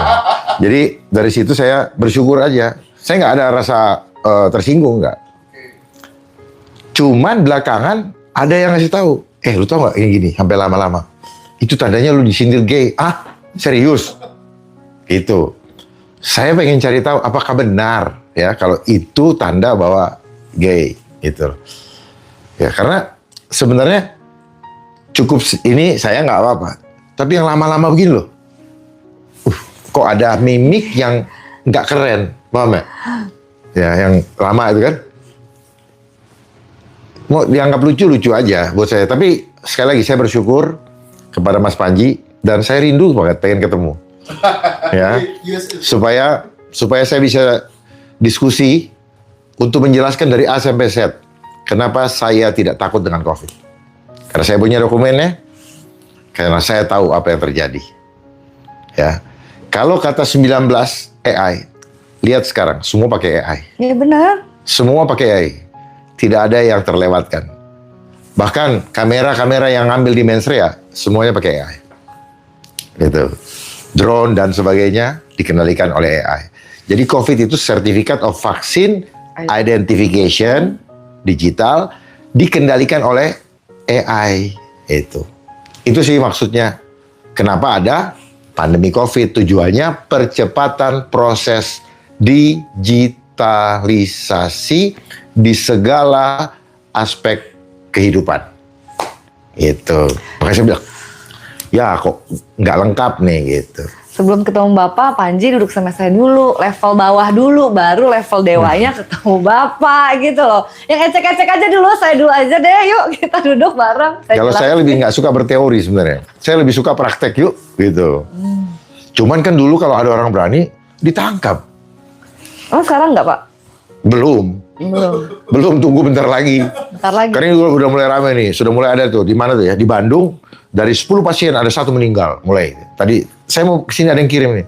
Jadi dari situ saya bersyukur aja. Saya nggak ada rasa tersinggung, nggak. Cuman belakangan ada yang ngasih tahu. Lu tau nggak ini gini sampai lama-lama. Itu tandanya lu disindir gay. Ah, serius? Gitu. Saya pengen cari tahu apakah benar ya kalau itu tanda bahwa gay gitu. Ya karena sebenarnya cukup ini saya nggak apa-apa. Tapi yang lama-lama begini loh. Kok ada mimik yang nggak keren, paham ya? Ya, yang lama itu kan. Mau dianggap lucu-lucu aja buat saya. Tapi sekali lagi saya bersyukur kepada Mas Panji dan saya rindu banget pengen ketemu. Ya, supaya saya bisa diskusi untuk menjelaskan dari A sampai Z kenapa saya tidak takut dengan COVID. Karena saya punya dokumennya, karena saya tahu apa yang terjadi. Ya, kalau kata 19 AI, lihat sekarang semua pakai AI. Iya benar. Semua pakai AI, tidak ada yang terlewatkan. Bahkan kamera-kamera yang ngambil di mensrea semuanya pakai AI. Gitu. Drone dan sebagainya dikendalikan oleh AI. Jadi COVID itu Certificate of Vaccine Identification digital dikendalikan oleh AI itu. Itu sih maksudnya. Kenapa ada pandemi COVID? Tujuannya percepatan proses digitalisasi di segala aspek kehidupan. Itu. Makanya saya bilang, ya kok nggak lengkap nih gitu. Sebelum ketemu Bapak, Panji duduk sama saya dulu, level bawah dulu, baru level dewanya ketemu Bapak gitu loh. Yang ecek-ecek aja dulu, saya dulu aja deh, yuk kita duduk bareng. Kalau saya lebih nggak suka berteori sebenarnya. Saya lebih suka praktek yuk gitu. Cuman kan dulu kalau ada orang berani, ditangkap. Oh sekarang nggak Pak? Belum. Belum, tunggu bentar lagi. Bentar lagi. Karena ini udah mulai ramai nih, sudah mulai ada tuh. Di mana tuh ya? Di Bandung, dari 10 pasien ada 1 meninggal mulai. Tadi saya mau kesini ada yang kirim nih.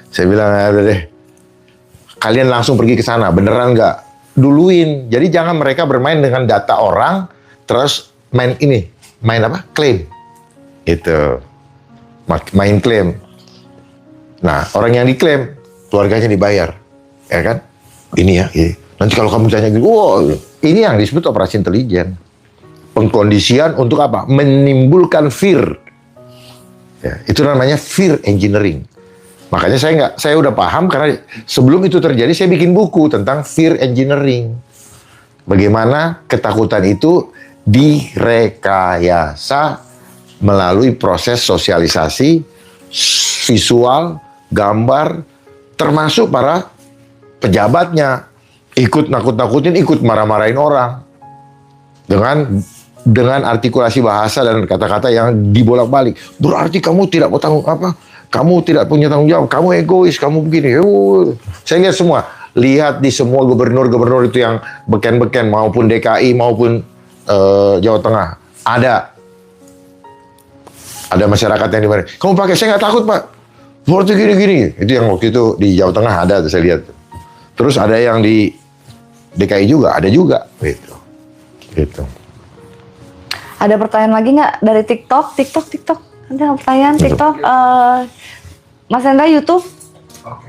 Saya bilang, ada deh. Kalian langsung pergi ke sana, beneran nggak? Duluin. Jadi jangan mereka bermain dengan data orang, terus main ini, main apa? Klaim. Itu. Main klaim. Nah, orang yang diklaim, keluarganya dibayar. Ya kan? Ini ya, ini. Nanti kalau kamu tanya gitu, wow, ini yang disebut operasi intelijen. Pengkondisian untuk apa? Menimbulkan fear. Ya, itu namanya fear engineering. Makanya saya udah paham karena sebelum itu terjadi saya bikin buku tentang fear engineering. Bagaimana ketakutan itu direkayasa melalui proses sosialisasi, visual, gambar, termasuk para pejabatnya. Ikut nakut-nakutin, ikut marah-marahin orang. Dengan artikulasi bahasa dan kata-kata yang dibolak-balik. Berarti kamu tidak bertanggung apa? Kamu tidak punya tanggung jawab. Kamu egois. Kamu begini. Saya lihat semua. Lihat di semua gubernur-gubernur itu yang beken-beken maupun DKI maupun Jawa Tengah. Ada masyarakat yang dimarahin. Kamu pakai, saya nggak takut Pak. Seperti gini-gini. Itu yang waktu itu di Jawa Tengah ada, saya lihat. Terus ada yang di DKI juga, ada juga. Gitu. Ada pertanyaan lagi nggak dari TikTok? Ada pertanyaan TikTok. Mas Hendra YouTube?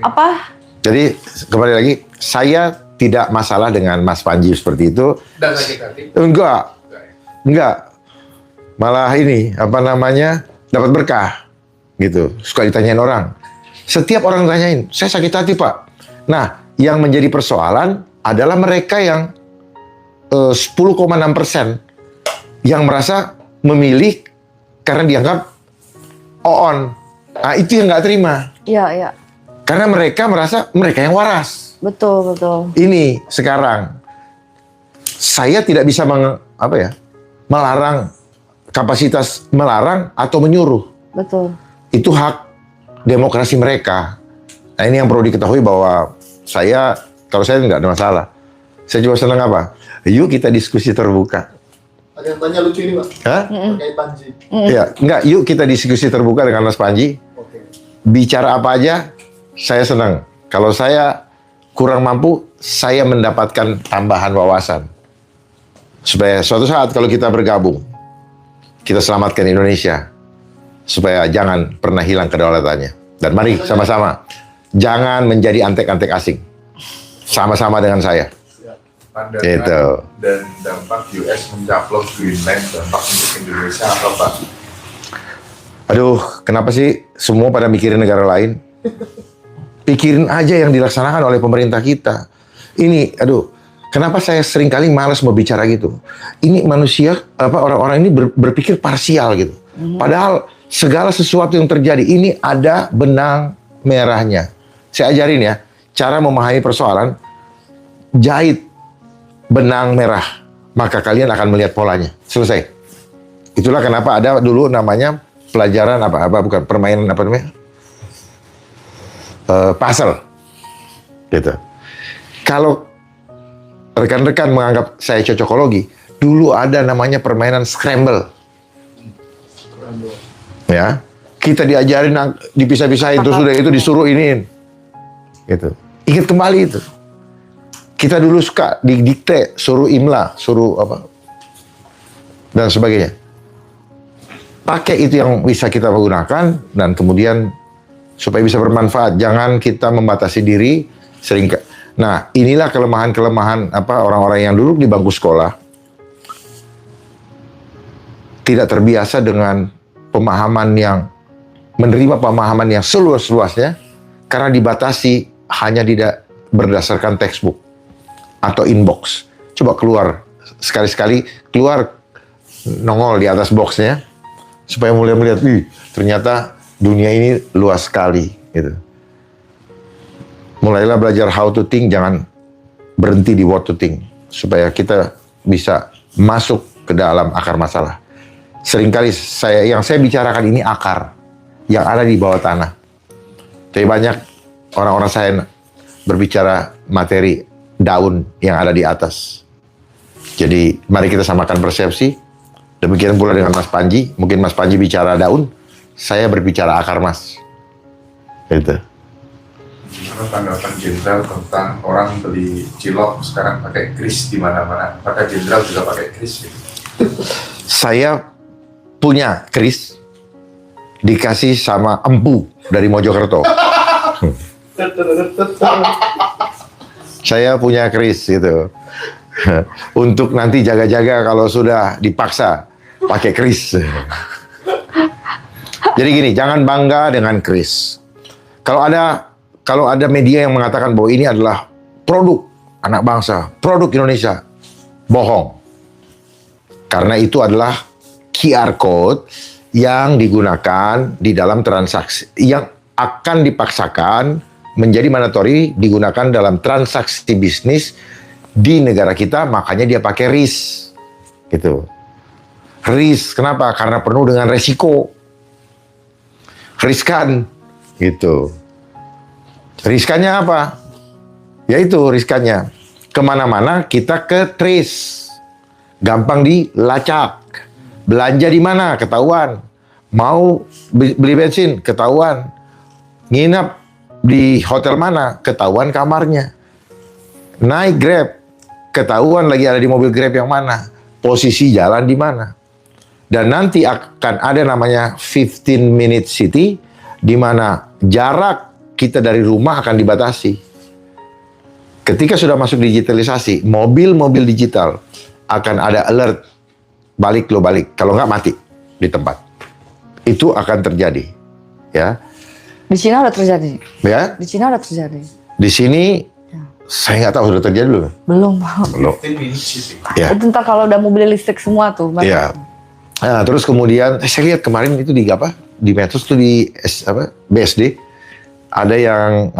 Apa? Jadi kembali lagi, saya tidak masalah dengan Mas Panji seperti itu. Dan sakit hati? Enggak. Malah ini, apa namanya, dapat berkah. Gitu, suka ditanyain orang. Setiap orang tanyain, saya sakit hati Pak. Nah, yang menjadi persoalan adalah mereka yang 10,6% yang merasa memilih karena dianggap on. Nah, itu yang nggak terima. Iya. Karena mereka merasa mereka yang waras. Betul. Ini sekarang saya tidak bisa melarang kapasitas melarang atau menyuruh. Betul. Itu hak demokrasi mereka. Nah, ini yang perlu diketahui bahwa kalau saya nggak ada masalah. Saya cuma senang apa? Yuk kita diskusi terbuka. Ada yang tanya lucu ini Pak? Hah? Terkait Panji. Ya, enggak. Yuk kita diskusi terbuka dengan Mas Panji. Oke. Bicara apa aja, saya senang. Kalau saya kurang mampu, saya mendapatkan tambahan wawasan. Supaya suatu saat kalau kita bergabung, kita selamatkan Indonesia. Supaya jangan pernah hilang kedaulatannya. Dan mari sama-sama, jangan menjadi antek-antek asing. Sama-sama dengan saya. Pandangan Gitu. dan dampak US mencaplok Greenland, dampak untuk Indonesia apa Pak? Aduh, kenapa sih semua pada mikirin negara lain? Pikirin aja yang dilaksanakan oleh pemerintah kita. Ini, kenapa saya seringkali malas mau bicara gitu? Ini manusia, orang-orang ini berpikir parsial gitu. Padahal segala sesuatu yang terjadi ini ada benang merahnya. Saya ajarin ya, cara memahami persoalan, jahit benang merah, maka kalian akan melihat polanya. Selesai. Itulah kenapa ada dulu namanya pelajaran bukan permainan namanya? Puzzle. Gitu. Kalau rekan-rekan menganggap saya cocokologi, dulu ada namanya permainan scramble. Ya, kita diajarin dipisah-pisahin terus sudah itu disuruh iniin. Gitu. Ingat kembali itu. Kita dulu suka didikte, suruh imla, suruh apa dan sebagainya. Pakai itu yang bisa kita gunakan dan kemudian supaya bisa bermanfaat. Jangan kita membatasi diri sering. Nah, inilah kelemahan-kelemahan orang-orang yang duduk di bangku sekolah tidak terbiasa dengan menerima pemahaman yang seluas-luasnya karena dibatasi hanya tidak berdasarkan textbook atau inbox. Coba keluar sekali-sekali, keluar nongol di atas boxnya supaya mulai melihat, ternyata dunia ini luas sekali. Gitu. Mulailah belajar how to think, jangan berhenti di what to think supaya kita bisa masuk ke dalam akar masalah. Seringkali yang saya bicarakan ini akar yang ada di bawah tanah. Tapi banyak orang-orang saya berbicara materi daun yang ada di atas. Jadi mari kita samakan persepsi. Demikian pula dengan Mas Panji. Mungkin Mas Panji bicara daun, saya berbicara akar mas. Gitu. Gimana tanggapan Jenderal tentang orang beli cilok sekarang pakai kris di mana-mana? Apakah Jenderal juga pakai kris? Saya punya kris dikasih sama empu dari Mojokerto. Saya punya kris gitu. Untuk nanti jaga-jaga kalau sudah dipaksa pakai kris. Jadi gini, jangan bangga dengan kris. Kalau ada media yang mengatakan bahwa ini adalah produk anak bangsa, produk Indonesia, bohong. Karena itu adalah QR code yang digunakan di dalam transaksi, yang akan dipaksakan menjadi mandatory digunakan dalam transaksi bisnis di negara kita, makanya dia pakai RIS. Gitu. RIS, kenapa? Karena penuh dengan resiko. Riskan. Gitu. Riskannya apa? Yaitu riskannya. Kemana-mana kita ke trace. Gampang dilacak. Belanja di mana? Ketahuan. Mau beli bensin? Ketahuan. Nginap di hotel mana? Ketahuan kamarnya. Naik Grab? Ketahuan lagi ada di mobil Grab yang mana. Posisi jalan di mana. Dan nanti akan ada namanya 15-minute city, di mana jarak kita dari rumah akan dibatasi. Ketika sudah masuk digitalisasi, mobil-mobil digital akan ada alert, balik lo balik, kalau nggak mati di tempat. Itu akan terjadi, ya. Di Cina udah terjadi. Ya. Di Cina udah terjadi. Di sini saya nggak tahu sudah terjadi belum. Belum, Pak. Belum. Ya. Itu ntar kalau udah mobil listrik semua tuh. Ya. Nah, terus kemudian saya lihat kemarin itu di medsos tuh di BSD ada yang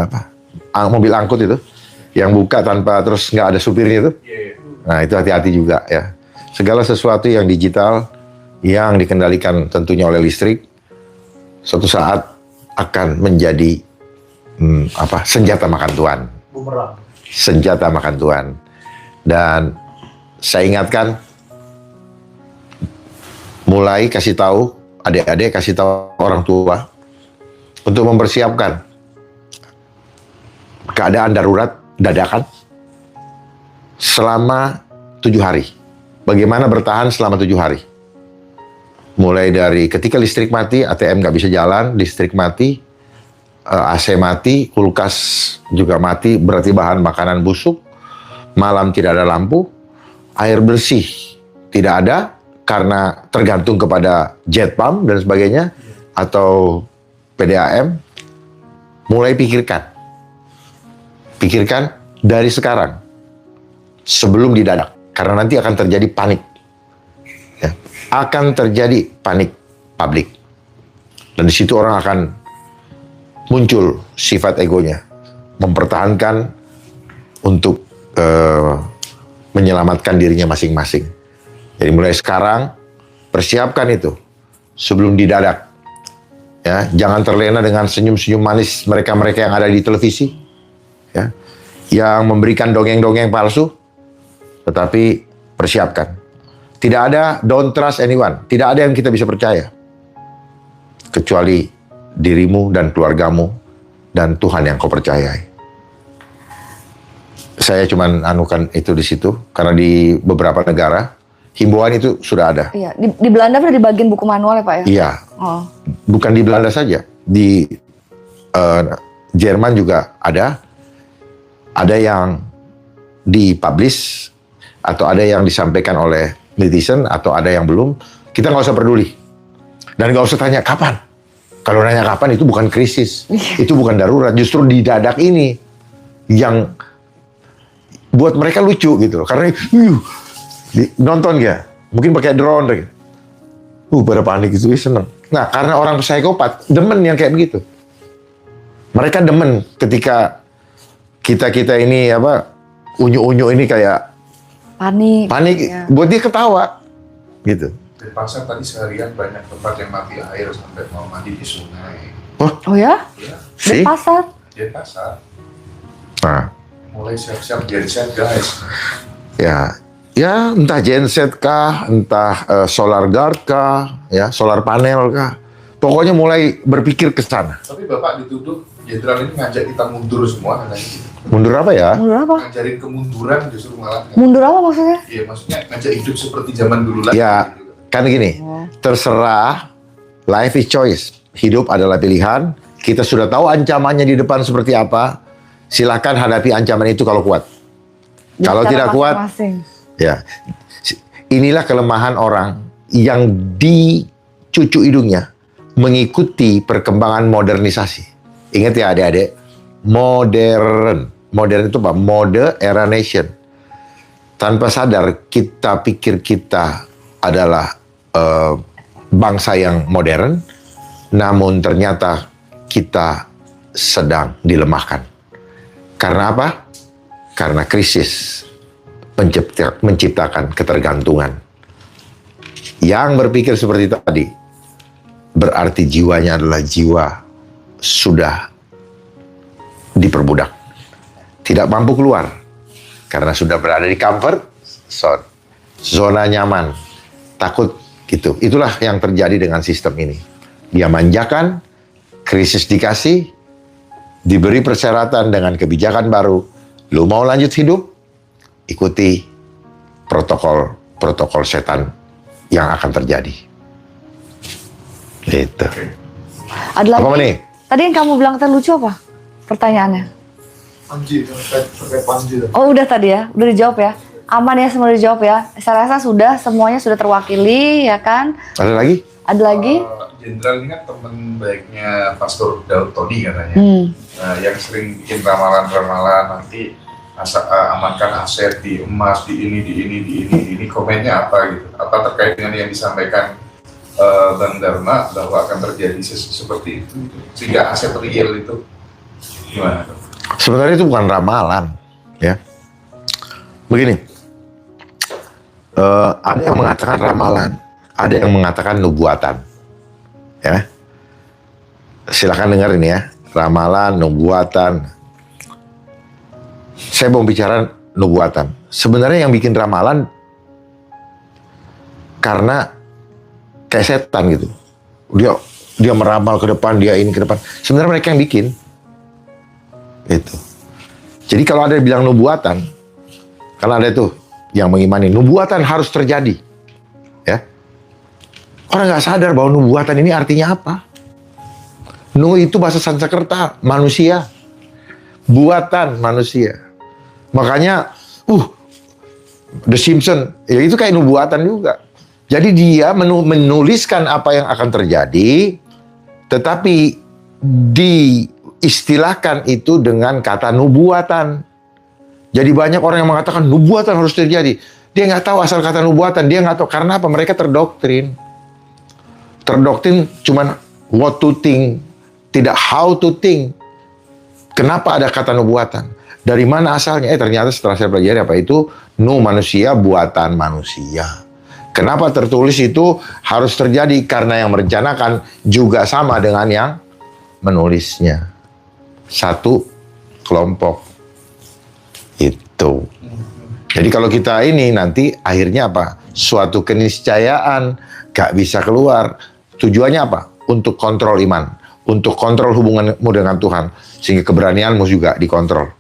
mobil angkut itu yang buka tanpa terus nggak ada supirnya itu. Nah, itu hati-hati juga ya. Segala sesuatu yang digital yang dikendalikan tentunya oleh listrik suatu saat akan menjadi senjata makan tuan. Bumerang. Senjata makan tuan. Dan saya ingatkan, mulai kasih tahu adik-adik, kasih tahu orang tua untuk mempersiapkan keadaan darurat dadakan selama 7 hari. Bagaimana bertahan selama 7 hari? Mulai dari ketika listrik mati, ATM nggak bisa jalan, listrik mati, AC mati, kulkas juga mati, berarti bahan makanan busuk, malam tidak ada lampu, air bersih tidak ada, karena tergantung kepada jet pump dan sebagainya, atau PDAM, mulai pikirkan dari sekarang, sebelum didadak, karena nanti akan terjadi panik. Ya. Akan terjadi panik publik. Dan di situ orang akan muncul sifat egonya, mempertahankan untuk menyelamatkan dirinya masing-masing. Jadi mulai sekarang persiapkan itu sebelum didadak. Ya, jangan terlena dengan senyum-senyum manis mereka-mereka yang ada di televisi, ya, yang memberikan dongeng-dongeng palsu. Tetapi persiapkan. Tidak ada, don't trust anyone. Tidak ada yang kita bisa percaya kecuali dirimu dan keluargamu dan Tuhan yang kau percayai. Saya cuman anukan itu di situ karena di beberapa negara himbauan itu sudah ada. Iya, di Belanda udah dibagiin buku manual ya Pak ya? Iya. Oh. Bukan di Belanda saja, di Jerman juga ada. Ada yang dipublish atau ada yang disampaikan oleh netizen atau ada yang belum. Kita nggak usah peduli dan nggak usah tanya kapan. Kalau nanya kapan itu bukan krisis, itu bukan darurat. Justru di dadak ini yang buat mereka lucu gitu, karena nonton ya, mungkin pakai drone gitu. Pada panik itu seneng. Nah, karena orang psikopat demen yang kayak begitu. Mereka demen ketika kita ini unyu-unyu ini kayak panik, ya. Buat dia ketawa gitu. Di pasar tadi seharian banyak tempat yang mati air sampai mau mandi di sungai. Oh ya? Ya, Di Sih? pasar? di pasar. Nah, Mulai siap-siap genset guys. ya entah genset kah, entah solar guard kah, ya solar panel kah. Pokoknya mulai berpikir ke sana. Tapi Bapak dituduh jenderal ini ngajak kita mundur semua katanya gitu. Mundur apa ya? Mundur apa? Ngajarin kemunduran justru malah. Mundur apa maksudnya? Iya, maksudnya ngajak hidup seperti zaman dulu lagi. Ya, gitu. kan gini, terserah, life is choice. Hidup adalah pilihan, kita sudah tahu ancamannya di depan seperti apa, silakan hadapi ancaman itu kalau kuat. Kalau Cara tidak kuat, masing-masing. ya, inilah kelemahan orang yang dicucu hidungnya mengikuti perkembangan modernisasi. Ingat ya adik-adik, modern itu apa? Mode era nation. Tanpa sadar kita pikir kita adalah bangsa yang modern, namun ternyata kita sedang dilemahkan. Karena apa? Karena krisis menciptakan ketergantungan. Yang berpikir seperti tadi, berarti jiwanya adalah jiwa sudah diperbudak. Tidak mampu keluar. Karena sudah berada di comfort zone. Zona nyaman. Takut gitu. Itulah yang terjadi dengan sistem ini. Dia manjakan, krisis dikasih, diberi persyaratan dengan kebijakan baru. Lu mau lanjut hidup? Ikuti protokol setan yang akan terjadi. Gitu. Ada lagi? Apa nih? Tadi yang kamu bilang terlucu apa? Pertanyaannya. Panji, terkait Panji. Oh udah tadi ya, udah dijawab ya. Aman ya, semua dijawab ya. Saya rasa sudah, semuanya sudah terwakili ya kan. Ada lagi? Ada lagi? Jenderal ini kan teman baiknya Pastor Daud Todi katanya. Nah, yang sering bikin ramalan-ramalan nanti amankan aset di emas, di ini. Komennya apa gitu? Apa terkait dengan yang disampaikan Bang Dharma bahwa akan terjadi seperti itu, sehingga aset real itu gimana? Sebenarnya itu bukan ramalan, ya. Begini, ada yang mengatakan ramalan, ada yang mengatakan nubuatan, ya. Silakan dengar ini ya, ramalan, nubuatan. Saya mau bicara nubuatan. Sebenarnya yang bikin ramalan karena kayak setan gitu. Dia meramal ke depan, dia ini ke depan. Sebenarnya mereka yang bikin. Itu. Jadi kalau ada yang bilang nubuatan, karena ada tuh yang mengimani nubuatan harus terjadi, ya. Orang nggak sadar bahwa nubuatan ini artinya apa. Nu itu bahasa Sanskerta, manusia, buatan manusia. Makanya, The Simpsons, ya itu kayak nubuatan juga. Jadi dia menuliskan apa yang akan terjadi, tetapi diistilahkan itu dengan kata nubuatan. Jadi banyak orang yang mengatakan nubuatan harus terjadi. Dia nggak tahu asal kata nubuatan, dia nggak tahu karena apa, mereka terdoktrin. Terdoktrin cuman what to think, tidak how to think. Kenapa ada kata nubuatan? Dari mana asalnya? Ternyata setelah saya pelajari apa itu manusia, buatan manusia. Kenapa tertulis itu harus terjadi? Karena yang merencanakan juga sama dengan yang menulisnya. Satu kelompok. Itu. Jadi kalau kita ini nanti akhirnya apa? Suatu keniscayaan gak bisa keluar. Tujuannya apa? Untuk kontrol iman. Untuk kontrol hubunganmu dengan Tuhan. Sehingga keberanianmu juga dikontrol.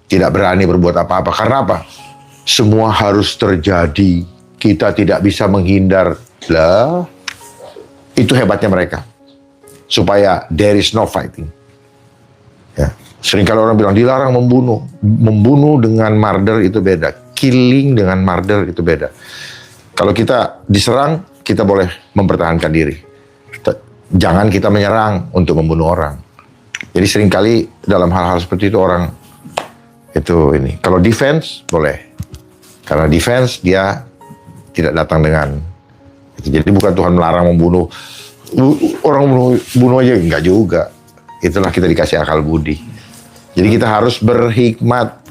Tidak berani berbuat apa-apa. Karena apa? Semua harus terjadi. Kita tidak bisa menghindar. Lah, itu hebatnya mereka. Supaya there is no fighting. Ya. Seringkali orang bilang dilarang membunuh. Membunuh dengan murder itu beda. Killing dengan murder itu beda. Kalau kita diserang, kita boleh mempertahankan diri. Jangan kita menyerang untuk membunuh orang. Jadi seringkali dalam hal-hal seperti itu orang itu ini. Kalau defense boleh. Karena defense dia tidak datang dengan itu. Jadi bukan Tuhan melarang membunuh. Orang bunuh aja enggak juga. Itulah kita dikasih akal budi. Jadi kita harus berhikmat.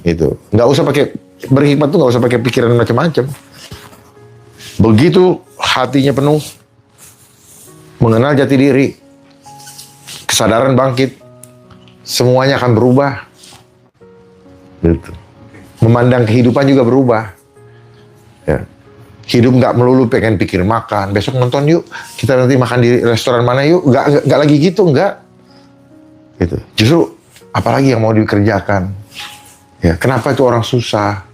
Itu. Enggak usah pakai berhikmat tuh enggak usah pakai pikiran macam-macam. Begitu hatinya penuh mengenal jati diri, kesadaran bangkit, semuanya akan berubah. Gitu. Memandang kehidupan juga berubah. Ya. Hidup nggak melulu pengen pikir makan. Besok nonton yuk, kita nanti makan di restoran mana yuk. Nggak lagi gitu, nggak. Gitu. Justru apalagi yang mau dikerjakan. Ya, kenapa itu orang susah?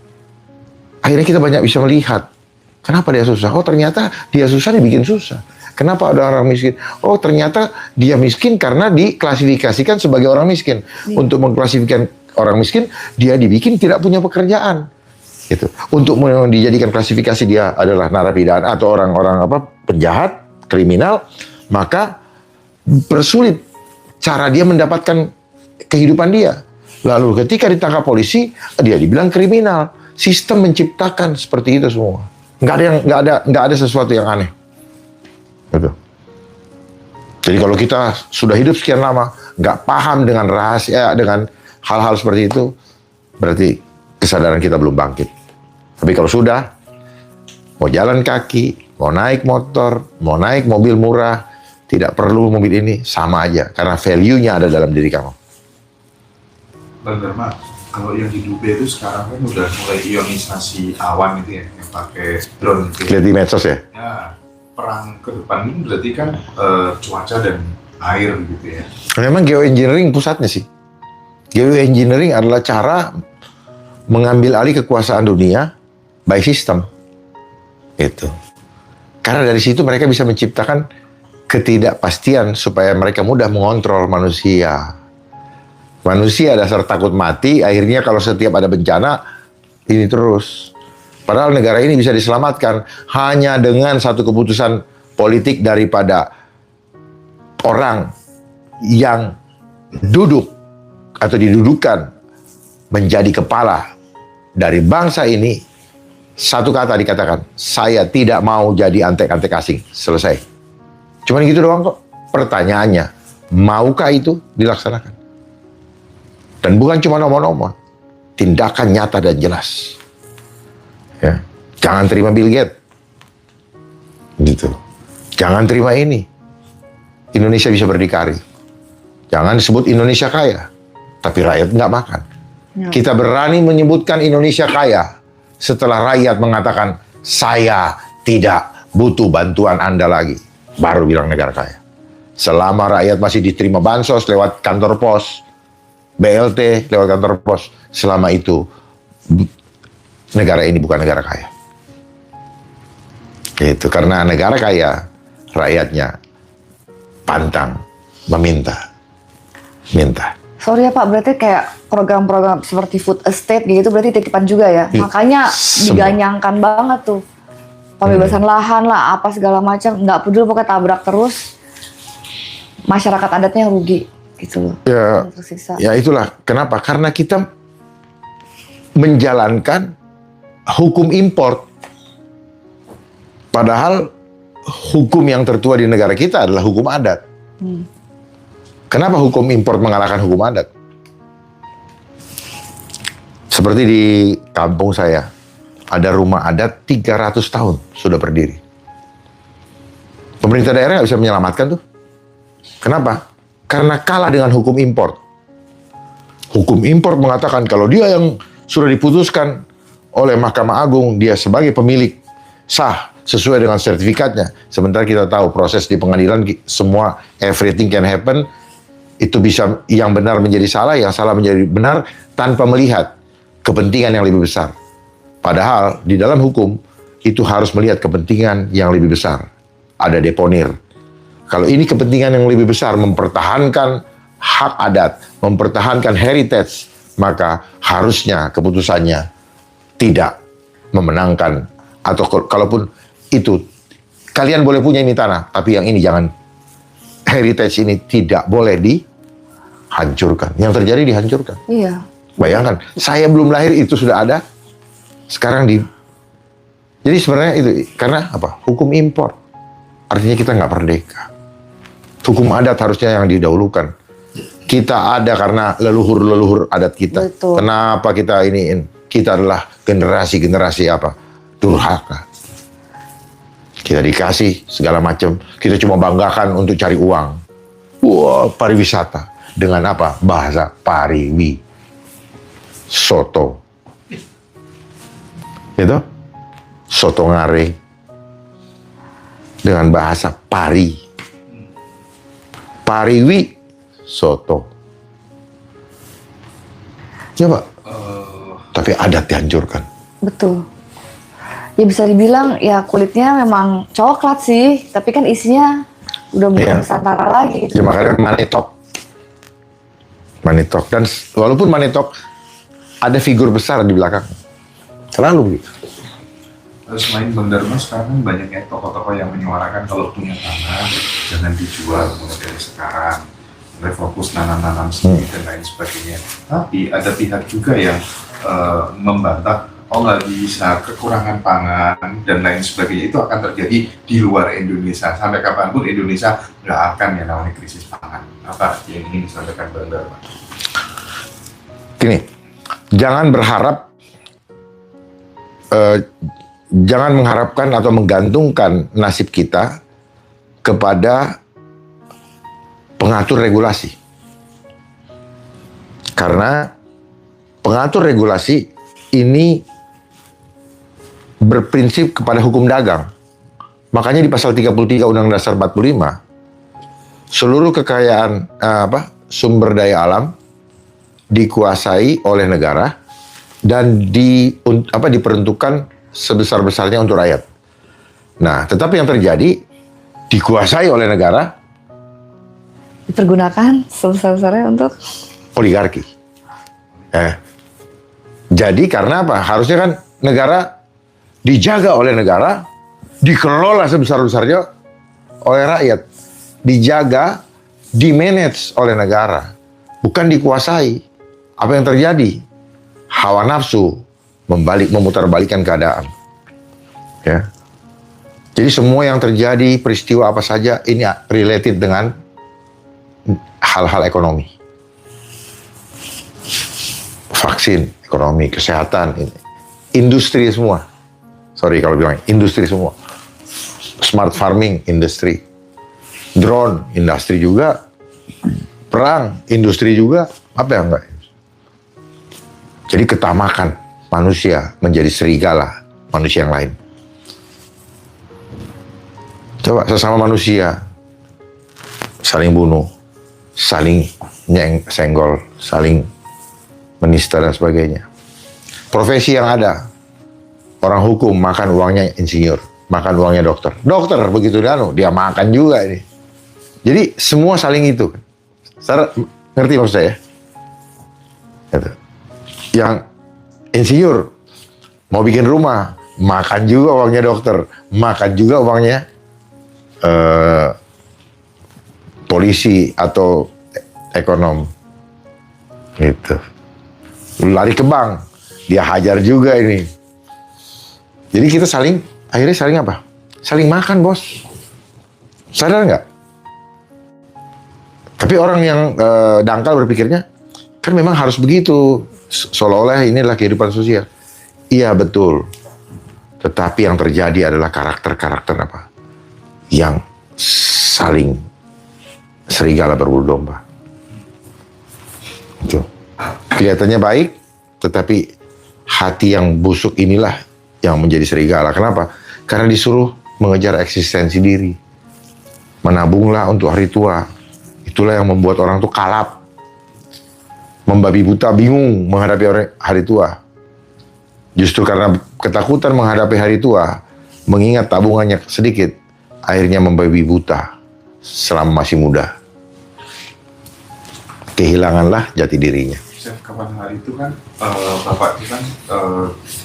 Akhirnya kita banyak bisa melihat. Kenapa dia susah? Oh ternyata dia susah dibikin susah. Kenapa ada orang miskin? Oh ternyata dia miskin karena diklasifikasikan sebagai orang miskin. Untuk mengklasifikasikan orang miskin, dia dibikin tidak punya pekerjaan. Gitu. Untuk dijadikan klasifikasi dia adalah narapidana atau orang-orang penjahat, kriminal, maka persulit cara dia mendapatkan kehidupan dia. Lalu ketika ditangkap polisi, dia dibilang kriminal. Sistem menciptakan seperti itu semua. Nggak ada sesuatu yang aneh. Gitu. Jadi kalau kita sudah hidup sekian lama, nggak paham dengan rahasia, dengan hal-hal seperti itu, berarti kesadaran kita belum bangkit. Tapi kalau sudah, mau jalan kaki, mau naik motor, mau naik mobil murah, tidak perlu mobil ini, sama aja. Karena value-nya ada dalam diri kamu. Bang Dharma, kalau yang di Dubai itu sekarang kan udah mulai ionisasi awan gitu ya, yang pakai drone gitu. Lihat di medsos ya? Ya, perang ke depan ini berarti kan cuaca dan air gitu ya. Memang geoengineering pusatnya sih. Geoengineering adalah cara mengambil alih kekuasaan dunia by system. Itu. Karena dari situ mereka bisa menciptakan ketidakpastian supaya mereka mudah mengontrol manusia. Manusia dasar takut mati, akhirnya kalau setiap ada bencana, ini terus. Padahal negara ini bisa diselamatkan hanya dengan satu keputusan politik daripada orang yang duduk atau didudukan menjadi kepala dari bangsa ini. Satu kata dikatakan, saya tidak mau jadi antek-antek asing. Selesai. Cuman gitu doang kok. Pertanyaannya, maukah itu dilaksanakan? Dan bukan cuma nomor-nomor. Tindakan nyata dan jelas. Ya. Jangan terima Bill Gates. Gitu. Jangan terima ini. Indonesia bisa berdikari. Jangan sebut Indonesia kaya. Tapi rakyat nggak makan. Ya. Kita berani menyebutkan Indonesia kaya setelah rakyat mengatakan, saya tidak butuh bantuan Anda lagi. Baru bilang negara kaya. Selama rakyat masih diterima bansos lewat kantor pos, BLT lewat kantor pos, selama itu negara ini bukan negara kaya. Itu karena negara kaya, rakyatnya pantang meminta. Sorry ya Pak, berarti kayak program-program seperti food estate gitu berarti titipan juga ya. Makanya diganyangkan banget tuh. Pembebasan lahan lah, apa segala macam, nggak peduli pokoknya tabrak terus. Masyarakat adatnya rugi gitu loh. Ya, tersiksa. Ya itulah kenapa? Karena kita menjalankan hukum import. Padahal hukum yang tertua di negara kita adalah hukum adat. Kenapa hukum impor mengalahkan hukum adat? Seperti di kampung saya, ada rumah adat 300 tahun sudah berdiri. Pemerintah daerah nggak bisa menyelamatkan tuh. Kenapa? Karena kalah dengan hukum impor. Hukum impor mengatakan kalau dia yang sudah diputuskan oleh Mahkamah Agung, dia sebagai pemilik sah sesuai dengan sertifikatnya. Sementara kita tahu proses di pengadilan semua everything can happen. Itu bisa yang benar menjadi salah, yang salah menjadi benar tanpa melihat kepentingan yang lebih besar. Padahal di dalam hukum itu harus melihat kepentingan yang lebih besar. Ada deponir. Kalau ini kepentingan yang lebih besar mempertahankan hak adat, mempertahankan heritage, maka harusnya keputusannya tidak memenangkan. Atau kalaupun itu, kalian boleh punya ini tanah, tapi yang ini jangan. Heritage ini tidak boleh dihancurkan. Yang terjadi dihancurkan. Iya. Bayangkan, saya belum lahir itu sudah ada. Sekarang jadi sebenarnya itu karena apa? Hukum impor. Artinya kita nggak merdeka. Hukum adat harusnya yang didahulukan. Kita ada karena leluhur adat kita. Betul. Kenapa kita iniin? Kita adalah generasi apa? Durhaka. Kita dikasih segala macam. Kita cuma banggakan untuk cari uang. Wah, pariwisata. Dengan apa? Bahasa pariwi. Soto. Gitu? Soto ngare. Dengan bahasa pari. Pariwi. Soto. Coba. Tapi adat dihancurkan. Betul. Ya bisa dibilang ya kulitnya memang coklat sih, tapi kan isinya udah bukan Nusantara lagi. Ya makanya Manitok. Dan walaupun Manitok ada figur besar di belakang. Selalu gitu. Selain Bang Dharma, sekarang banyak ya tokoh-tokoh yang menyuarakan kalau punya tanah jangan dijual mulai dari sekarang. Refokus nanam-nanam sendiri dan lain sebagainya. Tapi ada pihak juga yang membantah nggak bisa, kekurangan pangan dan lain sebagainya itu akan terjadi di luar Indonesia. Sampai kapanpun Indonesia nggak akan yang namanya krisis pangan. Apa yang ingin disampaikan Bang Dharma? Gini, jangan mengharapkan atau menggantungkan nasib kita kepada pengatur regulasi. Karena pengatur regulasi ini berprinsip kepada hukum dagang. Makanya di pasal 33 Undang-Undang Dasar 45, seluruh kekayaan sumber daya alam dikuasai oleh negara dan diperuntukkan sebesar-besarnya untuk rakyat. Nah, tetapi yang terjadi dikuasai oleh negara, dipergunakan sebesar-besarnya untuk oligarki. Jadi karena apa? Harusnya kan negara dijaga oleh negara, dikelola sebesar-besarnya oleh rakyat, dijaga, dimanage oleh negara, bukan dikuasai. Apa yang terjadi? Hawa nafsu memutarbalikkan keadaan. Ya. Jadi semua yang terjadi, peristiwa apa saja, ini related dengan hal-hal ekonomi. Vaksin, ekonomi, kesehatan, industri semua. Sorry kalau bilang industri semua. Smart farming, industri. Drone, industri juga. Perang, industri juga. Apa yang enggak? Jadi ketamakan manusia menjadi serigala manusia yang lain. Coba sesama manusia saling bunuh, saling senggol, saling menista dan sebagainya. Profesi yang ada, orang hukum makan uangnya insinyur, makan uangnya dokter. Dokter begitu dia makan juga ini. Jadi semua saling itu. Ngerti maksud saya? Gitu. Yang insinyur mau bikin rumah, makan juga uangnya dokter, makan juga uangnya polisi atau ekonom. Gitu. Lari ke bank, dia hajar juga ini. Jadi kita akhirnya saling apa? Saling makan, bos. Sadar nggak? Tapi orang yang dangkal berpikirnya, kan memang harus begitu. Seolah-olah inilah kehidupan sosial. Iya betul. Tetapi yang terjadi adalah karakter-karakter apa? Yang saling serigala berbulu domba. Itu. Kelihatannya baik, tetapi hati yang busuk inilah yang menjadi serigala. Kenapa? Karena disuruh mengejar eksistensi diri. Menabunglah untuk hari tua. Itulah yang membuat orang tuh kalap. Membabi buta, bingung menghadapi hari tua. Justru karena ketakutan menghadapi hari tua, mengingat tabungannya sedikit, akhirnya membabi buta selama masih muda. Kehilanganlah jati dirinya. Chef, kapan hari itu kan Bapak itu kan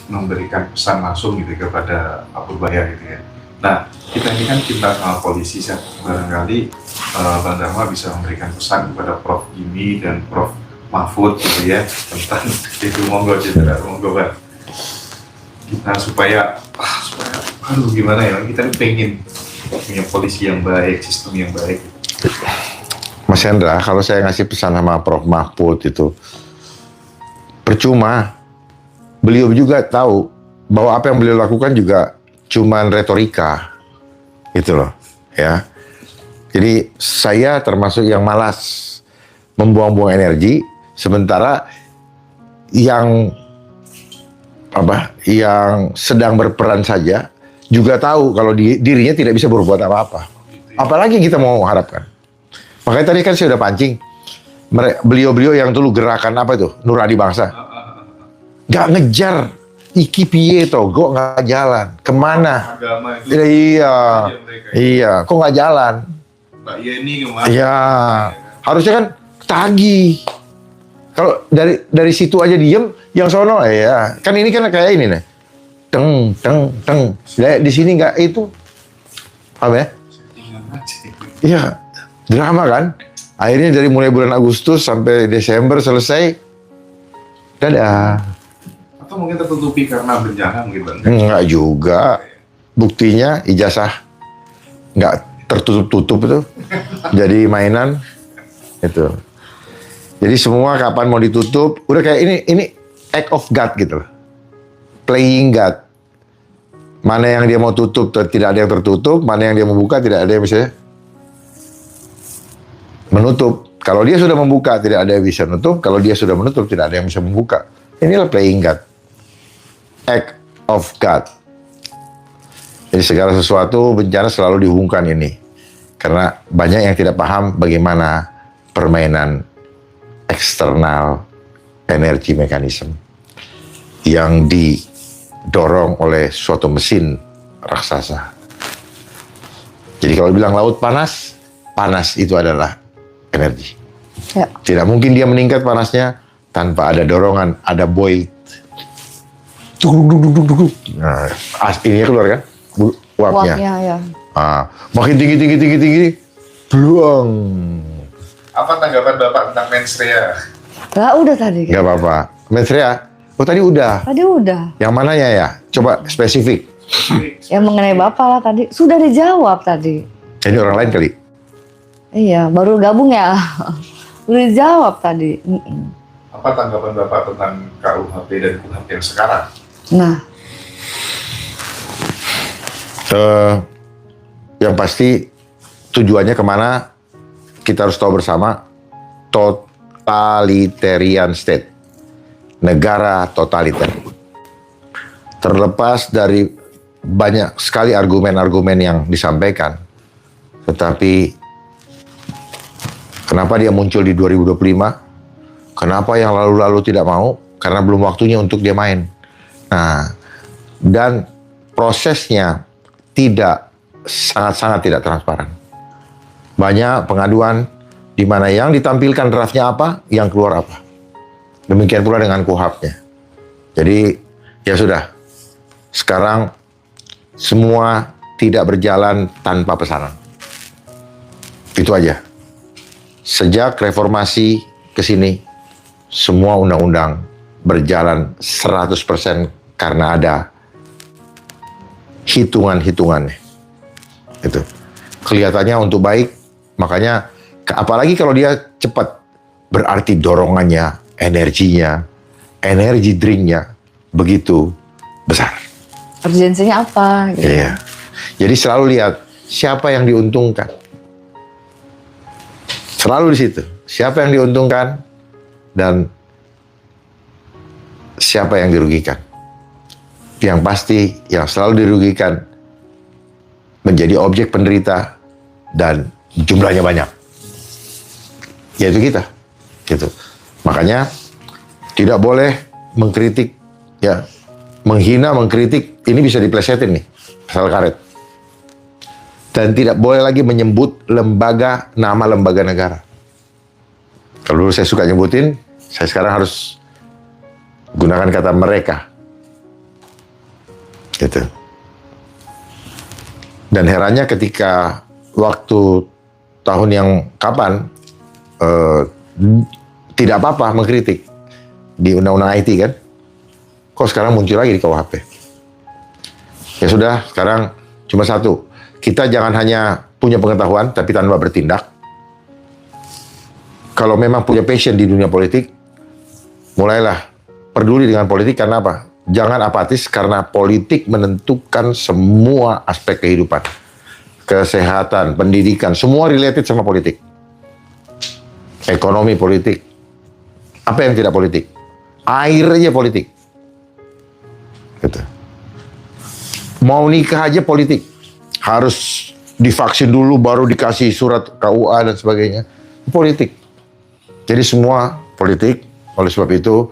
memberikan pesan langsung gitu kepada Abu Bayar gitu ya. Nah, kita ini kan cinta sama polisi, Chef. Barangkali Bang Dharma bisa memberikan pesan kepada Prof. Jimmy dan Prof. Mahfud gitu ya tentang itu, monggo Bang. Kita supaya aduh gimana ya, kita pengen punya polisi yang baik, sistem yang baik. Mas Hendra, kalau saya ngasih pesan sama Prof. Mahfud itu, percuma. Beliau juga tahu bahwa apa yang beliau lakukan juga cuman retorika, gitu loh, ya. Jadi saya termasuk yang malas membuang-buang energi, sementara yang sedang berperan saja juga tahu kalau dirinya tidak bisa berbuat apa-apa. Apalagi kita mau harapkan. Makanya tadi kan saya udah pancing. Beliau-beliau yang dulu gerakan apa itu? Nurani Bangsa. Gak ngejar. Iki piye togo gak jalan. Kemana? Agama itu iya. Kok gak jalan? Mbak Yeni kemana? Iya. Harusnya kan tagih. Kalau dari situ aja diem, yang sono ya. Kan ini kan kayak ini nih. Teng. Di sini nggak itu. Apa ya? Iya. Drama kan. Akhirnya dari mulai bulan Agustus sampai Desember selesai. Dadah. Atau mungkin tertutupi karena bencana mungkin Bang? Enggak juga. Buktinya ijazah nggak tertutup-tutup itu. Jadi mainan. Itu. Jadi semua kapan mau ditutup, udah kayak ini act of God gitu loh. Playing God. Mana yang dia mau tutup, tidak ada yang tertutup. Mana yang dia mau buka, tidak ada yang bisa menutup. Kalau dia sudah membuka, tidak ada yang bisa menutup. Kalau dia sudah menutup, tidak ada yang bisa membuka. Inilah playing God. Act of God. Jadi segala sesuatu bencana selalu dihubungkan ini. Karena banyak yang tidak paham bagaimana permainan eksternal energi mekanisme yang didorong oleh suatu mesin raksasa. Jadi kalau bilang laut panas, panas itu adalah energi. Ya. Tidak mungkin dia meningkat panasnya tanpa ada dorongan, ada void. Nah, ininya keluar kan? Uapnya. Ya. Makin tinggi, beluang. Apa tanggapan Bapak tentang mensrea? Lah udah tadi. Gak apa-apa. Mensrea? Oh tadi udah. Tadi udah. Yang mananya ya? Coba spesifik. Yang mengenai Bapak lah tadi. Sudah dijawab tadi. Ini orang lain kali? Iya, baru gabung ya. Udah dijawab tadi. Apa tanggapan Bapak tentang KUHP dan KUHP yang sekarang? Nah. Yang pasti tujuannya kemana kita harus tahu bersama. Totalitarian state. Negara totaliter. Terlepas dari banyak sekali argumen-argumen yang disampaikan. Tetapi kenapa dia muncul di 2025? Kenapa yang lalu-lalu tidak mau? Karena belum waktunya untuk dia main. Nah, dan prosesnya sangat-sangat tidak transparan. Banyak pengaduan di mana yang ditampilkan draftnya apa, yang keluar apa. Demikian pula dengan KUHP-nya. Jadi ya sudah, sekarang semua tidak berjalan tanpa pesanan. Itu aja. Sejak reformasi ke sini, semua undang-undang berjalan 100% karena ada hitungan-hitungannya. Itu. kelihatannya untuk baik, makanya apalagi kalau dia cepat, berarti dorongannya, energinya, energi drinknya begitu besar. Urgensinya apa? Gitu. Iya. Jadi selalu lihat siapa yang diuntungkan. Selalu di situ. Siapa yang diuntungkan dan siapa yang dirugikan. Yang pasti yang selalu dirugikan menjadi objek penderita dan jumlahnya banyak. Yaitu kita. Gitu. Makanya tidak boleh mengkritik, ya, menghina, mengkritik, ini bisa diplesetin nih, pasal karet. Dan tidak boleh lagi menyebut lembaga, nama lembaga negara. Kalau dulu saya suka nyebutin, saya sekarang harus gunakan kata mereka. Gitu. Dan herannya ketika waktu tahun yang kapan, tidak apa-apa mengkritik di undang-undang IT kan, kok sekarang muncul lagi di KUHP. Ya sudah, sekarang cuma satu, kita jangan hanya punya pengetahuan tapi tanpa bertindak. Kalau memang punya passion di dunia politik, mulailah peduli dengan politik. Karena apa? Jangan apatis, karena politik menentukan semua aspek kehidupan, kesehatan, pendidikan, semua related sama politik. Ekonomi politik, apa yang tidak politik? Air aja politik. Gitu. Mau nikah aja politik. Harus divaksin dulu baru dikasih surat KUA dan sebagainya. Politik. Jadi semua politik. Oleh sebab itu,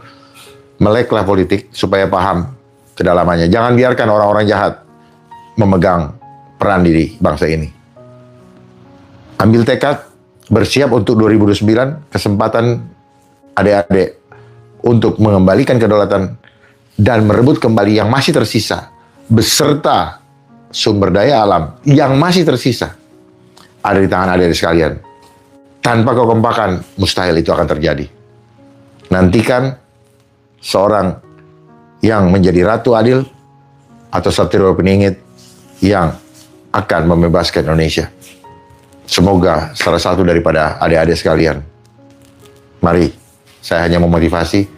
meleklah politik supaya paham kedalamannya. Jangan biarkan orang-orang jahat memegang peran di bangsa ini. Ambil tekad, bersiap untuk 2029, kesempatan adik-adik untuk mengembalikan kedaulatan dan merebut kembali yang masih tersisa beserta sumber daya alam yang masih tersisa ada di tangan adik-adik sekalian. Tanpa kekompakan, mustahil itu akan terjadi. Nantikan seorang yang menjadi ratu adil atau satrio peningit yang akan membebaskan Indonesia. Semoga salah satu daripada adik-adik sekalian. Mari, saya hanya memotivasi,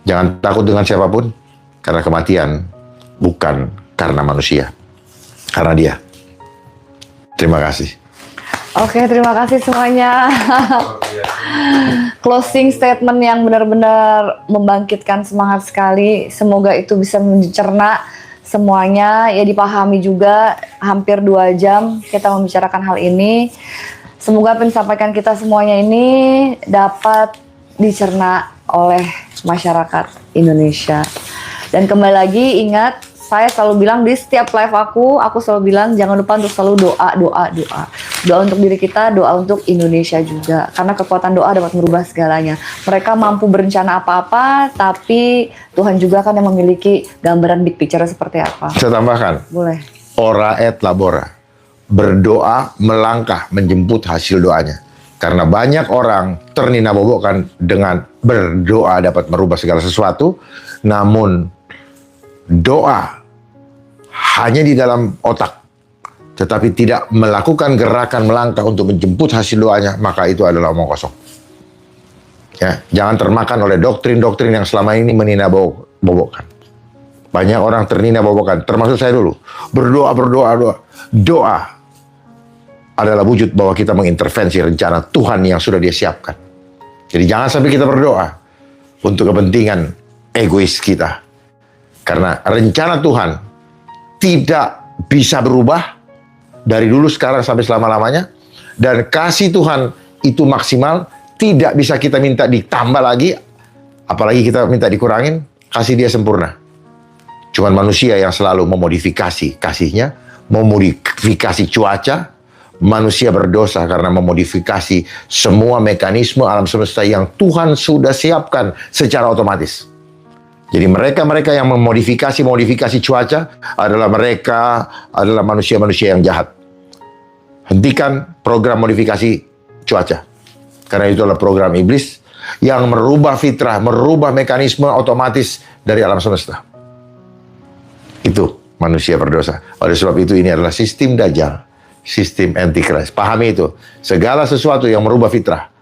jangan takut dengan siapapun, karena kematian bukan karena manusia, karena Dia. Terima kasih. Oke, terima kasih semuanya. Closing statement yang benar-benar membangkitkan semangat sekali. Semoga itu bisa mencerna semuanya, ya dipahami juga. Hampir 2 jam kita membicarakan hal ini. Semoga apa yang disampaikan kita semuanya ini dapat dicerna oleh masyarakat Indonesia. Dan kembali lagi ingat, saya selalu bilang di setiap live aku selalu bilang jangan lupa untuk selalu doa. Doa untuk diri kita, doa untuk Indonesia juga. Karena kekuatan doa dapat merubah segalanya. Mereka mampu berencana apa-apa, tapi Tuhan juga kan yang memiliki gambaran big picture seperti apa. Saya tambahkan. Boleh. Ora et labora. Berdoa, melangkah, menjemput hasil doanya. Karena banyak orang terninabobokkan dengan berdoa dapat merubah segala sesuatu, namun doa hanya di dalam otak, tetapi tidak melakukan gerakan melangkah untuk menjemput hasil doanya, maka itu adalah omong kosong. Ya, jangan termakan oleh doktrin-doktrin yang selama ini meninabobokkan. Banyak orang terninabobokkan, termasuk saya dulu. Berdoa. Doa adalah wujud bahwa kita mengintervensi rencana Tuhan yang sudah Dia siapkan. Jadi jangan sampai kita berdoa untuk kepentingan egois kita. Karena rencana Tuhan tidak bisa berubah dari dulu, sekarang, sampai selama-lamanya. Dan kasih Tuhan itu maksimal, tidak bisa kita minta ditambah lagi, apalagi kita minta dikurangin. Kasih Dia sempurna. Cuman manusia yang selalu memodifikasi kasihnya, memodifikasi cuaca. Manusia berdosa karena memodifikasi semua mekanisme alam semesta yang Tuhan sudah siapkan secara otomatis. Jadi mereka-mereka yang memodifikasi cuaca adalah manusia-manusia yang jahat. Hentikan program modifikasi cuaca. Karena itu adalah program iblis yang merubah fitrah, merubah mekanisme otomatis dari alam semesta. Itu manusia berdosa. Oleh sebab itu ini adalah sistem Dajjal sistem antikris. Pahami itu. Segala sesuatu yang merubah fitrah,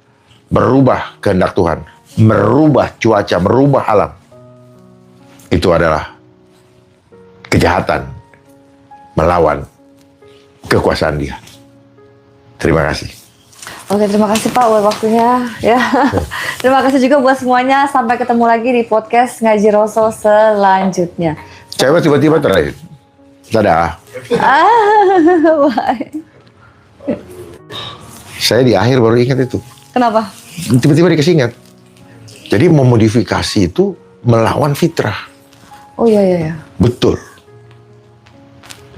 merubah kehendak Tuhan, merubah cuaca, merubah alam, itu adalah kejahatan melawan kekuasaan Dia. Terima kasih. Oke, terima kasih Pak buat waktunya ya. Terima kasih juga buat semuanya. Sampai ketemu lagi di podcast Ngaji Roso selanjutnya. Cewek tiba-tiba terakhir. Dadah. Bye. Saya di akhir baru ingat itu. Kenapa? Tiba-tiba dikasih ingat. Jadi memodifikasi itu melawan fitrah. Oh iya. Betul.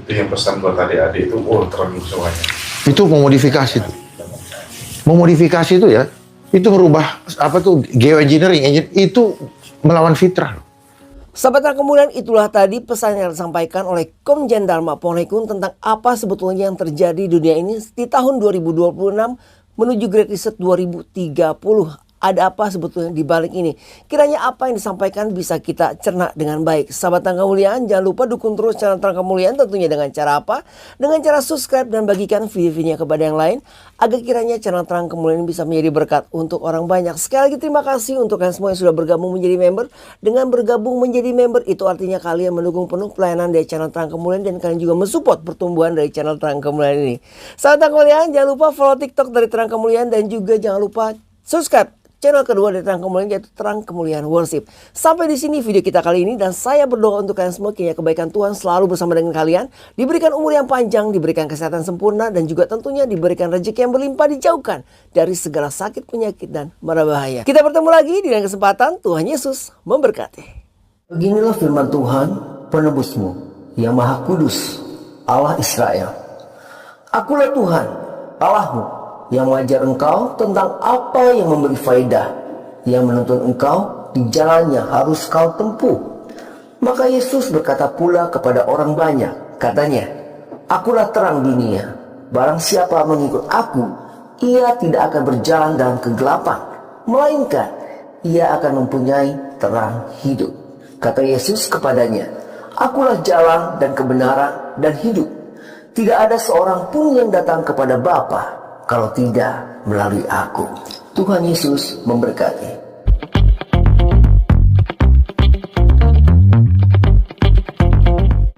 Itu yang pesan buat adik-adik itu, terang semuanya. Itu memodifikasi itu. Memodifikasi itu ya, itu merubah apa tuh geoengineering, itu melawan fitrah. Sahabat Terang Kemuliaan, itulah tadi pesan yang disampaikan oleh Komjen Dharma Ponegkun tentang apa sebetulnya yang terjadi di dunia ini di tahun 2026 menuju Great Reset 2030. Ada apa sebetulnya di balik ini? Kiranya apa yang disampaikan bisa kita cerna dengan baik. Sahabat Terang Kemuliaan, jangan lupa dukung terus channel Terang Kemuliaan, tentunya dengan cara apa? Dengan cara subscribe dan bagikan video-videonya kepada yang lain, agar kiranya channel Terang Kemuliaan bisa menjadi berkat untuk orang banyak. Sekali lagi terima kasih untuk kalian semua yang sudah bergabung menjadi member. Dengan bergabung menjadi member, itu artinya kalian mendukung penuh pelayanan dari channel Terang Kemuliaan, dan kalian juga mensupport pertumbuhan dari channel Terang Kemuliaan ini. Sahabat Terang Kemuliaan, jangan lupa follow TikTok dari Terang Kemuliaan, dan juga jangan lupa subscribe channel kedua dari Terang Kemuliaan, yaitu Terang Kemuliaan Worship. Sampai di sini video kita kali ini, dan saya berdoa untuk kalian semua kiranya kebaikan Tuhan selalu bersama dengan kalian, diberikan umur yang panjang, diberikan kesehatan sempurna, dan juga tentunya diberikan rezeki yang berlimpah, dijauhkan dari segala sakit, penyakit, dan mara bahaya. Kita bertemu lagi di lain kesempatan. Tuhan Yesus memberkati. Beginilah firman Tuhan, penebusmu yang Maha Kudus, Allah Israel. Akulah Tuhan, Allahmu, yang mengajar engkau tentang apa yang memberi faedah, yang menuntun engkau di jalan yang harus kau tempuh. Maka Yesus berkata pula kepada orang banyak, katanya, Akulah terang dunia, barang siapa mengikut aku, ia tidak akan berjalan dalam kegelapan, melainkan ia akan mempunyai terang hidup. Kata Yesus kepadanya, Akulah jalan dan kebenaran dan hidup. Tidak ada seorang pun yang datang kepada Bapa kalau tidak melalui aku. Tuhan Yesus memberkati.